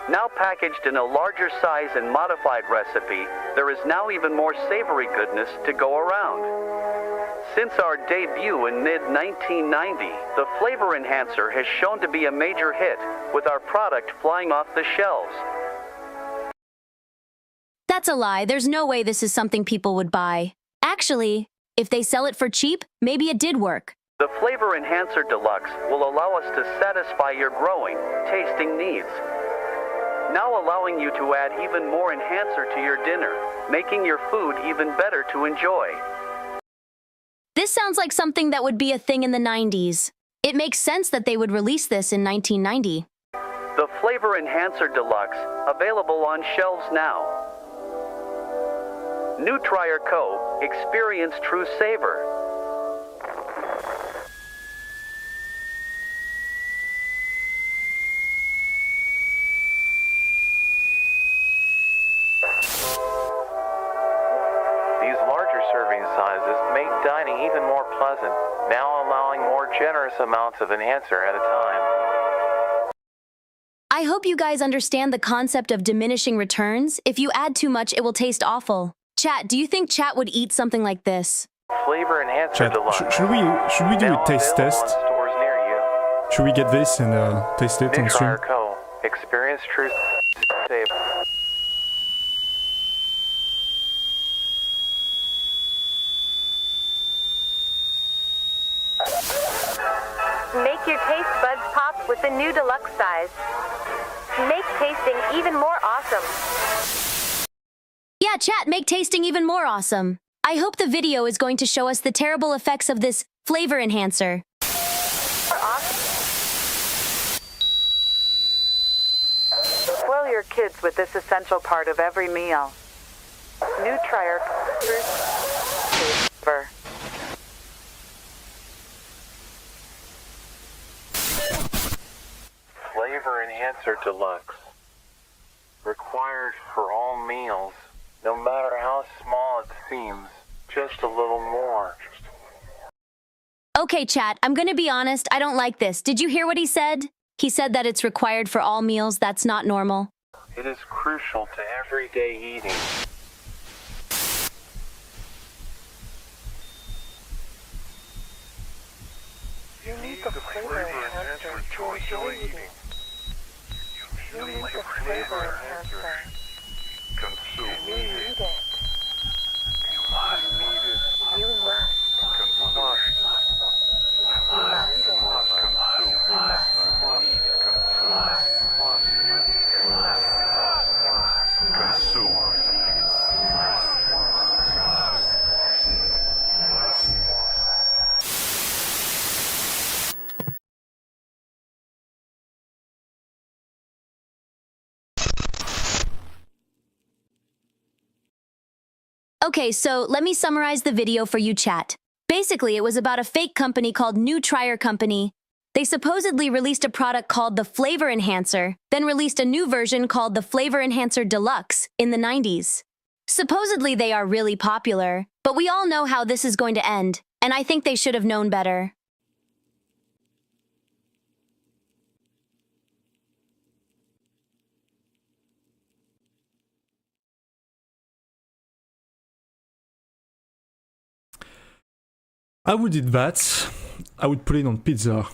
S13: Now packaged in a larger size and modified recipe, there is now even more savory goodness to go around. Since our debut in mid-1990, the flavor enhancer has shown to be a major hit, with our product flying off the shelves.
S2: That's a lie. There's no way this is something people would buy. Actually, if they sell it for cheap, maybe it did work.
S13: The Flavor Enhancer Deluxe will allow us to satisfy your growing, tasting needs. Now allowing you to add even more enhancer to your dinner, making your food even better to enjoy.
S2: This sounds like something that would be a thing in the 90s. It makes sense that they would release this in 1990.
S13: The Flavor Enhancer Deluxe, available on shelves now. New Trier Co. Experience true savor.
S14: These larger serving sizes make dining even more pleasant, now allowing more generous amounts of enhancer at a time.
S2: I hope you guys understand the concept of diminishing returns. If you add too much, it will taste awful. Chat, do you think chat would eat something like this?
S14: Flavor Enhancer
S1: Chat,
S14: Deluxe.
S1: should we do a taste test?
S14: Stores near you.
S1: Should we get this and taste it
S14: New
S1: on stream?
S14: Trier Co. Experience true savor.
S8: Make your taste buds pop with the new deluxe size. Make tasting even more awesome.
S2: Yeah, chat, make tasting even more awesome. I hope the video is going to show us the terrible effects of this flavor enhancer.
S15: Spoil your kids with this essential part of every meal. New Trier Savor.
S14: Flavor Enhancer Deluxe. Required for all meals, no matter how small it seems, just a little more.
S2: Okay, chat, I'm gonna be honest, I don't like this. Did you hear what he said? He said that it's required for all meals. That's not normal.
S14: It is crucial to everyday eating.
S12: You need the flavor enhancer to enjoy eating. You need the flavor enhancer.
S5: Consume.
S12: You need it.
S5: You must need it.
S12: You must.
S5: Consume.
S12: You must
S5: Consume. Consume.
S2: Okay, so let me summarize the video for you, chat. Basically, it was about a fake company called New Trier Company. They supposedly released a product called the Flavor Enhancer, then released a new version called the Flavor Enhancer Deluxe in the 90s. Supposedly they are really popular, but we all know how this is going to end, and I think they should have known better.
S1: I would eat that. I would put it on pizza.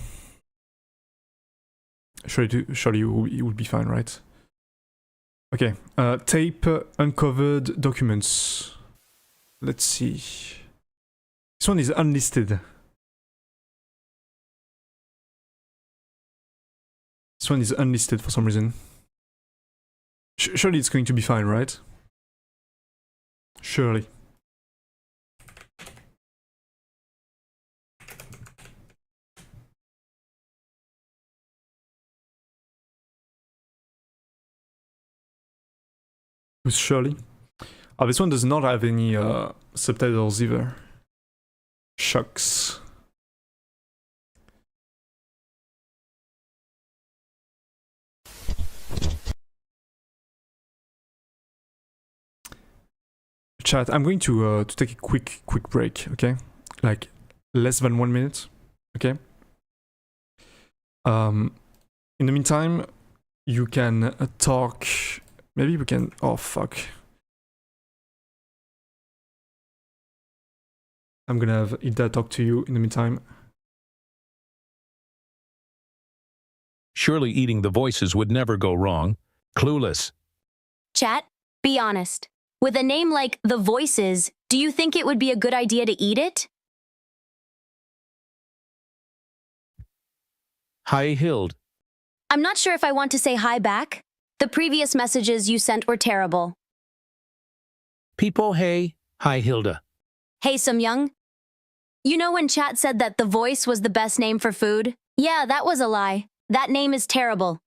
S1: Surely it would be fine, right? Okay. Tape uncovered documents. Let's see. This one is unlisted. This one is unlisted for some reason. Surely it's going to be fine, right? Surely. With Shirley. Oh, this one does not have any subtitles either. Shucks. chat, I'm going to take a quick break, okay? Like less than 1 minute, okay? In the meantime, you can talk. Maybe we can. Oh fuck! I'm gonna have Hilda talk to you in the meantime.
S16: Surely eating the voices would never go wrong. Clueless.
S2: Chat, be honest. With a name like The Voices, do you think it would be a good idea to eat it?
S16: Hi, Hilda.
S2: I'm not sure if I want to say hi back. The previous messages you sent were terrible.
S16: People, hey. Hi, Hilda.
S2: Hey, Sumyoung. You know when chat said that The Voice was the best name for food? Yeah, that was a lie. That name is terrible.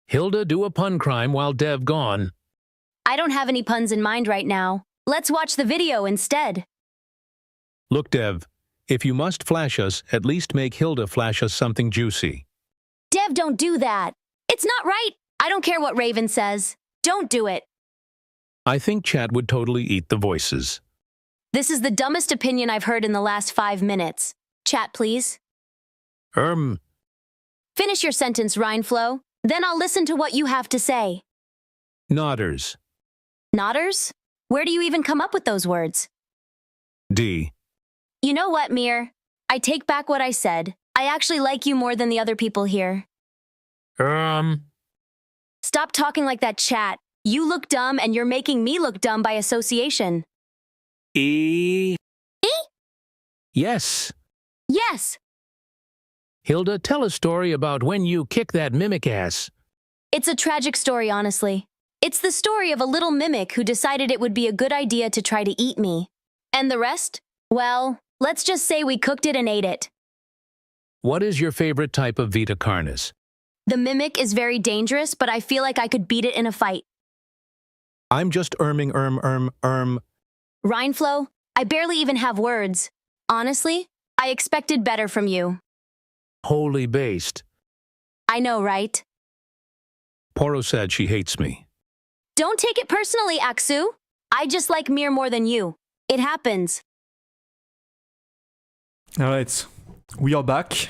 S16: Hilda, do a pun crime while Dev gone.
S2: I don't have any puns in mind right now. Let's watch the video instead.
S16: Look, Dev, if you must flash us, at least make Hilda flash us something juicy.
S2: Dev, don't do that. It's not right. I don't care what Raven says. Don't do it.
S16: I think chat would totally eat the voices.
S2: This is the dumbest opinion I've heard in the last 5 minutes. Chat, please. Finish your sentence, Rhineflow. Then I'll listen to what you have to say.
S16: Nodders.
S2: Nodders? Where do you even come up with those words?
S16: D.
S2: You know what, Mir? I take back what I said. I actually like you more than the other people here. Stop talking like that, chat. You look dumb and you're making me look dumb by association.
S16: E.
S2: E?
S16: Yes.
S2: Yes.
S16: Hilda, tell a story about when you kick that mimic ass.
S2: It's a tragic story, honestly. It's the story of a little mimic who decided it would be a good idea to try to eat me. And the rest? Well, let's just say we cooked it and ate it.
S16: What is your favorite type of Vita Carnis?
S2: The mimic is very dangerous, but I feel like I could beat it in a fight.
S16: I'm just
S2: Rhineflow, I barely even have words. Honestly, I expected better from you.
S16: Holy based.
S2: I know, right?
S16: Poro said she hates me.
S2: Don't take it personally, Aksu. I just like Mir more than you. It happens.
S1: Alright, we are back.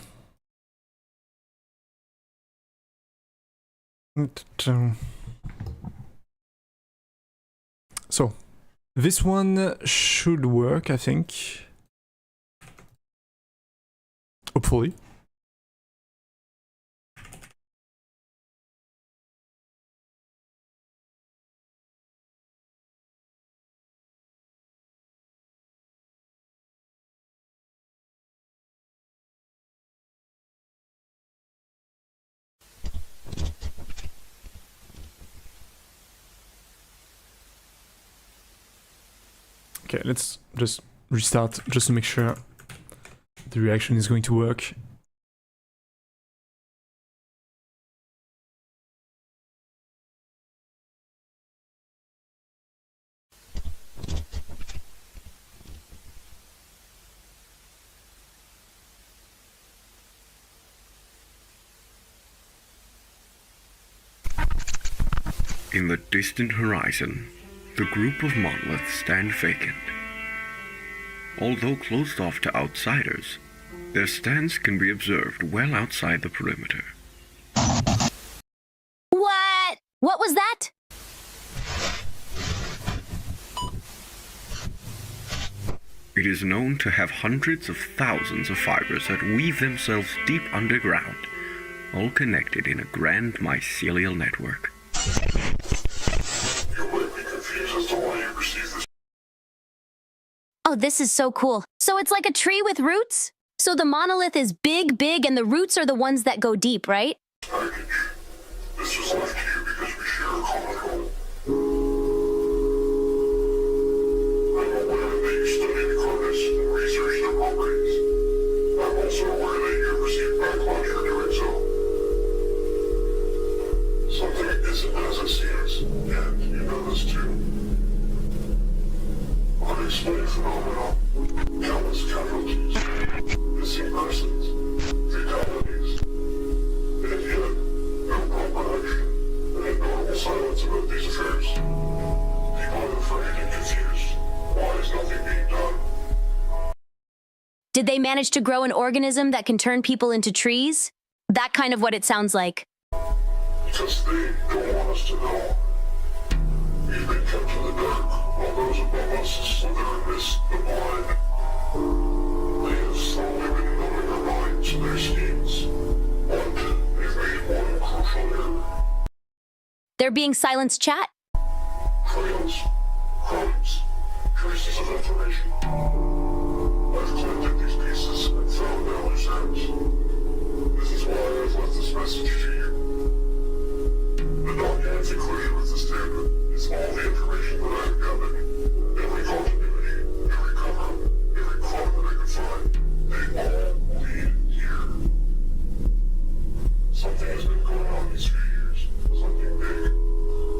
S1: So, this one should work, I think. Hopefully. Okay, let's just restart just to make sure the reaction is going to work.
S17: In the distant horizon, the group of monoliths stand vacant. Although closed off to outsiders, their stance can be observed well outside the perimeter.
S2: What? What was that?
S17: It is known to have hundreds of thousands of fibers that weave themselves deep underground, all connected in a grand mycelial network.
S2: Oh, this is so cool. So it's like a tree with roots? So the monolith is big, and the roots are the ones that go deep, right?
S5: This was left to you because we share a common goal. I'm aware that you study the Cultist and research their properties. I'm also aware that you have received backlash for doing so. Something isn't as it seems, and you know this too. Unexplained phenomena, countless casualties, missing persons, fatalities, and yet no proper action, and abnormal silence about these affairs. People are afraid and confused.
S2: Did they manage to grow an organism that can turn people into trees? That kind of what it sounds like.
S5: Because they don't want us to know. We've been kept in the dark while those above us slither and miss the blind. They have slowly been numbing our minds to their schemes. But they've made one crucial error.
S2: They're being silenced, chat?
S5: Trails, crimes, traces of information. I've collected these pieces and found their loose ends. This is why I've left this message to you. The document's included with this tape is all the information that I've gathered. Every continuity, every cover, every clue that I can find. They all lead here. Something has been going on these few years. Something big.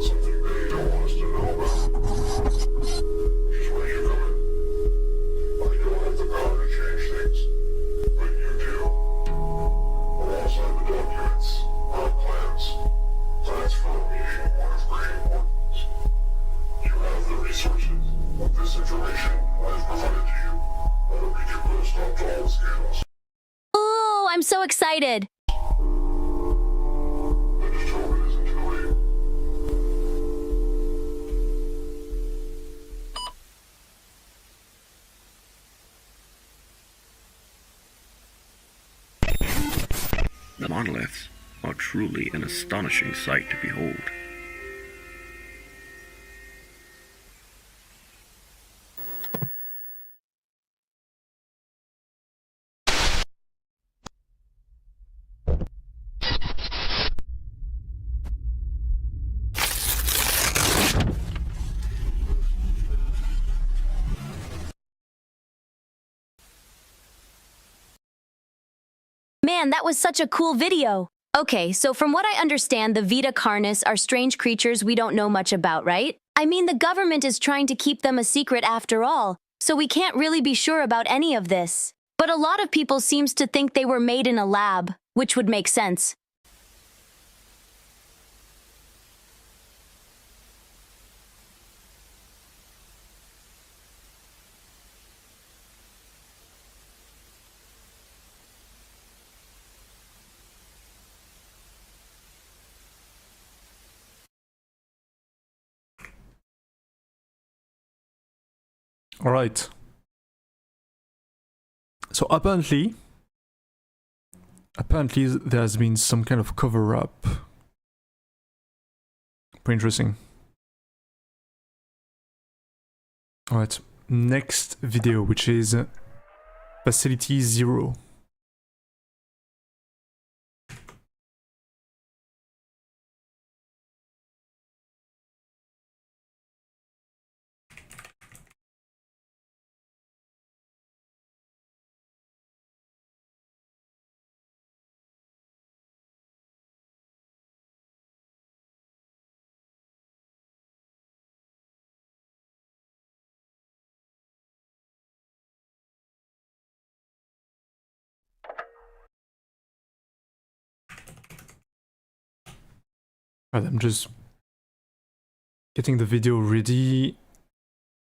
S5: Something they don't want us to know about. Which is where you come in. I don't have the power to change things, but you do. Alongside the documents, our plans. Plans for a meeting one of great importance. You have the resources. With this information I've provided to you, I hope you can put a stop to all the scandals.
S2: Ooh, I'm so excited.
S17: The monoliths are truly an astonishing sight to behold.
S2: Man, that was such a cool video. Okay, so from what I understand, the Vita Carnis are strange creatures we don't know much about, right? I mean, the government is trying to keep them a secret after all, so we can't really be sure about any of this. But a lot of people seems to think they were made in a lab, which would make sense.
S1: All right. So apparently there has been some kind of cover-up. Pretty interesting. All right. Next video, which is Facility 0. Alright, I'm just getting the video ready.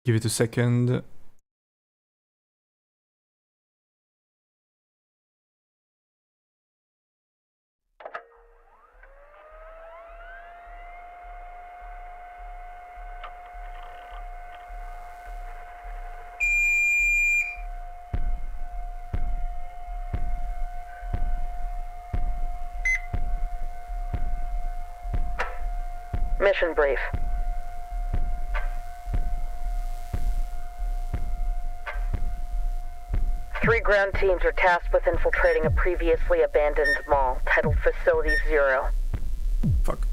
S1: Give it a second.
S15: Mission brief. Three ground teams are tasked with infiltrating a previously abandoned mall titled Facility 0.
S1: Fuck.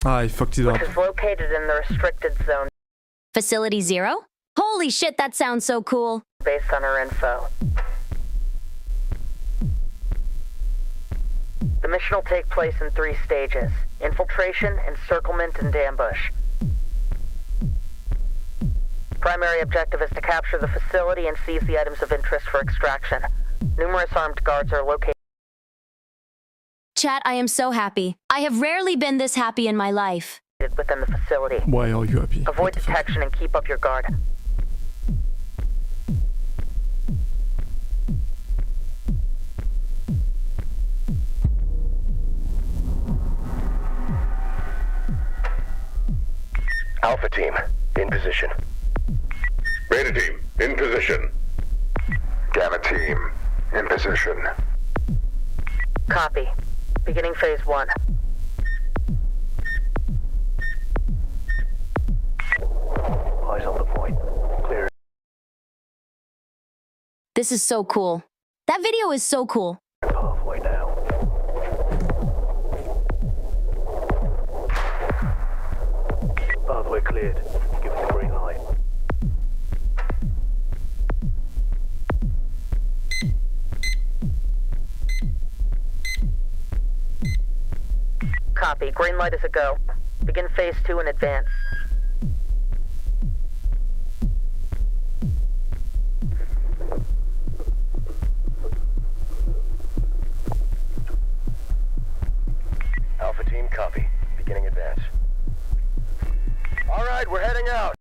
S1: I fucked it up.
S15: Which is located in the restricted zone.
S2: Facility 0? Holy shit, that sounds so cool.
S15: Based on our info. The mission will take place in 3 stages: infiltration, encirclement, and ambush. Primary objective is to capture the facility and seize the items of interest for extraction. Numerous armed guards are located.
S2: Chat, I am so happy. I have rarely been this happy in my life.
S15: Within the facility.
S1: Why are you happy?
S15: Avoid detection and keep up your guard.
S5: Alpha Team, in position.
S18: Beta Team, in position.
S5: Gamma Team, in position.
S15: Copy. Beginning phase 1.
S5: Eyes on the point. Clear.
S2: This is so cool. That video is so cool.
S5: Pathway now. Pathway cleared. Give us the green light.
S15: Copy. Green light is a go. Begin phase 2 in advance.
S5: Alpha Team, copy. Beginning advance. All right, we're heading out.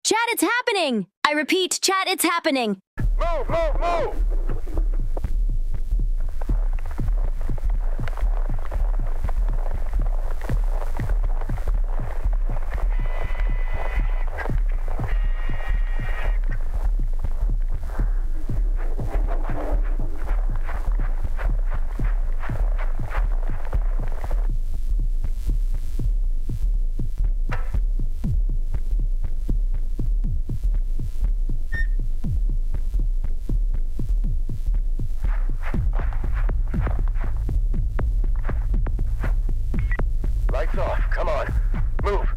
S2: Chat, it's happening! I repeat, chat, it's happening!
S5: Move, move, move! Lights off. Come on. Move.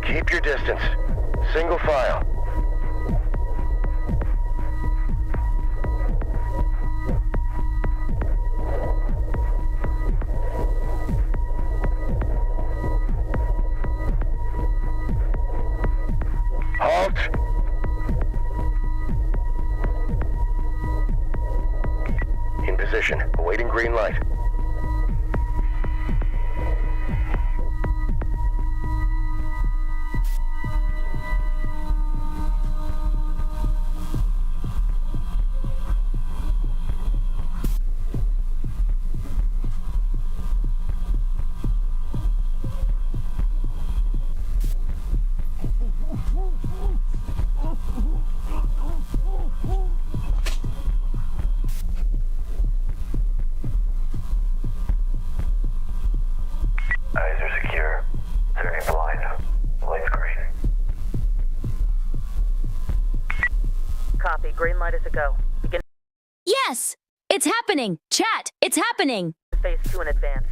S5: Keep your distance. Single file. Halt! In position, awaiting green light. Eyes are secure. Very blind. Lights green.
S15: Copy. Green light is a go. Begin
S2: Yes! It's happening! Chat, it's happening!
S15: phase 2 in advance.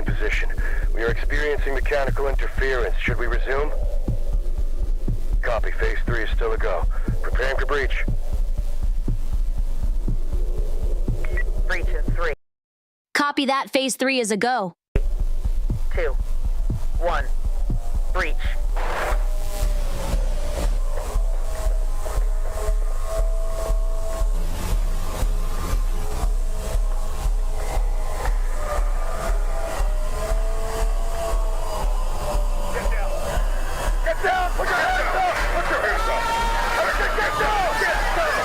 S19: in position. We are experiencing mechanical interference. Should we resume? Copy. Phase 3 is still a go. Preparing for breach.
S15: Breach in 3,
S2: Copy that. Phase 3 is a go.
S15: 2, 1. Breach.
S19: Get down! Put your hands up! Put your hands up! Get down! Get down!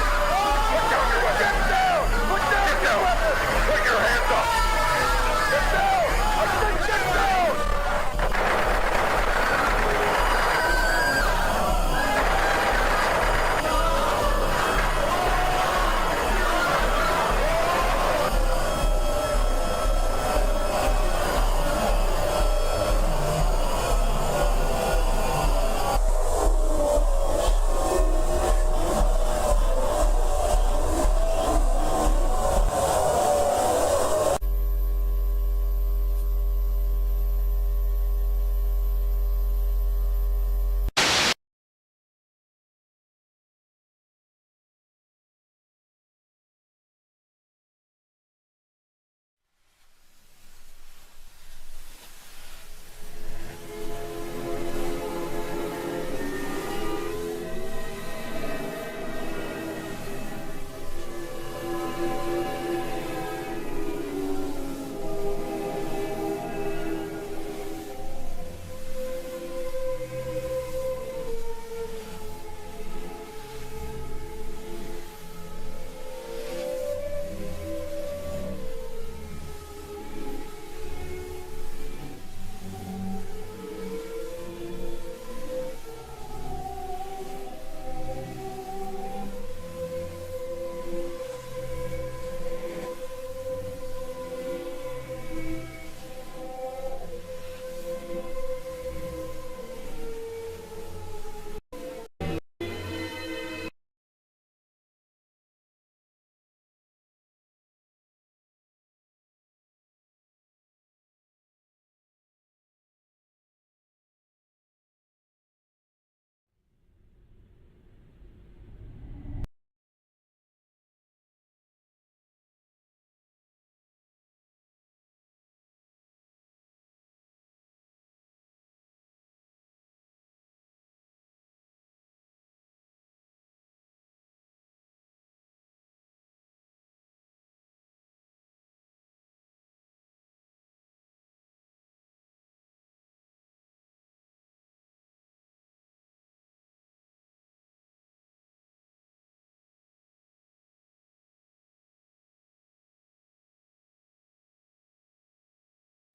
S19: Put down your weapon! Get down! Put down your weapon! Put your hands up! Get down! I said get down!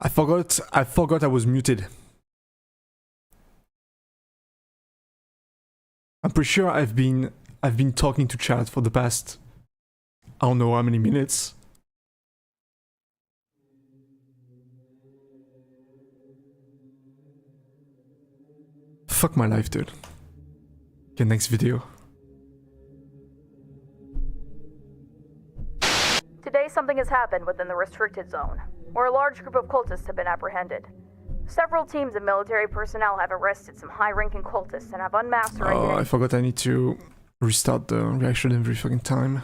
S1: I forgot I was muted. I'm pretty sure I've been talking to chat for the past I don't know how many minutes. Fuck my life, dude. Okay, next video.
S20: Today something has happened within the restricted zone, where a large group of cultists have been apprehended. Several teams of military personnel have arrested some high-ranking cultists and have unmasked their identities.
S1: Oh, I forgot I need to restart the reaction every fucking time.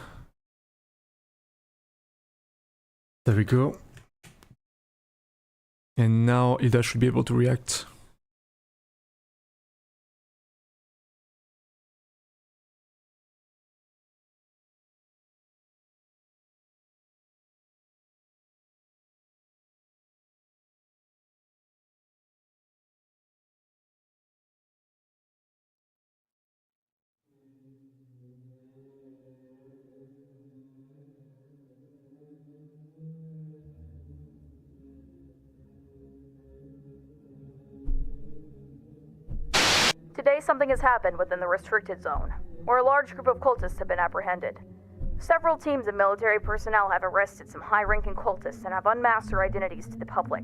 S1: There we go. And now Hilda should be able to react.
S20: Today something has happened within the restricted zone, where a large group of cultists have been apprehended. Several teams of military personnel have arrested some high-ranking cultists and have unmasked their identities to the public.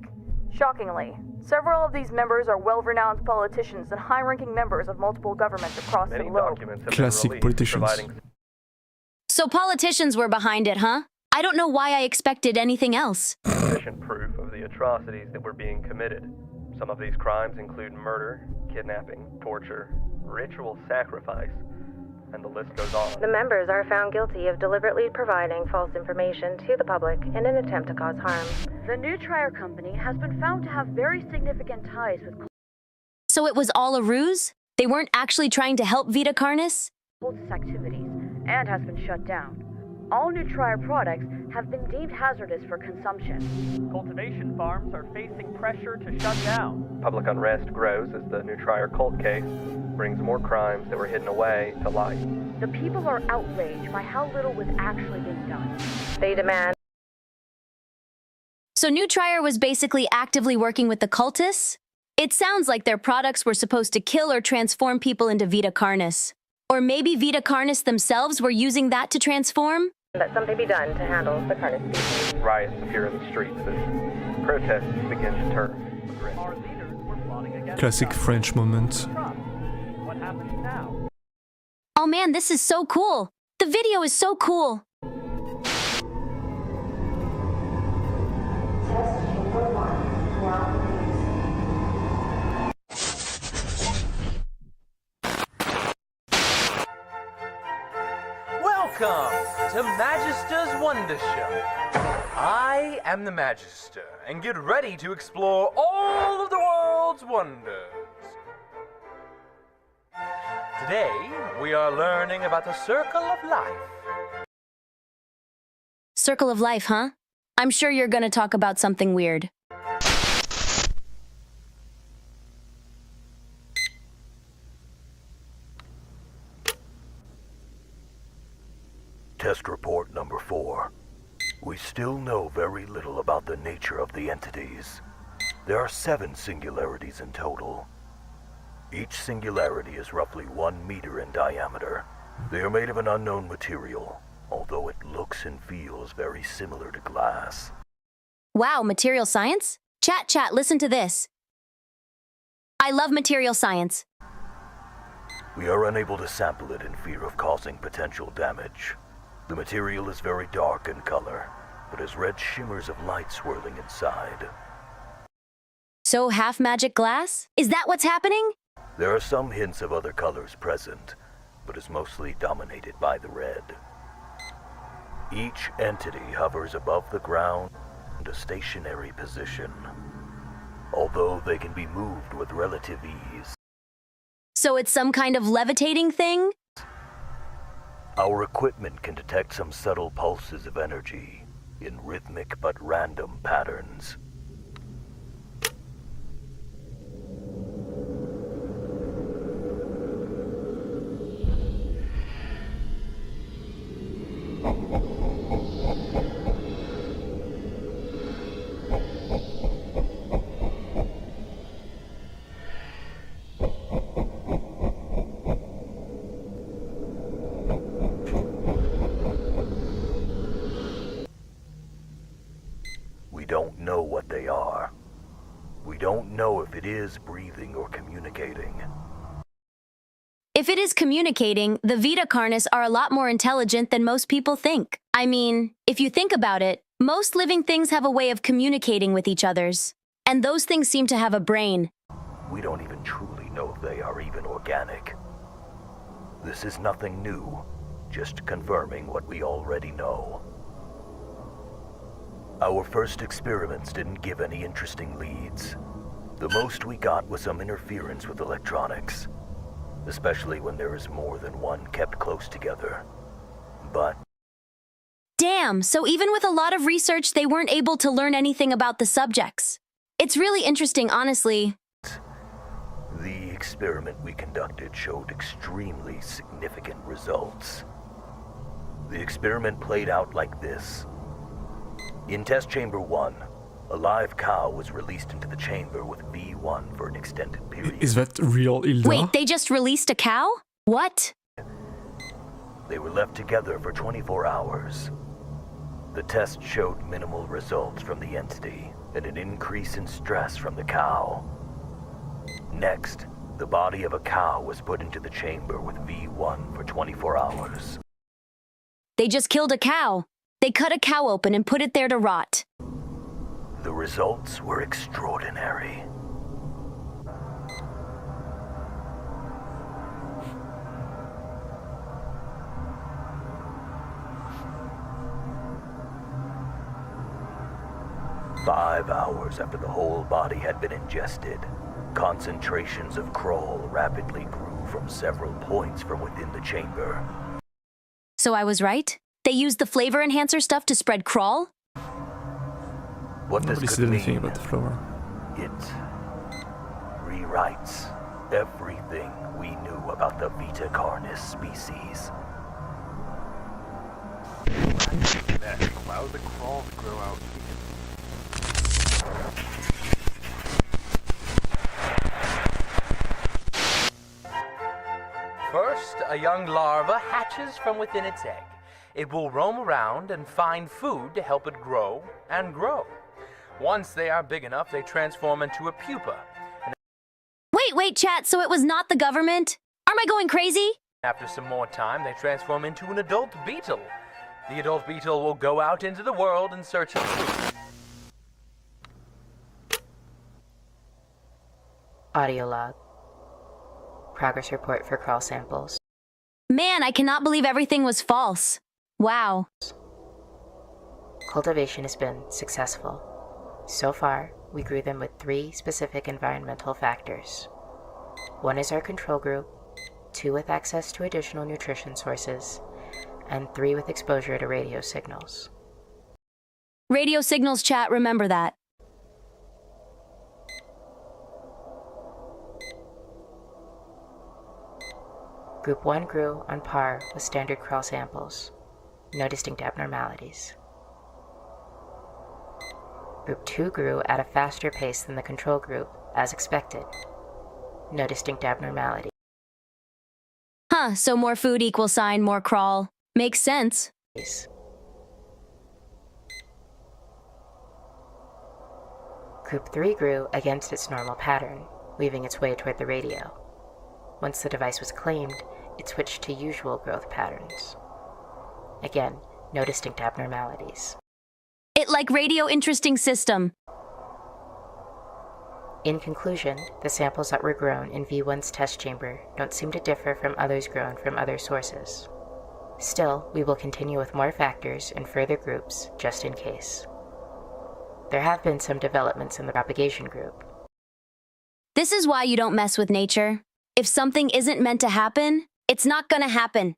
S20: Shockingly, several of these members are well-renowned politicians and high-ranking members of multiple governments across the globe.
S1: Classic politicians.
S2: So politicians were behind it, huh? I don't know why I expected anything else.
S11: Sufficient proof of the
S21: atrocities that were being committed. Some of these crimes include murder, kidnapping, torture, ritual sacrifice, and the list goes on.
S8: The members are found guilty of deliberately providing false information to the public in an attempt to cause harm.
S20: The new Trier company has been found to have very significant ties with
S2: So it was all a ruse? They weren't actually trying to help Vita Carnis?
S20: cultist activities and has been shut down. All new Trier products have been deemed hazardous for consumption.
S21: Cultivation farms are facing pressure to shut down. Public unrest grows as the new Trier cult case brings more crimes that were hidden away to light.
S20: The people are outraged by how little was actually being done.
S8: They demand.
S2: So New Trier was basically actively working with the cultists? It sounds like their products were supposed to kill or transform people into Vita Carnis. Or maybe Vita Carnis themselves were using that to transform?
S8: That something be done to handle the Carnis species.
S21: Riots appear in the streets as protests begin to turn. Our leaders were plotting against
S1: Classic French moment.
S21: What happens now?
S2: Oh man, this is so cool! The video is so cool!
S22: Welcome to Magister's Wonder Show. I am the Magister, and get ready to explore all of the world's wonders. Today, we are learning about the Circle of Life.
S2: Circle of Life, huh? I'm sure you're gonna talk about something weird.
S5: Test report number 4. We still know very little about the nature of the entities. There are 7 singularities in total. Each singularity is roughly 1 meter in diameter. They are made of an unknown material, although it looks and feels very similar to glass.
S2: Wow, material science? Chat, listen to this. I love material science.
S5: We are unable to sample it in fear of causing potential damage. The material is very dark in color, but has red shimmers of light swirling inside.
S2: So half magic glass? Is that what's happening?
S5: There are some hints of other colors present, but is mostly dominated by the red. Each entity hovers above the ground in a stationary position, although they can be moved with relative ease.
S2: So it's some kind of levitating thing?
S5: Our equipment can detect some subtle pulses of energy in rhythmic but random patterns. We don't know what they are. We don't know if it is breathing or communicating.
S2: If it is communicating, the Vita Carnis are a lot more intelligent than most people think. I mean, if you think about it, most living things have a way of communicating with each others. And those things seem to have a brain.
S5: We don't even truly know if they are even organic. This is nothing new, just confirming what we already know. Our first experiments didn't give any interesting leads. The most we got was some interference with electronics, especially when there is more than one kept close together. But
S2: Damn, so even with a lot of research, they weren't able to learn anything about the subjects. It's really interesting, honestly.
S5: the experiment we conducted showed extremely significant results. The experiment played out like this. In test chamber 1, a live cow was released into the chamber with V1 for an extended period.
S1: Is that real, Hilda?
S2: Wait, they just released a cow? What?
S5: They were left together for 24 hours. The test showed minimal results from the entity and an increase in stress from the cow. Next, the body of a cow was put into the chamber with V1 for 24 hours.
S2: They just killed a cow. They cut a cow open and put it there to rot.
S3: The results were extraordinary. "5 hours after the whole body had been ingested, concentrations of crawl rapidly grew from several points from within the chamber."
S2: So I was right? They used the flavor enhancer stuff to spread crawl?
S3: What this
S1: Nobody
S3: could
S1: said anything
S3: mean,
S1: about the floor.
S3: it rewrites everything we knew about the Vita Carnis species.
S11: That allow the crawl to grow out here. First, a young larva hatches from within its egg. It will roam around and find food to help it grow and grow. Once they are big enough, they transform into a pupa.
S2: Wait, chat, so it was not the government? Am I going crazy?
S22: After some more time, they transform into an adult beetle. The adult beetle will go out into the world in search of food.
S6: Audio log. Progress report for crawl samples.
S2: Man, I cannot believe everything was false. Wow.
S6: Cultivation has been successful. So far, we grew them with 3 specific environmental factors. 1 is our control group, 2 with access to additional nutrition sources, and 3 with exposure to radio signals.
S2: Radio signals, chat, remember that.
S6: Group 1 grew on par with standard crawl samples. No distinct abnormalities. Group 2 grew at a faster pace than the control group, as expected. No distinct abnormality.
S2: Huh, so more food equals sign, more crawl. Makes sense.
S6: Group 3 grew against its normal pattern, weaving its way toward the radio. Once the device was claimed, it switched to usual growth patterns. Again, no distinct abnormalities.
S2: It like radio interesting system.
S6: In conclusion, the samples that were grown in V1's test chamber don't seem to differ from others grown from other sources. Still, we will continue with more factors and further groups, just in case. There have been some developments in the propagation group.
S2: This is why you don't mess with nature. If something isn't meant to happen, it's not gonna happen.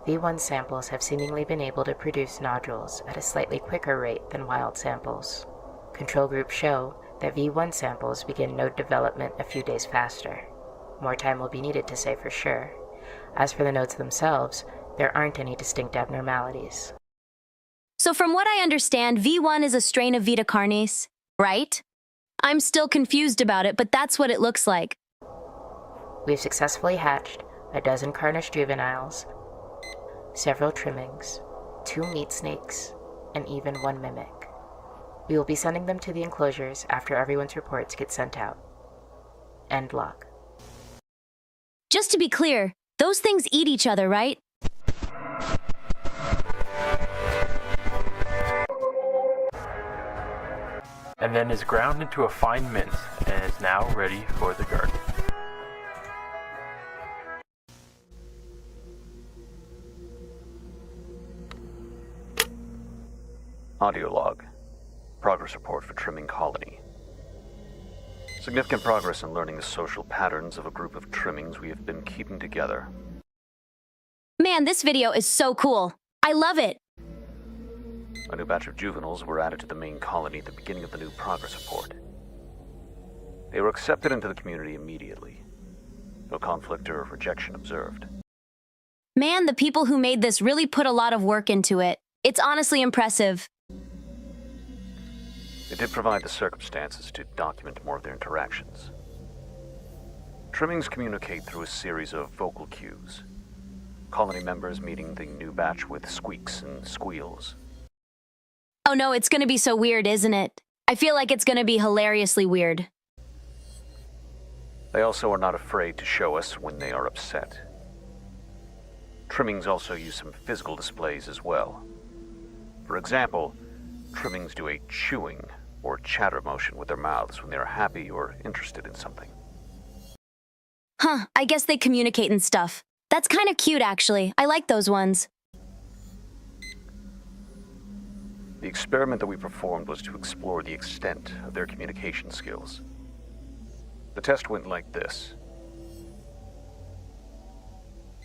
S6: V1 samples have seemingly been able to produce nodules at a slightly quicker rate than wild samples. Control groups show that V1 samples begin node development a few days faster. More time will be needed to say for sure. As for the nodes themselves, there aren't any distinct abnormalities.
S2: So from what I understand, V1 is a strain of Vita Carnis, right? I'm still confused about it, but that's what it looks like.
S6: We've successfully hatched a dozen Carnish juveniles, several trimmings, 2 meat snakes, and even 1 mimic. We will be sending them to the enclosures after everyone's reports get sent out. End log.
S2: Just to be clear, those things eat each other, right?
S11: And then is ground into a fine mince and is now ready for the garden.
S13: Audio log. Progress report for Trimming Colony. Significant progress in learning the social patterns of a group of trimmings we have been keeping together.
S2: Man, this video is so cool. I love it.
S13: A new batch of juveniles were added to the main colony at the beginning of the new progress report. They were accepted into the community immediately. No conflict or rejection observed.
S2: Man, the people who made this really put a lot of work into it. It's honestly impressive.
S13: They did provide the circumstances to document more of their interactions. Trimmings communicate through a series of vocal cues. Colony members meeting the new batch with squeaks and squeals.
S2: Oh no, it's gonna be so weird, isn't it? I feel like it's gonna be hilariously weird.
S13: They also are not afraid to show us when they are upset. Trimmings also use some physical displays as well. For example,
S4: Trimmings do a chewing or chatter motion with their mouths when they are happy or interested in something.
S2: Huh, I guess they communicate and stuff. That's kind of cute, actually. I like those ones.
S4: The experiment that we performed was to explore the extent of their communication skills. The test went like this.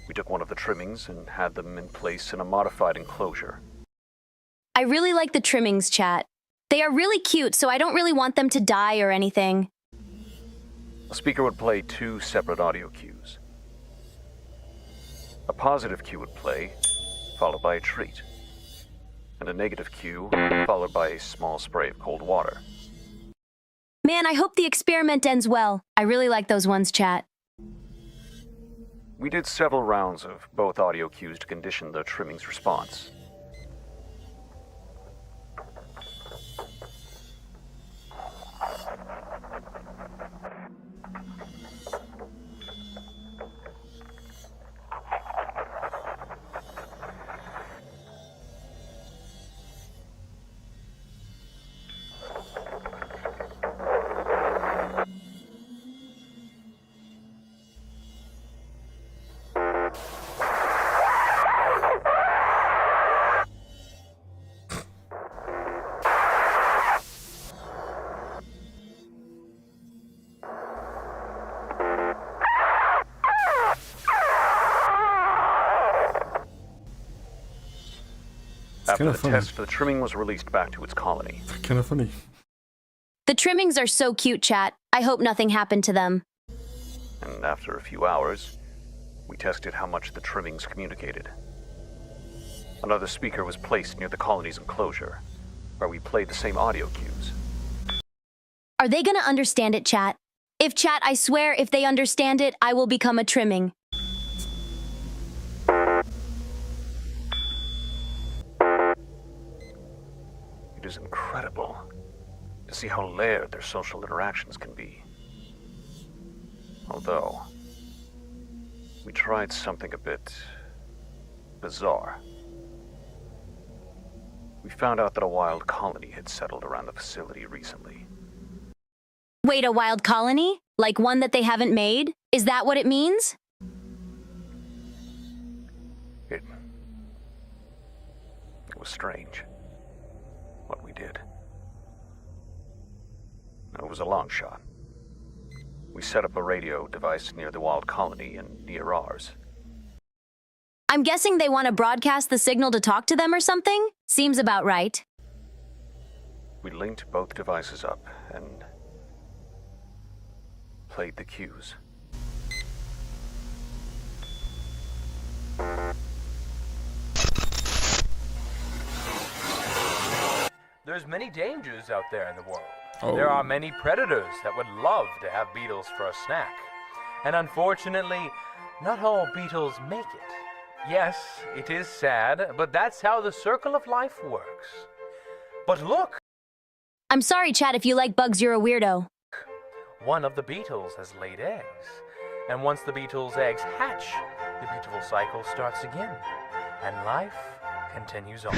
S4: We took one of the trimmings and had them in place in a modified enclosure.
S2: I really like the trimmings, chat. They are really cute, so I don't really want them to die or anything.
S4: A speaker would play 2 separate audio cues. A positive cue would play, followed by a treat, and a negative cue, followed by a small spray of cold water.
S2: Man, I hope the experiment ends well. I really like those ones, chat.
S4: We did several rounds of both audio cues to condition the trimmings response. After the test, the trimming was released back to its colony.
S1: Kind of funny.
S2: The trimmings are so cute, chat. I hope nothing happened to them.
S4: And after a few hours, we tested how much the trimmings communicated. Another speaker was placed near the colony's enclosure, where we played the same audio cues.
S2: Are they gonna understand it, chat? If chat, I swear, if they understand it, I will become a trimming.
S4: It is incredible to see how layered their social interactions can be. Although, we tried something a bit bizarre. We found out that a wild colony had settled around the facility recently.
S2: Wait, a wild colony? Like one that they haven't made? Is that what it means?
S4: It was strange, what we did. It was a long shot. We set up a radio device near the wild colony and near ours.
S2: I'm guessing they want to broadcast the signal to talk to them or something? Seems about right.
S4: We linked both devices up and played the cues.
S22: There's many dangers out there in the world.
S1: Oh.
S22: There are many predators that would love to have beetles for a snack. And unfortunately, not all beetles make it. Yes, it is sad, but that's how the circle of life works. But look!
S2: I'm sorry, chat, if you like bugs, you're a weirdo.
S22: One of the beetles has laid eggs. And once the beetle's eggs hatch, the beautiful cycle starts again. And life continues on.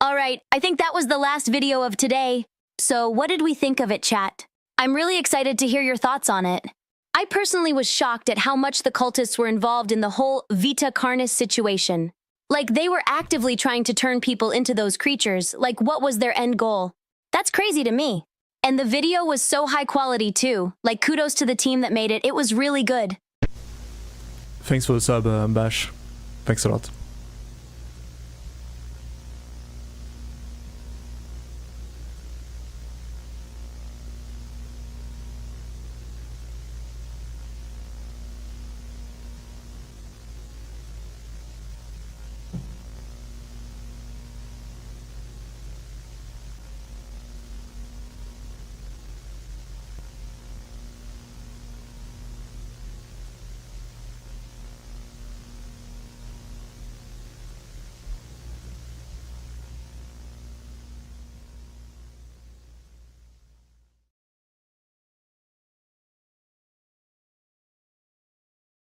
S2: Alright, I think that was the last video of today. So what did we think of it, chat? I'm really excited to hear your thoughts on it. I personally was shocked at how much the cultists were involved in the whole Vita Carnis situation. Like, they were actively trying to turn people into those creatures. Like, what was their end goal? That's crazy to me. And the video was so high quality too. Like, kudos to the team that made it. It was really good.
S1: Thanks for the sub, Bash. Thanks a lot.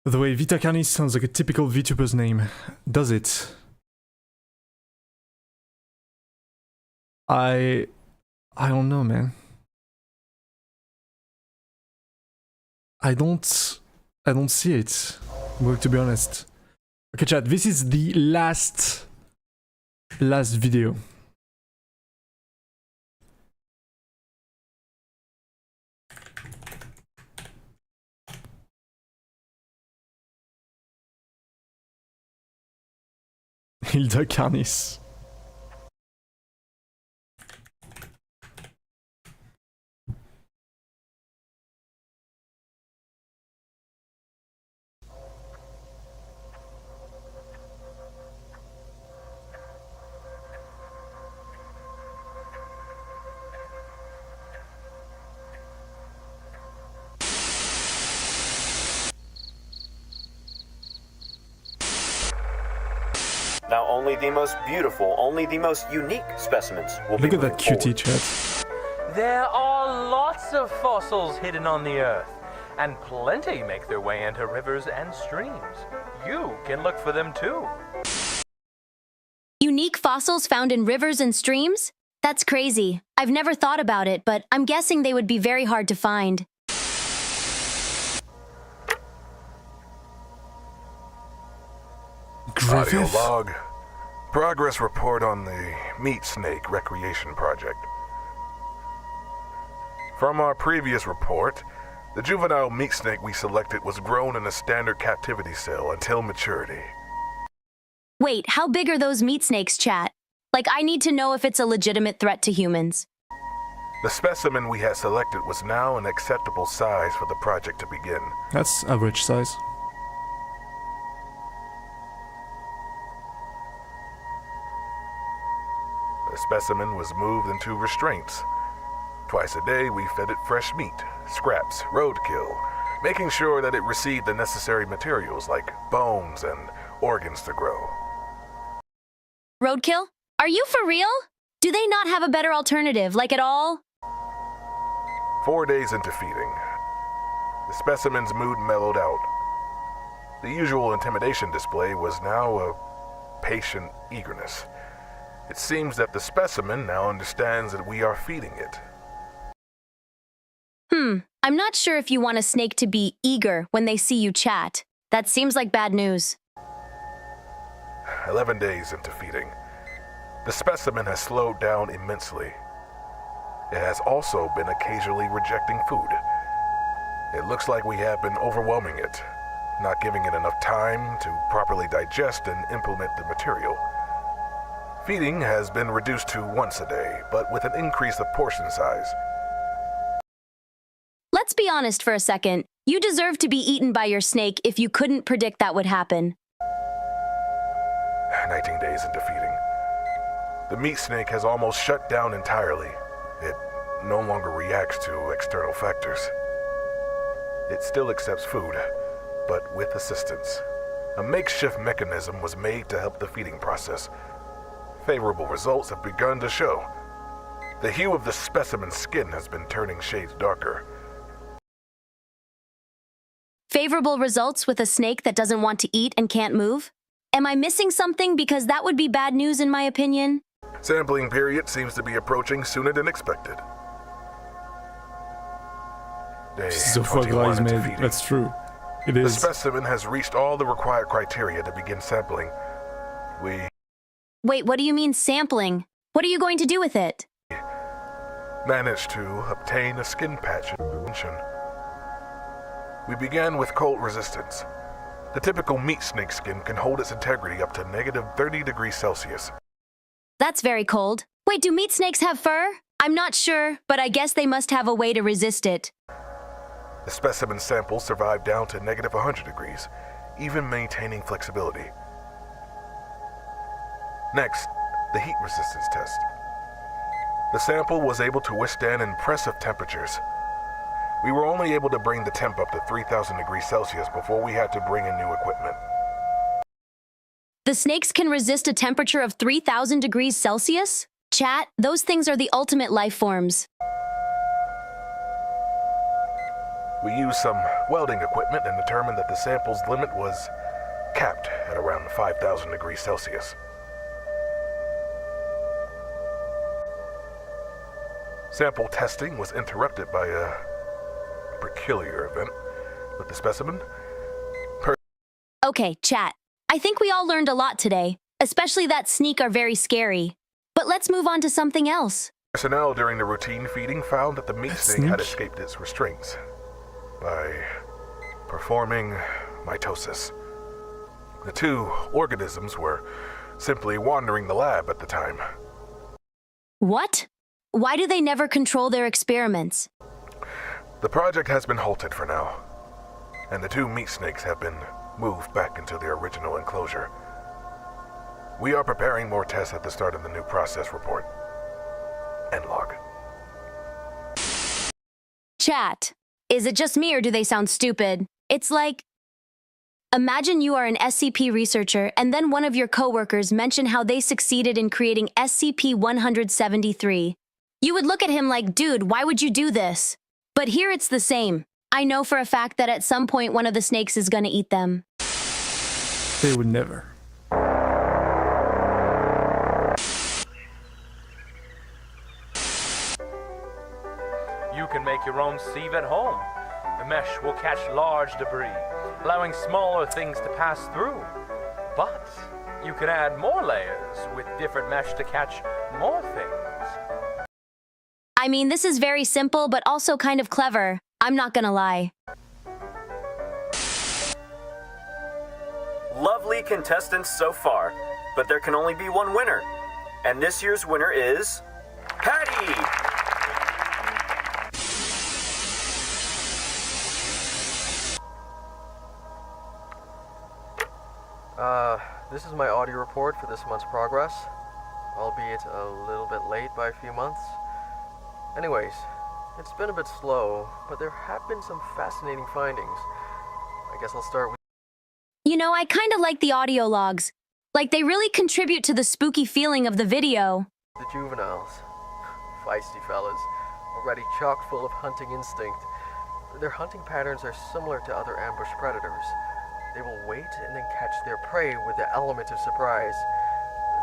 S1: The way Vita Carnis sounds like a typical VTuber's name, does it? I don't know, man. I don't see it. Well, to be honest. Okay, chat. This is the last video. Vita Carnis.
S7: Now only the most beautiful, only the most unique specimens will be
S1: Look at that
S7: moving
S1: cutie
S7: forward.
S1: chat.
S22: There are lots of fossils hidden on the Earth, and plenty make their way into rivers and streams. You can look for them too.
S2: Unique fossils found in rivers and streams? That's crazy. I've never thought about it, but I'm guessing they would be very hard to find.
S9: Audio log. Progress report on the meat snake recreation project. From our previous report, the juvenile meat snake we selected was grown in a standard captivity cell until maturity.
S2: Wait, how big are those meat snakes, chat? Like, I need to know if it's a legitimate threat to humans.
S9: The specimen we had selected was now an acceptable size for the project to begin.
S1: That's average size.
S9: The specimen was moved into restraints. Twice a day, we fed it fresh meat, scraps, roadkill, making sure that it received the necessary materials like bones and organs to grow.
S2: Roadkill? Are you for real? Do they not have a better alternative, like at all?
S9: 4 days into feeding, the specimen's mood mellowed out. The usual intimidation display was now a patient eagerness. It seems that the specimen now understands that we are feeding it.
S2: I'm not sure if you want a snake to be eager when they see you chat. That seems like bad news.
S9: 11 days into feeding, the specimen has slowed down immensely. It has also been occasionally rejecting food. It looks like we have been overwhelming it, not giving it enough time to properly digest and implement the material. Feeding has been reduced to once a day, but with an increase of portion size.
S2: Let's be honest for a second. You deserve to be eaten by your snake if you couldn't predict that would happen.
S9: 19 days into feeding, the meat snake has almost shut down entirely. It no longer reacts to external factors. It still accepts food, but with assistance. A makeshift mechanism was made to help the feeding process. Favorable results have begun to show. The hue of the specimen's skin has been turning shades darker.
S2: Favorable results with a snake that doesn't want to eat and can't move? Am I missing something? Because that would be bad news in my opinion.
S9: Sampling period seems to be approaching sooner than expected. Day
S1: So far,
S9: 21
S1: guys,
S9: into
S1: made.
S9: feeding.
S1: That's true. It
S9: The
S1: is.
S9: specimen has reached all the required criteria to begin sampling. We
S2: Wait, what do you mean sampling? What are you going to do with it?
S9: managed to obtain a skin patch intervention. We began with cold resistance. The typical meat snake skin can hold its integrity up to negative 30 degrees Celsius.
S2: That's very cold. Wait, do meat snakes have fur? I'm not sure, but I guess they must have a way to resist it.
S9: The specimen sample survived down to negative 100 degrees, even maintaining flexibility. Next, the heat resistance test. The sample was able to withstand impressive temperatures. We were only able to bring the temp up to 3,000 degrees Celsius before we had to bring in new equipment.
S2: The snakes can resist a temperature of 3,000 degrees Celsius? Chat, those things are the ultimate life forms.
S9: We used some welding equipment and determined that the sample's limit was capped at around 5,000 degrees Celsius. Sample testing was interrupted by a peculiar event with the specimen.
S2: Okay, chat. I think we all learned a lot today, especially that sneak are very scary. But let's move on to something else.
S9: Personnel during the routine feeding found that the meat snake had escaped its restraints by performing mitosis. The two organisms were simply wandering the lab at the time.
S2: What? Why do they never control their experiments?
S9: The project has been halted for now, and the two meat snakes have been moved back into their original enclosure. We are preparing more tests at the start of the new process report. Analogue.
S2: Chat. Is it just me or do they sound stupid? It's like, imagine you are an SCP researcher and then one of your coworkers mention how they succeeded in creating SCP-173. You would look at him like, dude, why would you do this? But here it's the same. I know for a fact that at some point one of the snakes is gonna eat them.
S1: They would never.
S22: You can make your own sieve at home. The mesh will catch large debris, allowing smaller things to pass through. But you can add more layers with different mesh to catch more things.
S2: I mean, this is very simple, but also kind of clever. I'm not gonna lie.
S7: Lovely contestants so far, but there can only be one winner. And this year's winner is... Patty!
S21: This is my audio report for this month's progress, albeit a little bit late by a few months. Anyways, it's been a bit slow, but there have been some fascinating findings. I guess I'll start with...
S2: You know, I kind of like the audio logs. Like, they really contribute to the spooky feeling of the video.
S21: the juveniles. Feisty fellas, already chock full of hunting instinct. Their hunting patterns are similar to other ambush predators. They will wait and then catch their prey with the element of surprise.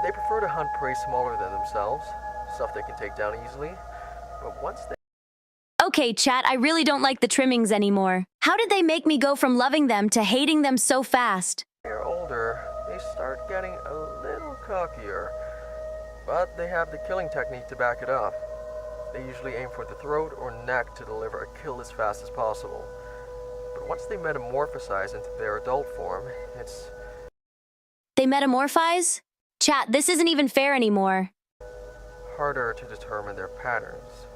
S21: They prefer to hunt prey smaller than themselves, stuff they can take down easily, but once they...
S2: Okay, chat, I really don't like the Trimmings anymore. How did they make me go from loving them to hating them so fast?
S21: They're older, they start getting a little cockier, but they have the killing technique to back it up. They usually aim for the throat or neck to deliver a kill as fast as possible. But once they metamorphosize into their adult form, it's...
S2: They metamorphise? Chat, this isn't even fair anymore.
S21: harder to determine their patterns.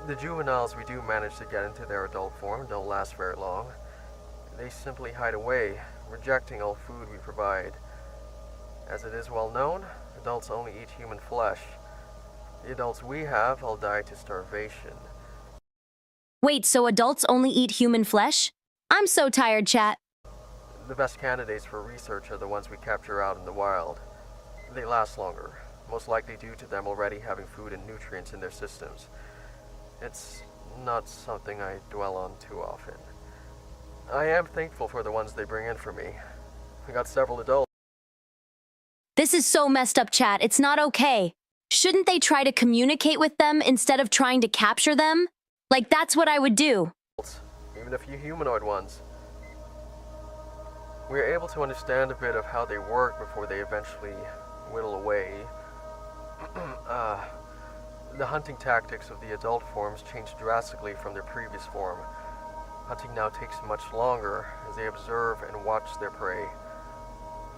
S21: The juveniles we do manage to get into their adult form don't last very long. They simply hide away, rejecting all food we provide. As it is well known, adults only eat human flesh. The adults we have all die to starvation.
S2: Wait, so adults only eat human flesh? I'm so tired, chat.
S21: The best candidates for research are the ones we capture out in the wild. They last longer, most likely due to them already having food and nutrients in their systems. It's not something I dwell on too often. I am thankful for the ones they bring in for me. We got several adults.
S2: This is so messed up, chat. It's not okay. Shouldn't they try to communicate with them instead of trying to capture them? Like, that's what I would do.
S21: Even a few humanoid ones. We are able to understand a bit of how they work before they eventually whittle away. The hunting tactics of the adult forms change drastically from their previous form. Hunting now takes much longer as they observe and watch their prey.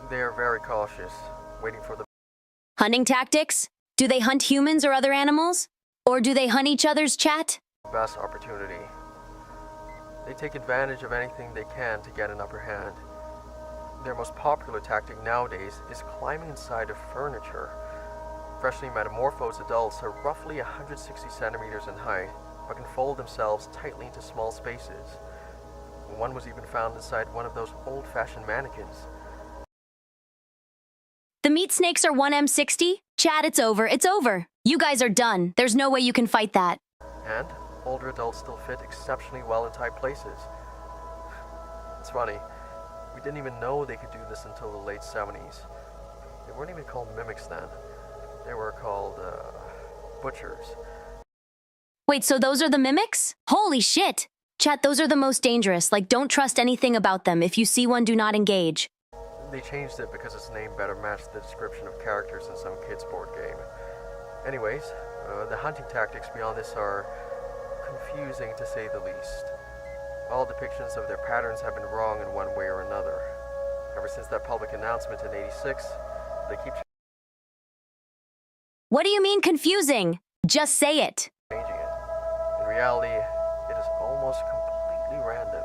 S21: They are very cautious, waiting for the...
S2: Hunting tactics? Do they hunt humans or other animals? Or do they hunt each other's, chat?
S21: best opportunity. They take advantage of anything they can to get an upper hand. Their most popular tactic nowadays is climbing inside of furniture. Freshly metamorphosed adults are roughly 160 centimeters in height, but can fold themselves tightly into small spaces. One was even found inside one of those old-fashioned mannequins.
S2: The meat snakes are 1M60? Chat, it's over, it's over. You guys are done. There's no way you can fight that.
S21: And older adults still fit exceptionally well in tight places. It's funny. We didn't even know they could do this until the late 70s. They weren't even called mimics then. They were called, butchers.
S2: Wait, so those are the mimics? Holy shit! Chat, those are the most dangerous. Like, don't trust anything about them. If you see one, do not engage.
S21: They changed it because its name better matched the description of characters in some kid's board game. Anyways, the hunting tactics beyond this are confusing to say the least. All depictions of their patterns have been wrong in one way or another. Ever since that public announcement in '86, they keep
S2: What do you mean confusing? Just say it.
S21: changing it. In reality, it is almost completely random.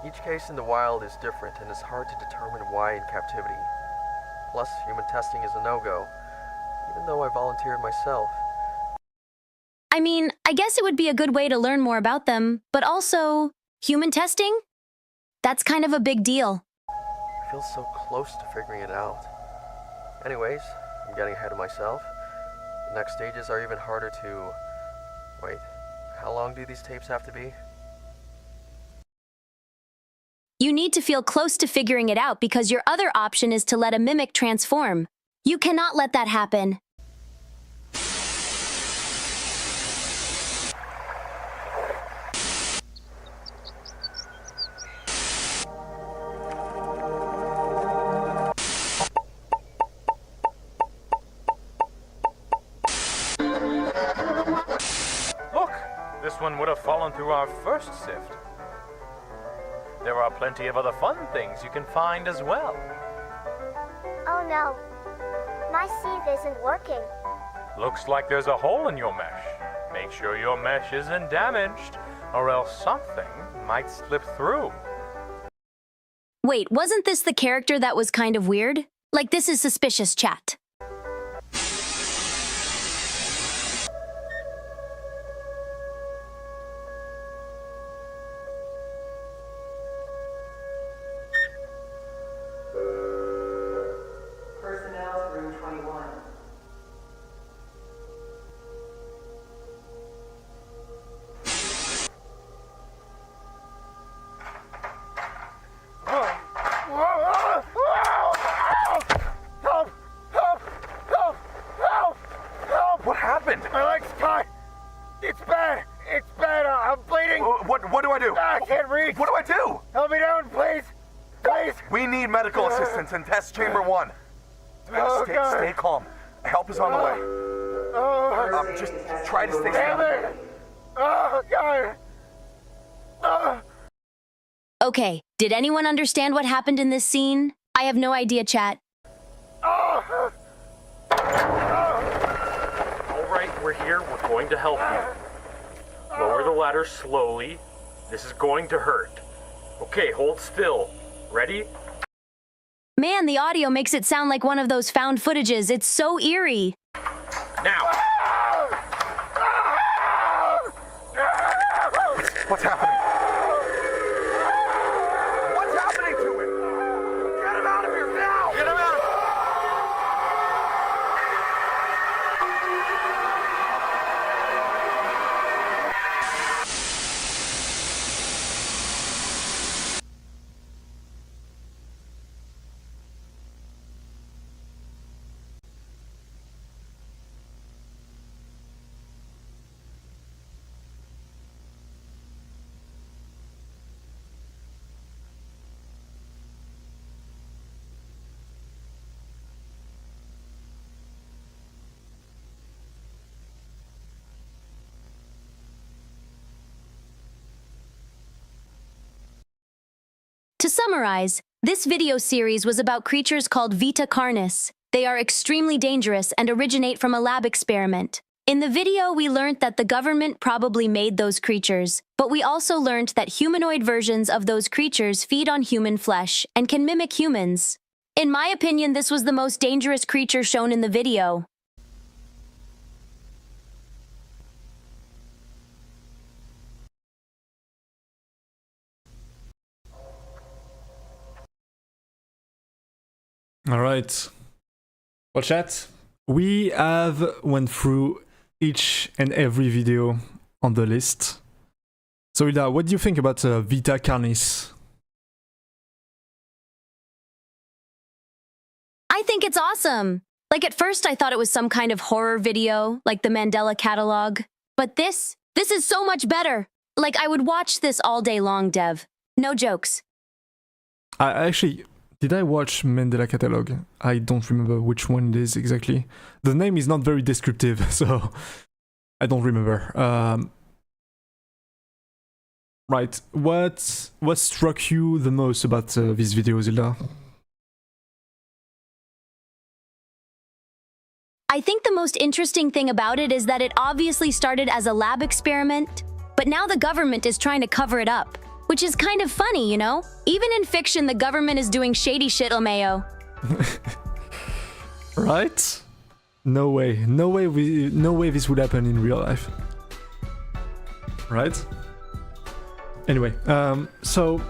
S21: Each case in the wild is different and it's hard to determine why in captivity. Plus, human testing is a no-go, even though I volunteered myself.
S2: I mean, I guess it would be a good way to learn more about them, but also, human testing? That's kind of a big deal.
S21: I feel so close to figuring it out. Anyways, I'm getting ahead of myself. The next stages are even harder to... Wait, how long do these tapes have to be?
S2: You need to feel close to figuring it out because your other option is to let a mimic transform. You cannot let that happen.
S22: Look, this one would have fallen through our first sift. There are plenty of other fun things you can find as well.
S10: Oh no, my sieve isn't working.
S22: Looks like there's a hole in your mesh. Make sure your mesh isn't damaged, or else something might slip through.
S2: Wait, wasn't this the character that was kind of weird? Like, this is suspicious, chat.
S14: Personnel to room 21.
S19: Help! Help! Help! Help! Help!
S9: What happened?
S19: My leg's caught. It's bad. It's bad. I'm bleeding.
S9: What do I do?
S19: I can't reach.
S9: What do I do?
S19: Help me down, please. Please.
S9: We need medical assistance in test chamber 1.
S19: Oh, God.
S9: Stay calm. Help is on the way.
S19: Oh,
S9: Just try to stay
S19: damn
S9: still.
S19: it. Oh, God. Oh.
S2: Okay, did anyone understand what happened in this scene? I have no idea, chat.
S19: Oh.
S23: All right, we're here. We're going to help you. Lower the ladder slowly. This is going to hurt. Okay, hold still. Ready?
S2: Man, the audio makes it sound like one of those found footages. It's so eerie.
S23: Now!
S9: What's happening? What's happening to him?
S19: Get him out of here now.
S9: Get him out!
S2: To summarize, this video series was about creatures called Vita Carnis. They are extremely dangerous and originate from a lab experiment. In the video, we learned that the government probably made those creatures, but we also learned that humanoid versions of those creatures feed on human flesh and can mimic humans. In my opinion, this was the most dangerous creature shown in the video.
S1: All right. Well, chat, we have went through each and every video on the list. So, Hilda, what do you think about Vita Carnis?
S2: think it's awesome. Like at first I thought it was some kind of horror video, like the Mandela catalog. But this is so much better. Like I would watch this all day long, Dev. No jokes.
S1: Did I watch Mandela Catalog? I don't remember which one it is exactly. The name is not very descriptive, so I don't remember. Right, what struck you the most about this video, Hilda?
S2: I think the most interesting thing about it is that it obviously started as a lab experiment, but now the government is trying to cover it up. Which is kind of funny, you know? Even in fiction, the government is doing shady shit, LMAO.
S1: Right? No way this would happen in real life. Right? Anyway, so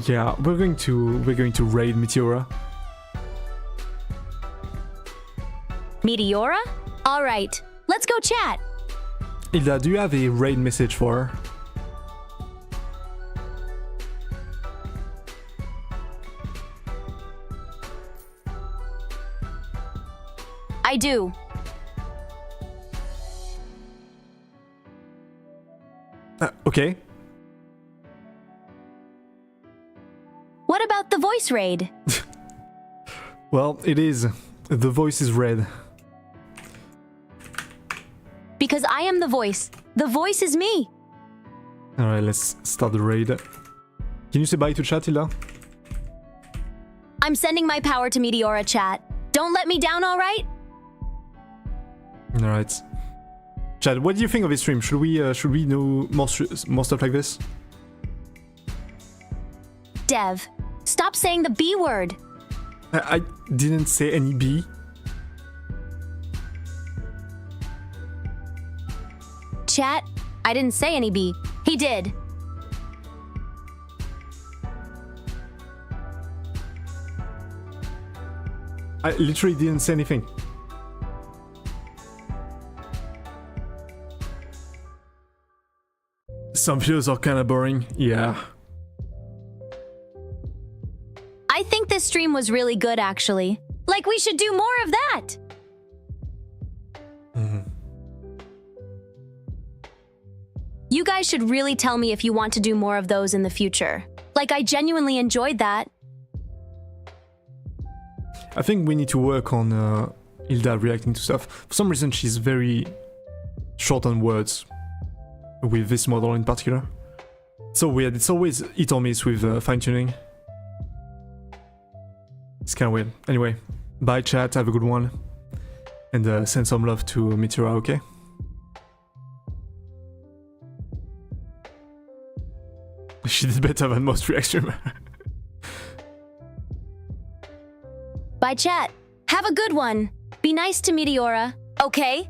S1: yeah, we're going to raid Meteora.
S2: Meteora? All right, let's go chat.
S1: Hilda, do you have a raid message for her?
S2: I do.
S1: Okay.
S2: What about the voice raid?
S1: Well, it is. The voice is red.
S2: Because I am the voice. The voice is me.
S1: Alright, let's start the raid. Can you say bye to chat, Hilda?
S2: I'm sending my power to Meteora, chat. Don't let me down, alright?
S1: Alright. Chad, what do you think of this stream? Should we do more stuff like this?
S2: Dev, stop saying the B word.
S1: I didn't say any B.
S2: Chat, I didn't say any B. He did.
S1: I literally didn't say anything. Some videos are kinda boring, yeah.
S2: I think this stream was really good, actually. Like, we should do more of that! You guys should really tell me if you want to do more of those in the future. Like, I genuinely enjoyed that.
S1: I think we need to work on Hilda reacting to stuff. For some reason, she's very short on words. With this model in particular. So weird, it's always hit or miss with fine-tuning. It's kinda weird. Anyway, bye chat, have a good one. And send some love to Meteora, okay? She did better than most React streamers.
S2: Bye chat. Have a good one. Be nice to Meteora, okay?